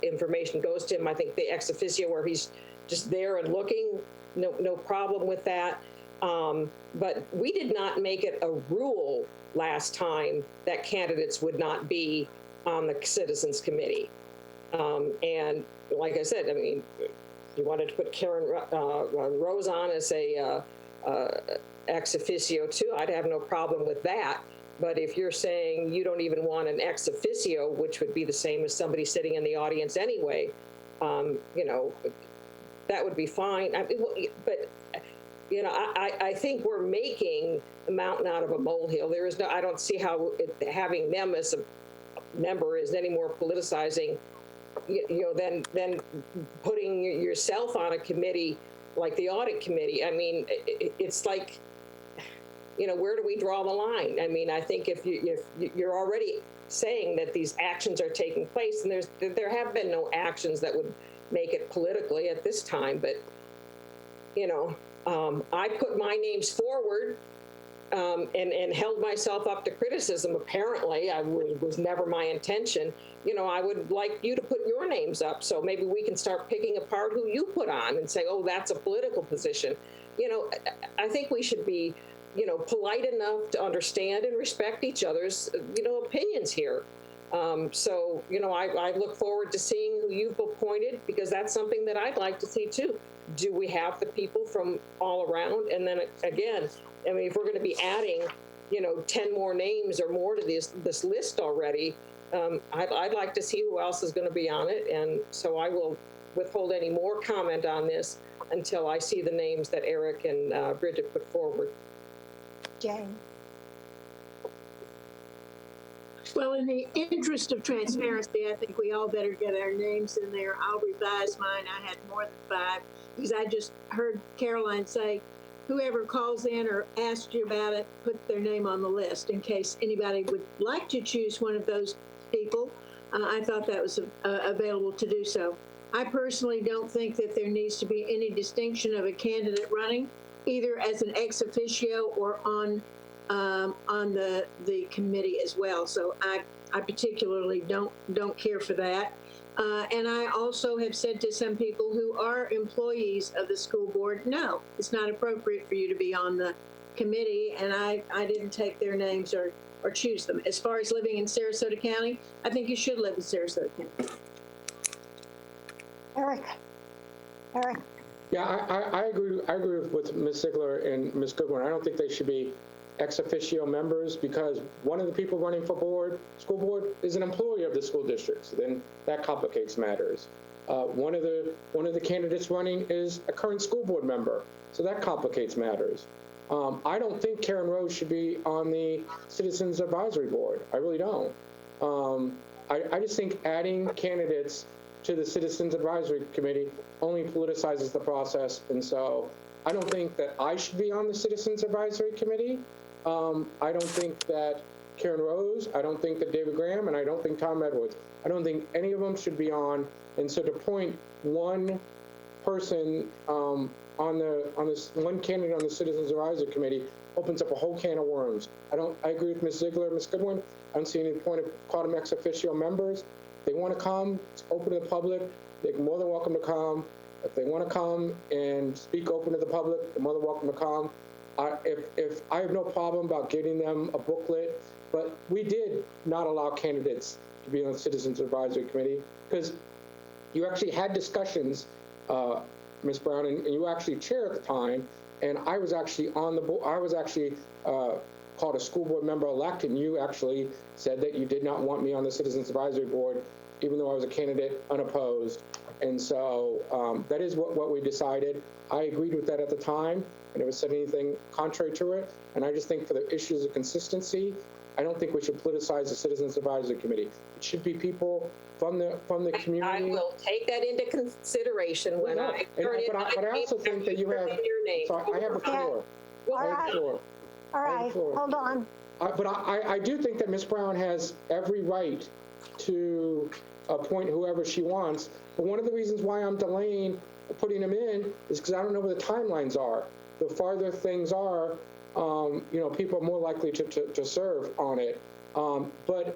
information goes to him. I think the ex officio where he's just there and looking, no problem with that. But we did not make it a rule last time that candidates would not be on the Citizens Committee. And like I said, I mean, you wanted to put Karen Rose on as a ex officio too, I'd have no problem with that. But if you're saying you don't even want an ex officio, which would be the same as somebody sitting in the audience anyway, that would be fine. But I think we're making a mountain out of a molehill. I don't see how having them as a member is any more politicizing, than putting yourself on a committee like the audit committee. I mean, it's like, where do we draw the line? I mean, I think if you're already saying that these actions are taking place, and there have been no actions that would make it politically at this time, but I put my names forward and held myself up to criticism. Apparently, was never my intention. I would like you to put your names up, so maybe we can start picking apart who you put on and say, oh, that's a political position. I think we should be, polite enough to understand and respect each other's, opinions here. So, you know, I look forward to seeing who you've appointed, because that's something that I'd like to see too. Do we have the people from all around? And then again, I mean, if we're going to be adding, you know, 10 more names or more to this list already, I'd like to see who else is going to be on it. And so I will withhold any more comment on this until I see the names that Eric and Bridget put forward. Jane. Well, in the interest of transparency, I think we all better get our names in there. I'll revise mine. I had more than 5 because I just heard Caroline say, whoever calls in or asks you about it, put their name on the list in case anybody would like to choose one of those people. I thought that was available to do so. I personally don't think that there needs to be any distinction of a candidate running, either as an ex officio or on the committee as well. So I particularly don't care for that. And I also have said to some people who are employees of the school board, no, it's not appropriate for you to be on the committee, and I didn't take their names or choose them. As far as living in Sarasota County, I think you should live in Sarasota County. Eric. Yeah, I agree with Ms. Ziegler and Ms. Goodwin. I don't think they should be ex officio members, because one of the people running for school board is an employee of the school district. So then that complicates matters. One of the candidates running is a current school board member, so that complicates matters. I don't think Karen Rose should be on the Citizens Advisory Board. I really don't. I just think adding candidates to the Citizens Advisory Committee only politicizes the process, and so I don't think that I should be on the Citizens Advisory Committee. I don't think that Karen Rose, I don't think that David Graham, and I don't think Tom Edwards. I don't think any of them should be on. And so to point one person on this one candidate on the Citizens Advisory Committee opens up a whole can of worms. I agree with Ms. Ziegler and Ms. Goodwin. I don't see any point of calling them ex officio members. If they want to come, it's open to the public. They're more than welcome to come. If they want to come and speak open to the public, they're more than welcome to come. If I have no problem about getting them a booklet, but we did not allow candidates to be on the Citizens Advisory Committee because you actually had discussions, Ms. Brown, and you were actually chair at the time, and I was actually on the board. I was actually called a school board member-elect, and you actually said that you did not want me on the Citizens Advisory Board, even though I was a candidate unopposed. And so that is what we decided. I agreed with that at the time. I never said anything contrary to it. And I just think for the issues of consistency, I don't think we should politicize the Citizens Advisory Committee. It should be people from the community. I will take that into consideration when I turn in my But I also think that you have, so I have the floor. All right. All right, hold on. But I do think that Ms. Brown has every right to appoint whoever she wants. But one of the reasons why I'm delaying putting them in is because I don't know where the timelines are. The farther things are, people are more likely to serve on it. But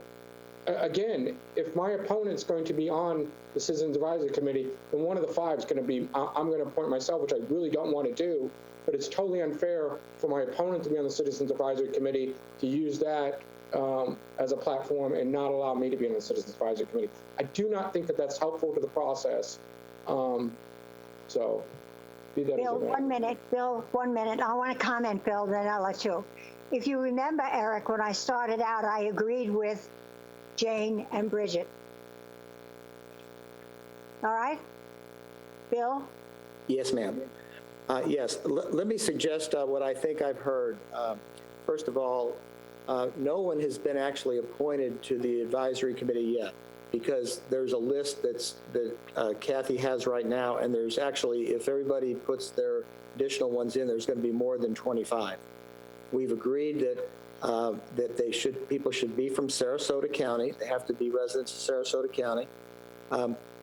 again, if my opponent's going to be on the Citizens Advisory Committee, then one of the 5 is going to be, I'm going to appoint myself, which I really don't want to do. But it's totally unfair for my opponent to be on the Citizens Advisory Committee to use that as a platform and not allow me to be on the Citizens Advisory Committee. I do not think that that's helpful to the process. So, be that Bill, as it may. 1 minute. Bill, 1 minute. I want to comment, Bill, then I'll let you. If you remember, Eric, when I started out, I agreed with Jane and Bridget. All right? Bill? Yes, ma'am. Yes, let me suggest what I think I've heard. First of all, no one has been actually appointed to the advisory committee yet, because there's a list that Kathy has right now, and there's actually, if everybody puts their additional ones in, there's going to be more than 25. We've agreed that people should be from Sarasota County. They have to be residents of Sarasota County.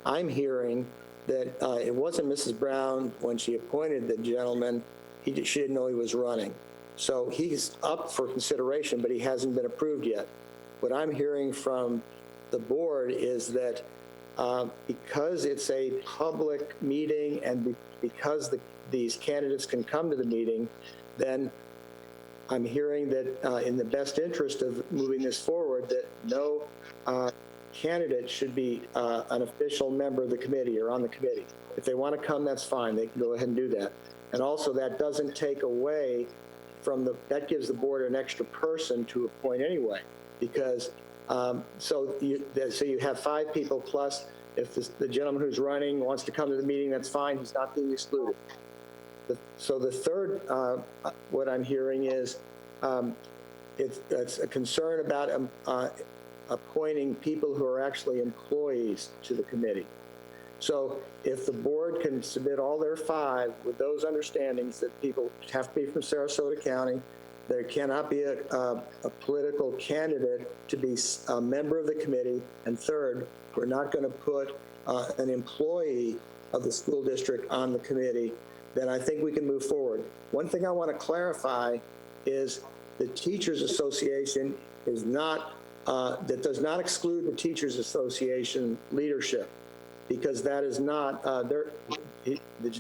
I'm hearing that it wasn't Mrs. Brown when she appointed the gentleman. She didn't know he was running. So he's up for consideration, but he hasn't been approved yet. What I'm hearing from the board is that because it's a public meeting and because these candidates can come to the meeting, then I'm hearing that in the best interest of moving this forward, that no candidate should be an official member of the committee or on the committee. If they want to come, that's fine. They can go ahead and do that. And also, that doesn't take away from that gives the board an extra person to appoint anyway, because so you have 5 people plus. If the gentleman who's running wants to come to the meeting, that's fine. He's not being excluded. So the third, what I'm hearing is it's a concern about appointing people who are actually employees to the committee. So if the board can submit all their 5 with those understandings that people have to be from Sarasota County, there cannot be a political candidate to be a member of the committee, and third, we're not going to put an employee of the school district on the committee, then I think we can move forward. One thing I want to clarify is the Teachers Association is not, that does not exclude the Teachers Association leadership, because that is not,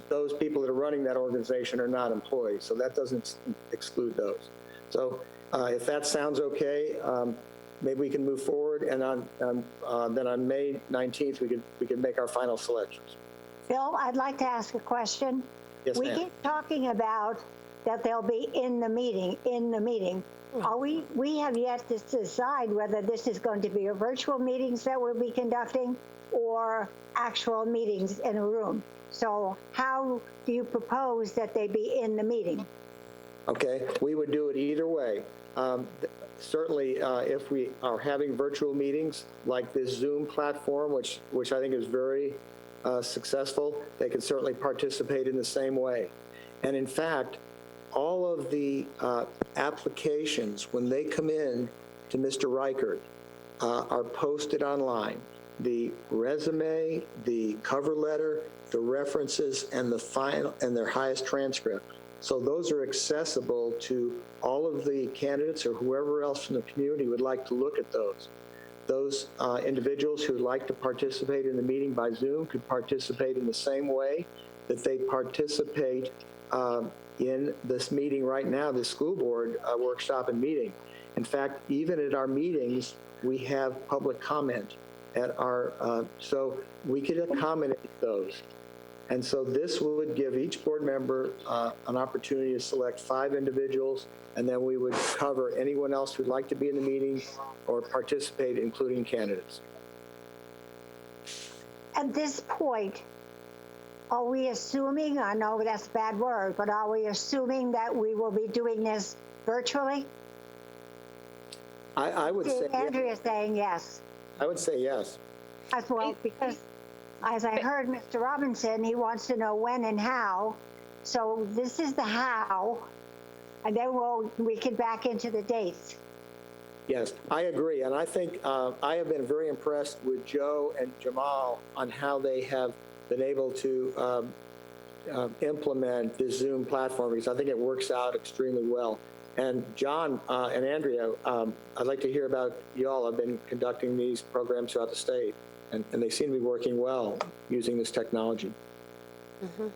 those people that are running that organization are not employees, so that doesn't exclude those. So if that sounds okay, maybe we can move forward, and then on May 19th, we can make our final selections. Bill, I'd like to ask a question. Yes, we ma'am. keep talking about that they'll be in the meeting. Are we have yet to decide whether this is going to be a virtual meetings that we'll be conducting or actual meetings in a room. So how do you propose that they be in the meeting? Okay, we would do it either way. Certainly, if we are having virtual meetings like this Zoom platform, which I think is very successful, they can certainly participate in the same way. And in fact, all of the applications, when they come in to Mr. Reichert, are posted online. The resume, the cover letter, the references, and the final and their highest transcript. So those are accessible to all of the candidates or whoever else from the community would like to look at those. Those individuals who would like to participate in the meeting by Zoom could participate in the same way that they participate in this meeting right now, the school board workshop and meeting. In fact, even at our meetings, we have public comment at our, so we could accommodate those. And so this would give each board member an opportunity to select 5 individuals, and then we would cover anyone else who'd like to be in the meeting or participate, including candidates. At this point, are we assuming, I know that's a bad word, but are we assuming that we will be doing this virtually? I would say Andrea's saying yes. I would say yes. As well, because as I heard Mr. Robinson, he wants to know when and how. So this is the how, and then we can back into the dates. Yes, I agree. And I think I have been very impressed with Joe and Jamal on how they have been able to implement this Zoom platform, because I think it works out extremely well. And John and Andrea, I'd like to hear about you all. Have been conducting these programs throughout the state, and they seem to be working well using this technology. Mm-hmm.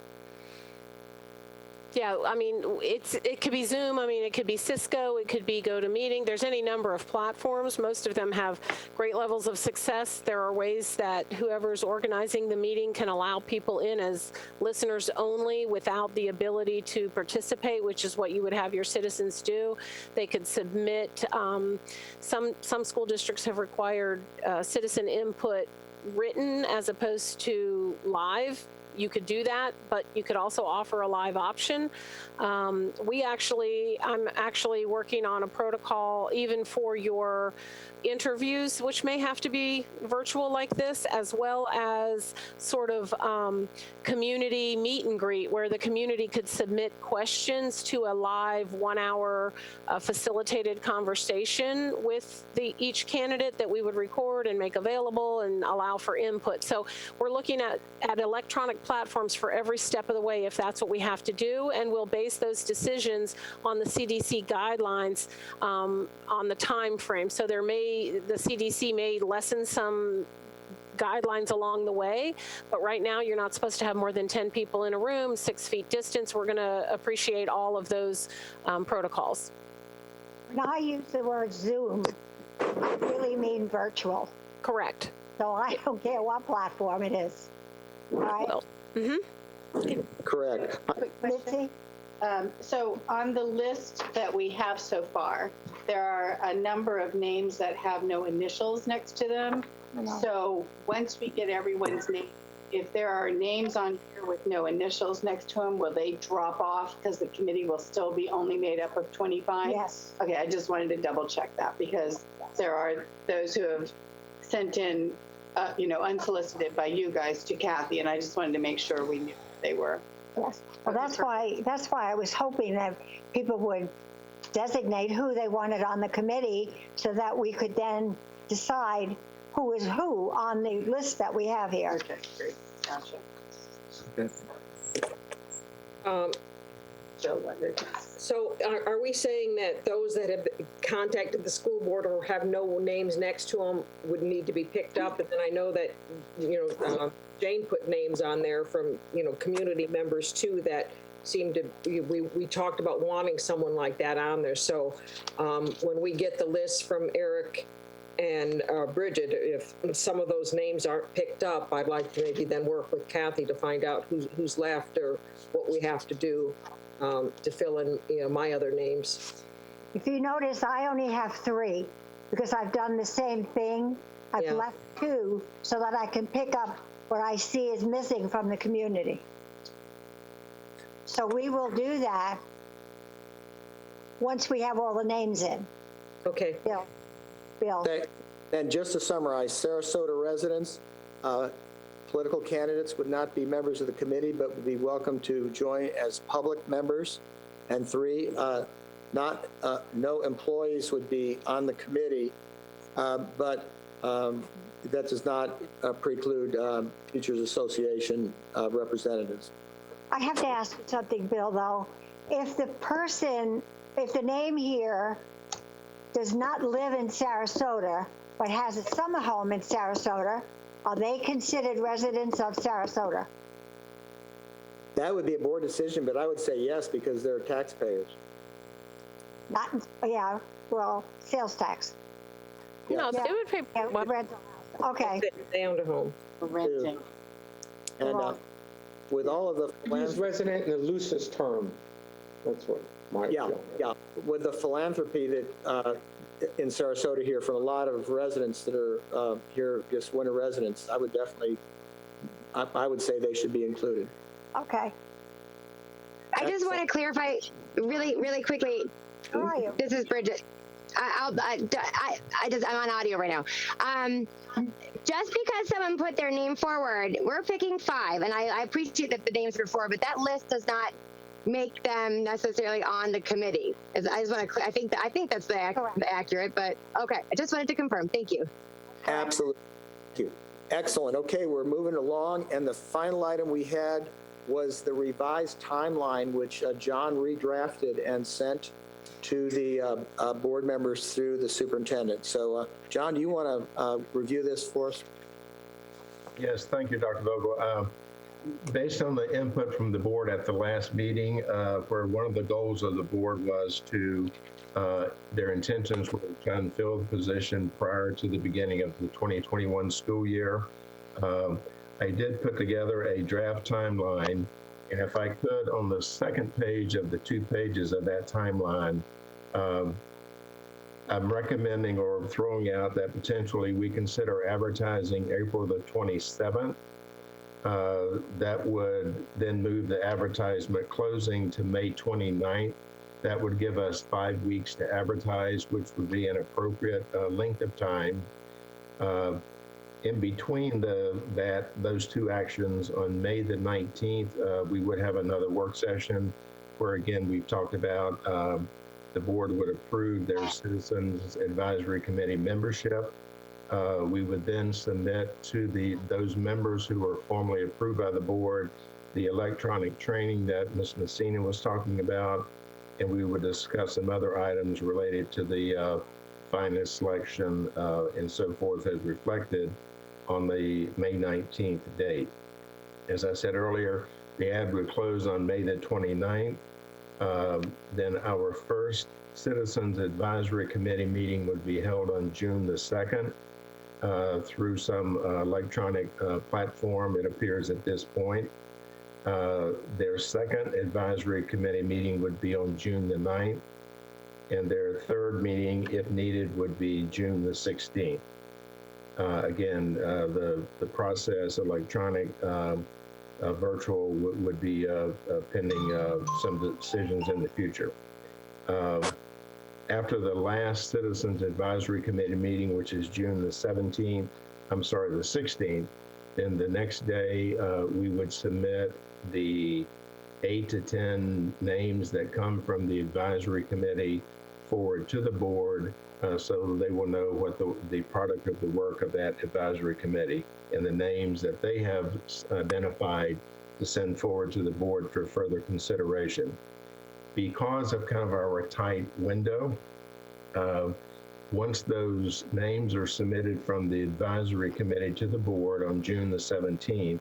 Yeah, I mean, it could be Zoom, I mean, it could be Cisco, it could be GoToMeeting. There's any number of platforms. Most of them have great levels of success. There are ways that whoever's organizing the meeting can allow people in as listeners only without the ability to participate, which is what you would have your citizens do. They could submit, some school districts have required citizen input written as opposed to live. You could do that, but you could also offer a live option. I'm actually working on a protocol even for your interviews, which may have to be virtual like this, as well as sort of community meet and greet, where the community could submit questions to a live 1-hour facilitated conversation with each candidate that we would record and make available and allow for input. So we're looking at electronic platforms for every step of the way if that's what we have to do, and we'll base those decisions on the CDC guidelines on the time frame. So the CDC may lessen some guidelines along the way, but right now you're not supposed to have more than 10 people in a room, 6 feet distance. We're going to appreciate all of those protocols. When I use the word Zoom, I really mean virtual. Correct. So I don't care what platform it is. All right? Well, Correct. Mitzi? So on the list that we have so far, there are a number of names that have no initials next to them. So once we get everyone's name, if there are names on here with no initials next to them, will they drop off because the committee will still be only made up of 25? Yes. Okay, I just wanted to double check that because there are those who have sent in, unsolicited by you guys to Kathy, and I just wanted to make sure we knew they were. Yes. Well, that's why I was hoping that people would designate who they wanted on the committee so that we could then decide who is who on the list that we have here. Okay, great. Gotcha. So are we saying that those that have contacted the school board or have no names next to them would need to be picked up? And then I know that, Jane put names on there from, community members too that seem to, we talked about wanting someone like that on there. So when we get the list from Eric and Bridget, if some of those names aren't picked up, I'd like to maybe then work with Kathy to find out who's left or what we have to do to fill in, my other names. If you notice, I only have 3 because I've done the same thing. I've left 2 so that I can pick up what I see is missing from the community. So we will do that once we have all the names in. Okay. Bill. And just to summarize, Sarasota residents, political candidates would not be members of the committee, but would be welcome to join as public members. And 3, no employees would be on the committee, but that does not preclude Teachers Association representatives. I have to ask something, Bill, though. If the name here does not live in Sarasota, but has a summer home in Sarasota, are they considered residents of Sarasota? That would be a board decision, but I would say yes because they're taxpayers. Not, sales tax. No, Yeah. it would be Rental house. Okay. They own a home. Renting. And with all of the Use resident in the loosest term. That's what my feeling is. With the philanthropy that in Sarasota here from a lot of residents that are here, just winter residents, I would definitely, I would say they should be included. Okay. I just want to clarify really quickly. Who are you? This is Bridget. I'm on audio right now. Just because someone put their name forward, we're picking 5, and I appreciate that the names are 4, but that list does not make them necessarily on the committee. I just want to. I think that's the accurate, but okay. I just wanted to confirm. Thank you. Absolutely. Thank you. Excellent. Okay, we're moving along, and the final item we had was the revised timeline, which John redrafted and sent to the board members through the superintendent. So, John, do you want to review this for us? Yes, thank you, Dr. Vogel. Based on the input from the board at the last meeting, where one of the goals of the board was to, their intentions were to unfill the position prior to the beginning of the 2021 school year. I did put together a draft timeline, and if I could, on the second page of the 2 pages of that timeline, I'm recommending or throwing out that potentially we consider advertising April the 27th. That would then move the advertisement closing to May 29th. That would give us 5 weeks to advertise, which would be an appropriate length of time. In between those 2 actions, on May the 19th, we would have another work session where, again, we've talked about the board would approve their Citizens Advisory Committee membership. We would then submit to those members who are formally approved by the board the electronic training that Ms. Messina was talking about, and we would discuss some other items related to the finalist selection and so forth as reflected on the May 19th date. As I said earlier, the ad would close on May the 29th. Then our first Citizens Advisory Committee meeting would be held on June the 2nd through some electronic platform, it appears at this point. Their second advisory committee meeting would be on June the 9th, and their third meeting, if needed, would be June the 16th. Again, the process, electronic, virtual, would be pending some decisions in the future. After the last Citizens Advisory Committee meeting, which is June the 16th, then the next day we would submit the 8 to 10 names that come from the advisory committee forward to the board so they will know what the product of the work of that advisory committee and the names that they have identified to send forward to the board for further consideration. Because of kind of our tight window, once those names are submitted from the advisory committee to the board on June the 17th,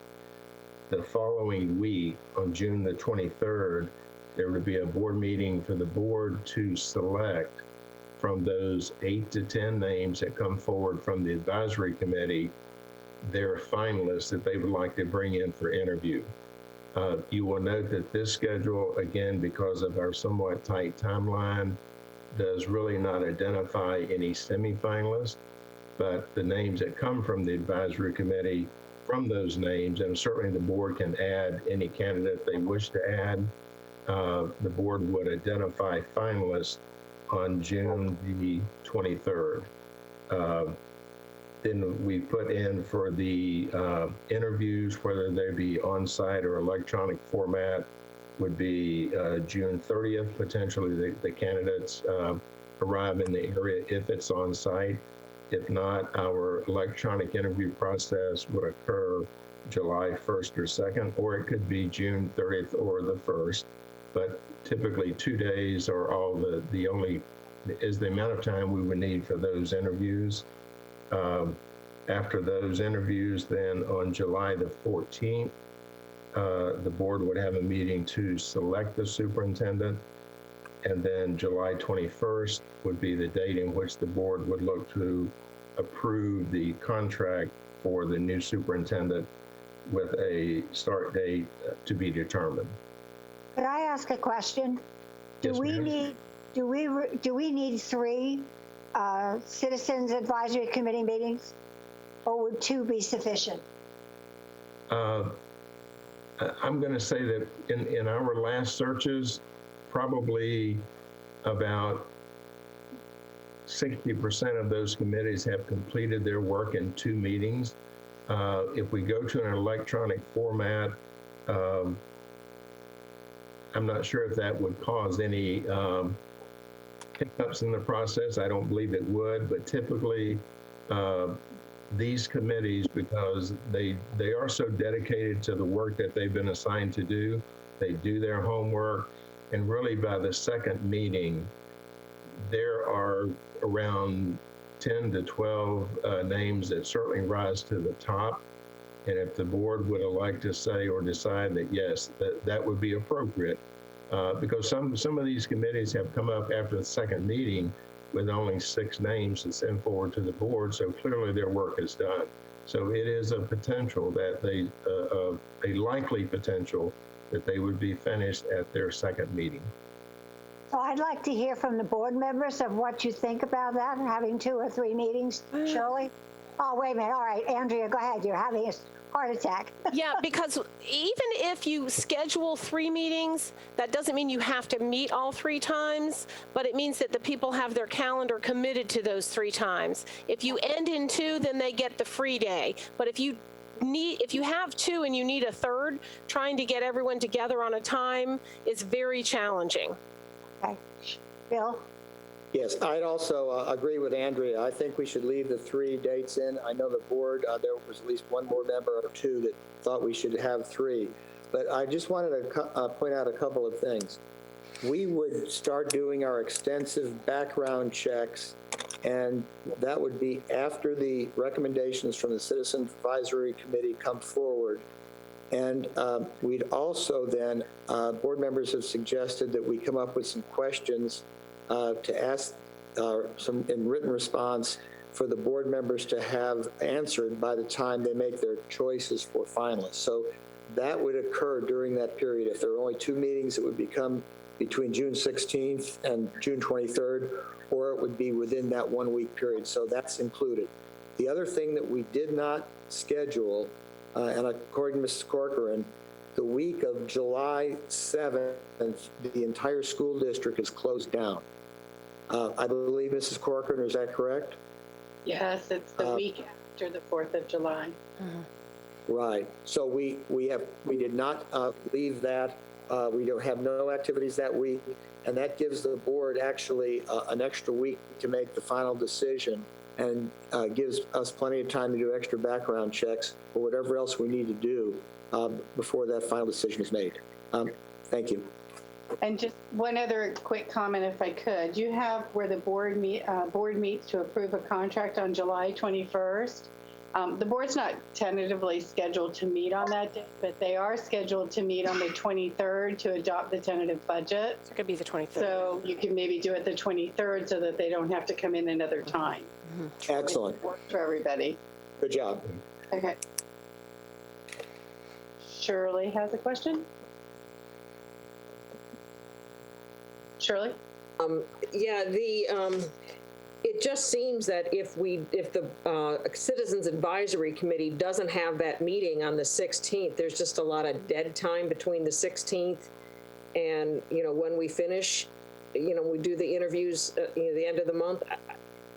the following week, on June the 23rd, there would be a board meeting for the board to select from those 8 to 10 names that come forward from the advisory committee, their finalists that they would like to bring in for interview. You will note that this schedule, again, because of our somewhat tight timeline, does really not identify any semifinalists, but the names that come from the advisory committee, from those names, and certainly the board can add any candidate they wish to add, the board would identify finalists on June the 23rd. Then we put in for the interviews, whether they be on-site or electronic format, would be June 30th. Potentially the candidates arrive in the area if it's on-site. If not, our electronic interview process would occur July 1st or 2nd, or it could be June 30th or the 1st. But typically 2 days are all the only, is the amount of time we would need for those interviews. After those interviews, then on July the 14th, the board would have a meeting to select the superintendent, and then July 21st would be the date in which the board would look to approve the contract for the new superintendent with a start date to be determined. Could I ask a question? Do Yes, we ma'am. need, do we need 3 Citizens Advisory Committee meetings, or would 2 be sufficient? I'm going to say that in our last searches, probably about 60% of those committees have completed their work in 2 meetings. If we go to an electronic format, I'm not sure if that would cause any hiccups in the process. I don't believe it would, but typically these committees, because they are so dedicated to the work that they've been assigned to do, they do their homework, and really by the second meeting, there are around 10 to 12 names that certainly rise to the top. And if the board would elect to say or decide that yes, that would be appropriate, because some of these committees have come up after the second meeting with only 6 names to send forward to the board, so clearly their work is done. So it is a potential that a likely potential that they would be finished at their second meeting. So I'd like to hear from the board members of what you think about that, having 2 or 3 meetings, Shirley? Oh, wait a minute. All right, Andrea, go ahead. You're having a heart attack. Yeah, because even if you schedule 3 meetings, that doesn't mean you have to meet all 3 times, but it means that the people have their calendar committed to those 3 times. If you end in 2, then they get the free day. But if you have 2 and you need a third, trying to get everyone together on a time is very challenging. Okay. Bill? Yes, I'd also agree with Andrea. I think we should leave the 3 dates in. I know the board, there was at least 1 board member or 2 that thought we should have 3. But I just wanted to point out a couple of things. We would start doing our extensive background checks, and that would be after the recommendations from the Citizen Advisory Committee come forward. And we'd also then, board members have suggested that we come up with some questions to ask some in written response for the board members to have answered by the time they make their choices for finalists. So that would occur during that period. If there are only 2 meetings, it would become between June 16th and June 23rd, or it would be within that 1-week period. So that's included. The other thing that we did not schedule, and according to Mrs. Corcoran, the week of July 7th, the entire school district is closed down. I believe, Mrs. Corcoran, is that correct? Yes, it's the week after the 4th of July. Right. So we did not leave that. We don't have no activities that week, and that gives the board actually an extra week to make the final decision, and gives us plenty of time to do extra background checks or whatever else we need to do before that final decision is made. Thank you. And just one other quick comment, if I could. You have where the board meets to approve a contract on July 21st. The board's not tentatively scheduled to meet on that day, but they are scheduled to meet on the 23rd to adopt the tentative budget. So it could be the 23rd. So you can maybe do it the 23rd so that they don't have to come in another time. Excellent. Work for everybody. Good job. Okay. Shirley has a question? Shirley? Yeah, it just seems that if the Citizens Advisory Committee doesn't have that meeting on the 16th, there's just a lot of dead time between the 16th and, when we finish, we do the interviews at the end of the month,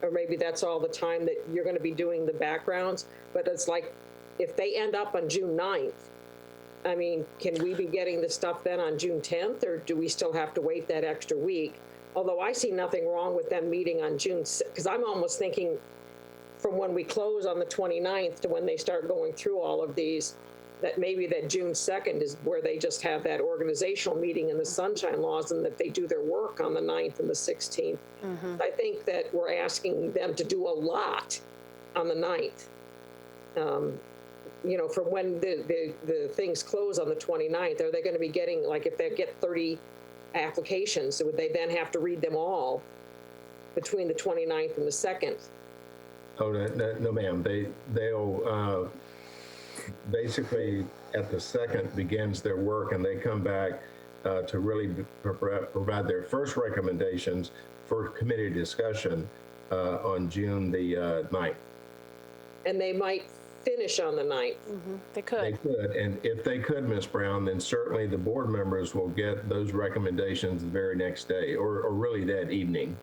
or maybe that's all the time that you're going to be doing the backgrounds. But it's like, if they end up on June 9th, I mean, can we be getting the stuff then on June 10th, or do we still have to wait that extra week? Although I see nothing wrong with them meeting on June 6th, because I'm almost thinking from when we close on the 29th to when they start going through all of these, that maybe that June 2nd is where they just have that organizational meeting in the sunshine laws, and that they do their work on the 9th and the 16th. I think that we're asking them to do a lot on the 9th. From when the things close on the 29th, are they going to be getting, like, if they get 30 applications, would they then have to read them all between the 29th and the 2nd? Oh, no, ma'am. They'll basically at the 2nd begins their work, and they come back to really provide their first recommendations for committee discussion on June the 9th. And they might finish on the 9th. They could. They could, and if they could, Ms. Brown, then certainly the board members will get those recommendations the very next day, or really that evening.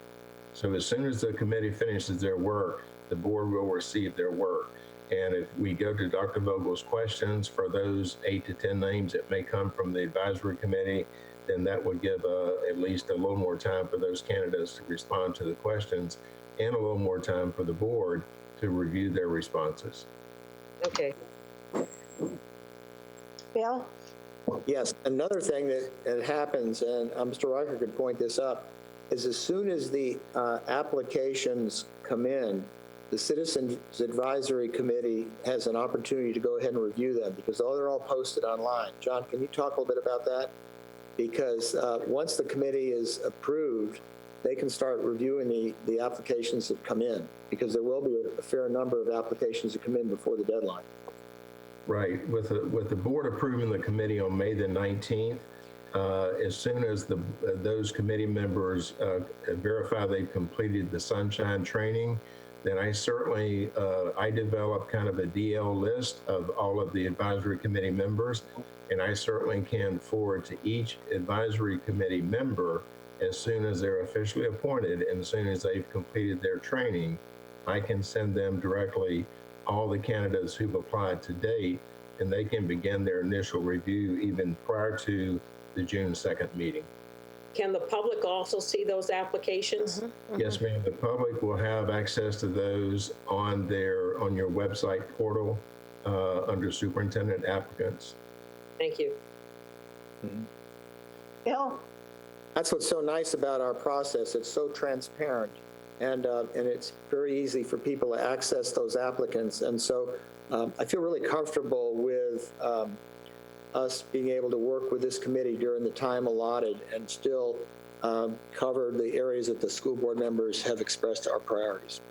So as soon as the committee finishes their work, the board will receive their work. And if we go to Dr. Vogel's questions for those 8 to 10 names that may come from the advisory committee, then that would give at least a little more time for those candidates to respond to the questions, and a little more time for the board to review their responses. Okay. Bill? Yes, another thing that happens, and Mr. Riker could point this up, is as soon as the applications come in, the Citizens Advisory Committee has an opportunity to go ahead and review them, because they're all posted online. John, can you talk a little bit about that? Because once the committee is approved, they can start reviewing the applications that come in, because there will be a fair number of applications that come in before the deadline. Right. With the board approving the committee on May the 19th, as soon as those committee members verify they've completed the sunshine training, then I certainly, I develop kind of a DL list of all of the advisory committee members, and I certainly can forward to each advisory committee member as soon as they're officially appointed and as soon as they've completed their training. I can send them directly all the candidates who've applied to date, and they can begin their initial review even prior to the June 2nd meeting. Can the public also see those applications? Yes, ma'am. The public will have access to those on your website portal under Superintendent Applicants. Thank you. Bill? That's what's so nice about our process. It's so transparent, and it's very easy for people to access those applicants. And so I feel really comfortable with us being able to work with this committee during the time allotted and still covered the areas that the school board members have expressed are priorities.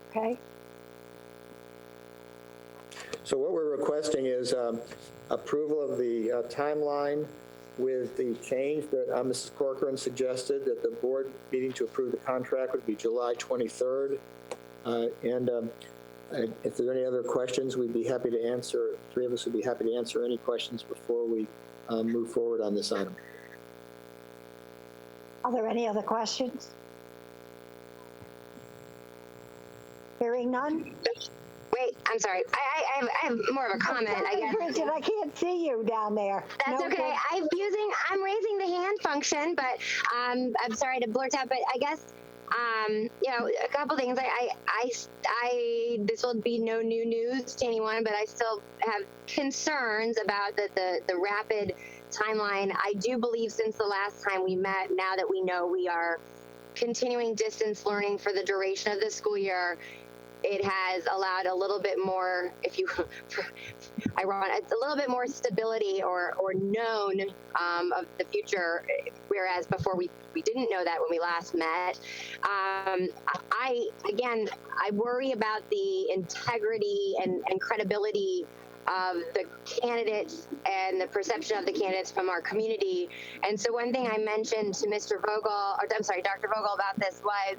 Okay. So what we're requesting is approval of the timeline with the change that Mrs. Corcoran suggested, that the board meeting to approve the contract would be July 23rd. If there are any other questions, we'd be happy to answer. Three of us would be happy to answer any questions before we move forward on this item. Are there any other questions? Hearing none? Wait, I'm sorry. I have more of a comment, I guess. Bridget, I can't see you down there. That's No, okay. I'm raising the hand function, but I'm sorry to blurt out, but I guess, a couple things. This will be no new news to anyone, but I still have concerns about the rapid timeline. I do believe since the last time we met, now that we know we are continuing distance learning for the duration of the school year, it has allowed a little bit more, a little bit more stability or known of the future, whereas before we didn't know that when we last met. I worry about the integrity and credibility of the candidates and the perception of the candidates from our community. And so one thing I mentioned to Dr. Vogel about this was,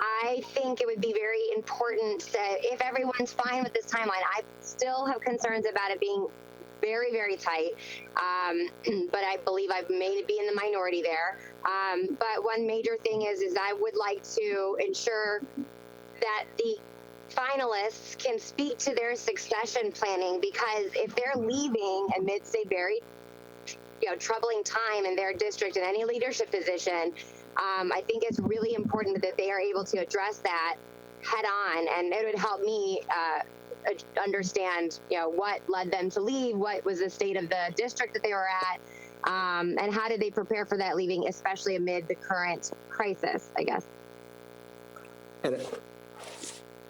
I think it would be very important that if everyone's fine with this timeline, I still have concerns about it being very, very tight. But I believe I may be in the minority there. But one major thing is I would like to ensure that the finalists can speak to their succession planning, because if they're leaving amidst a very troubling time in their district in any leadership position, I think it's really important that they are able to address that head on, and it would help me understand, what led them to leave, what was the state of the district that they were at, and how did they prepare for that leaving, especially amid the current crisis, I guess.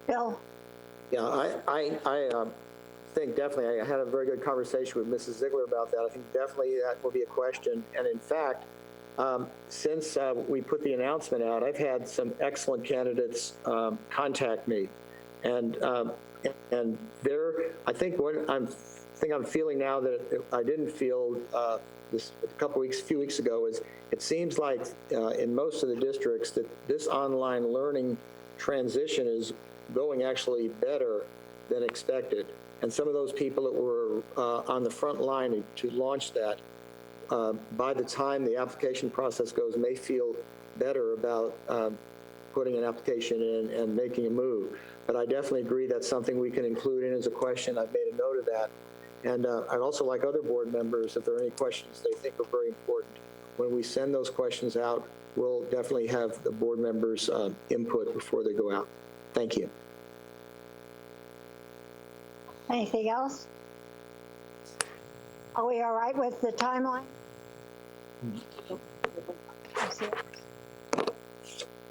Bill? Yeah, I think definitely, I had a very good conversation with Mrs. Ziegler about that. I think definitely that will be a question. And in fact, since we put the announcement out, I've had some excellent candidates contact me, and I think what I'm feeling now that I didn't feel this few weeks ago is it seems like in most of the districts that this online learning transition is going actually better than expected, and some of those people that were on the front line to launch that, by the time the application process goes, may feel better about putting an application in and making a move. But I definitely agree that's something we can include in as a question. I've made a note of that. And I'd also like other board members, if there are any questions they think are very important, when we send those questions out, we'll definitely have the board members' input before they go out. Thank you. Anything else? Are we all right with the timeline?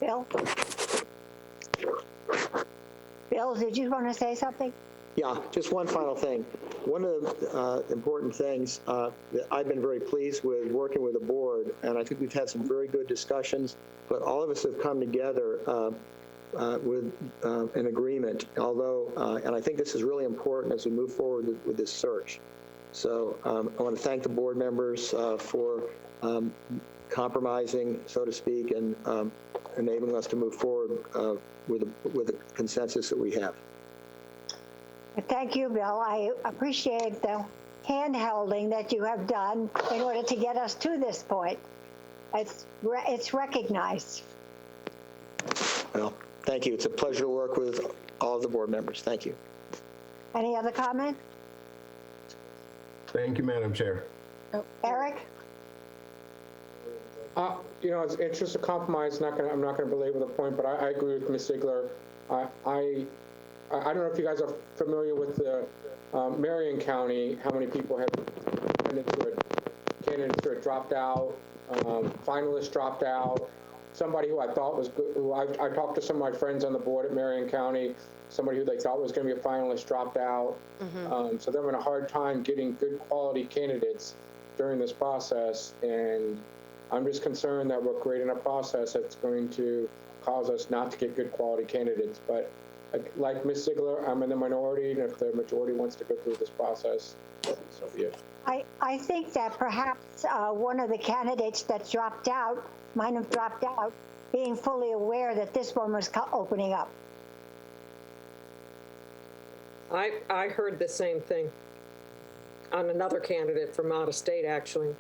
Bill? Bill, did you want to say something? Yeah, just one final thing. One of the important things that I've been very pleased with working with the board, and I think we've had some very good discussions, but all of us have come together with an agreement, although, and I think this is really important as we move forward with this search. So I want to thank the board members for compromising, so to speak, and enabling us to move forward with the consensus that we have. Thank you, Bill. I appreciate the hand-holding that you have done in order to get us to this point. It's recognized. Well, thank you. It's a pleasure to work with all of the board members. Thank you. Any other comment? Thank you, Madam Chair. Eric? It's just a compromise. I'm not going to belabor the point, but I agree with Ms. Ziegler. I don't know if you guys are familiar with the Marion County, how many people have candidates who had dropped out, finalists dropped out. somebody who I thought was good, who I talked to some of my friends on the board at Marion County, somebody who they thought was going to be a finalist dropped out. So they're having a hard time getting good quality candidates during this process. And I'm just concerned that we're creating a process that's going to cause us not to get good quality candidates. But like Ms. Ziegler, I'm in the minority, and if the majority wants to go through this process, so be it. I think that perhaps one of the candidates that dropped out might have dropped out being fully aware that this one was opening up. I heard the same thing on another candidate from out of state, actually.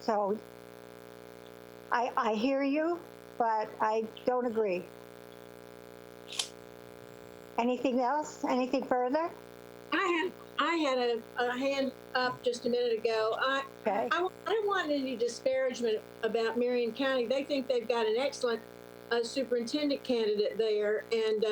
So I hear you, but I don't agree. Anything else? Anything further? I had a hand up just a minute ago. Okay. I don't want any disparagement about Marion County. They think they've got an excellent superintendent candidate there. And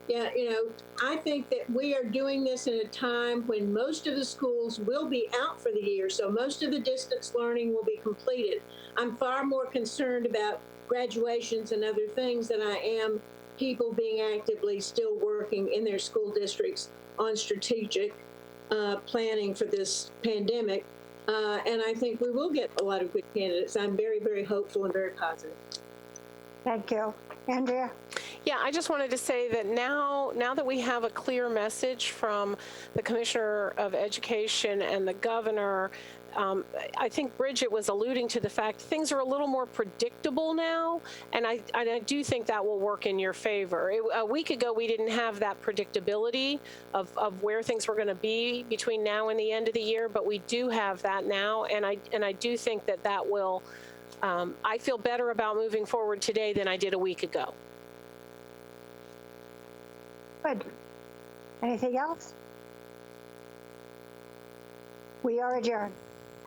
yeah, you know, I think that we are doing this in a time when most of the schools will be out for the year. So most of the distance learning will be completed. I'm far more concerned about graduations and other things than I am people being actively still working in their school districts on strategic planning for this pandemic. And I think we will get a lot of good candidates. I'm very, very hopeful and very positive. Thank you. Andrea? Yeah, I just wanted to say that now that we have a clear message from the Commissioner of Education and the Governor, I think Bridget was alluding to the fact things are a little more predictable now, and I do think that will work in your favor. A week ago, we didn't have that predictability of where things were going to be between now and the end of the year, but we do have that now, and I do think that will. I feel better about moving forward today than I did a week ago. Good. Anything else? We are adjourned.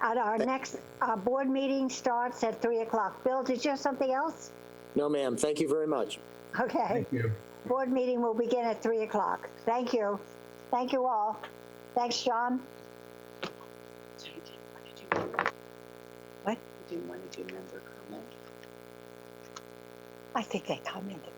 And our next board meeting starts at 3 o'clock. Bill, did you have something else? No, ma'am. Thank you very much. Okay. Thank you. Board meeting will begin at 3 o'clock. Thank you. Thank you all. Thanks, John. What? Do you want to do member comment? I think they commented.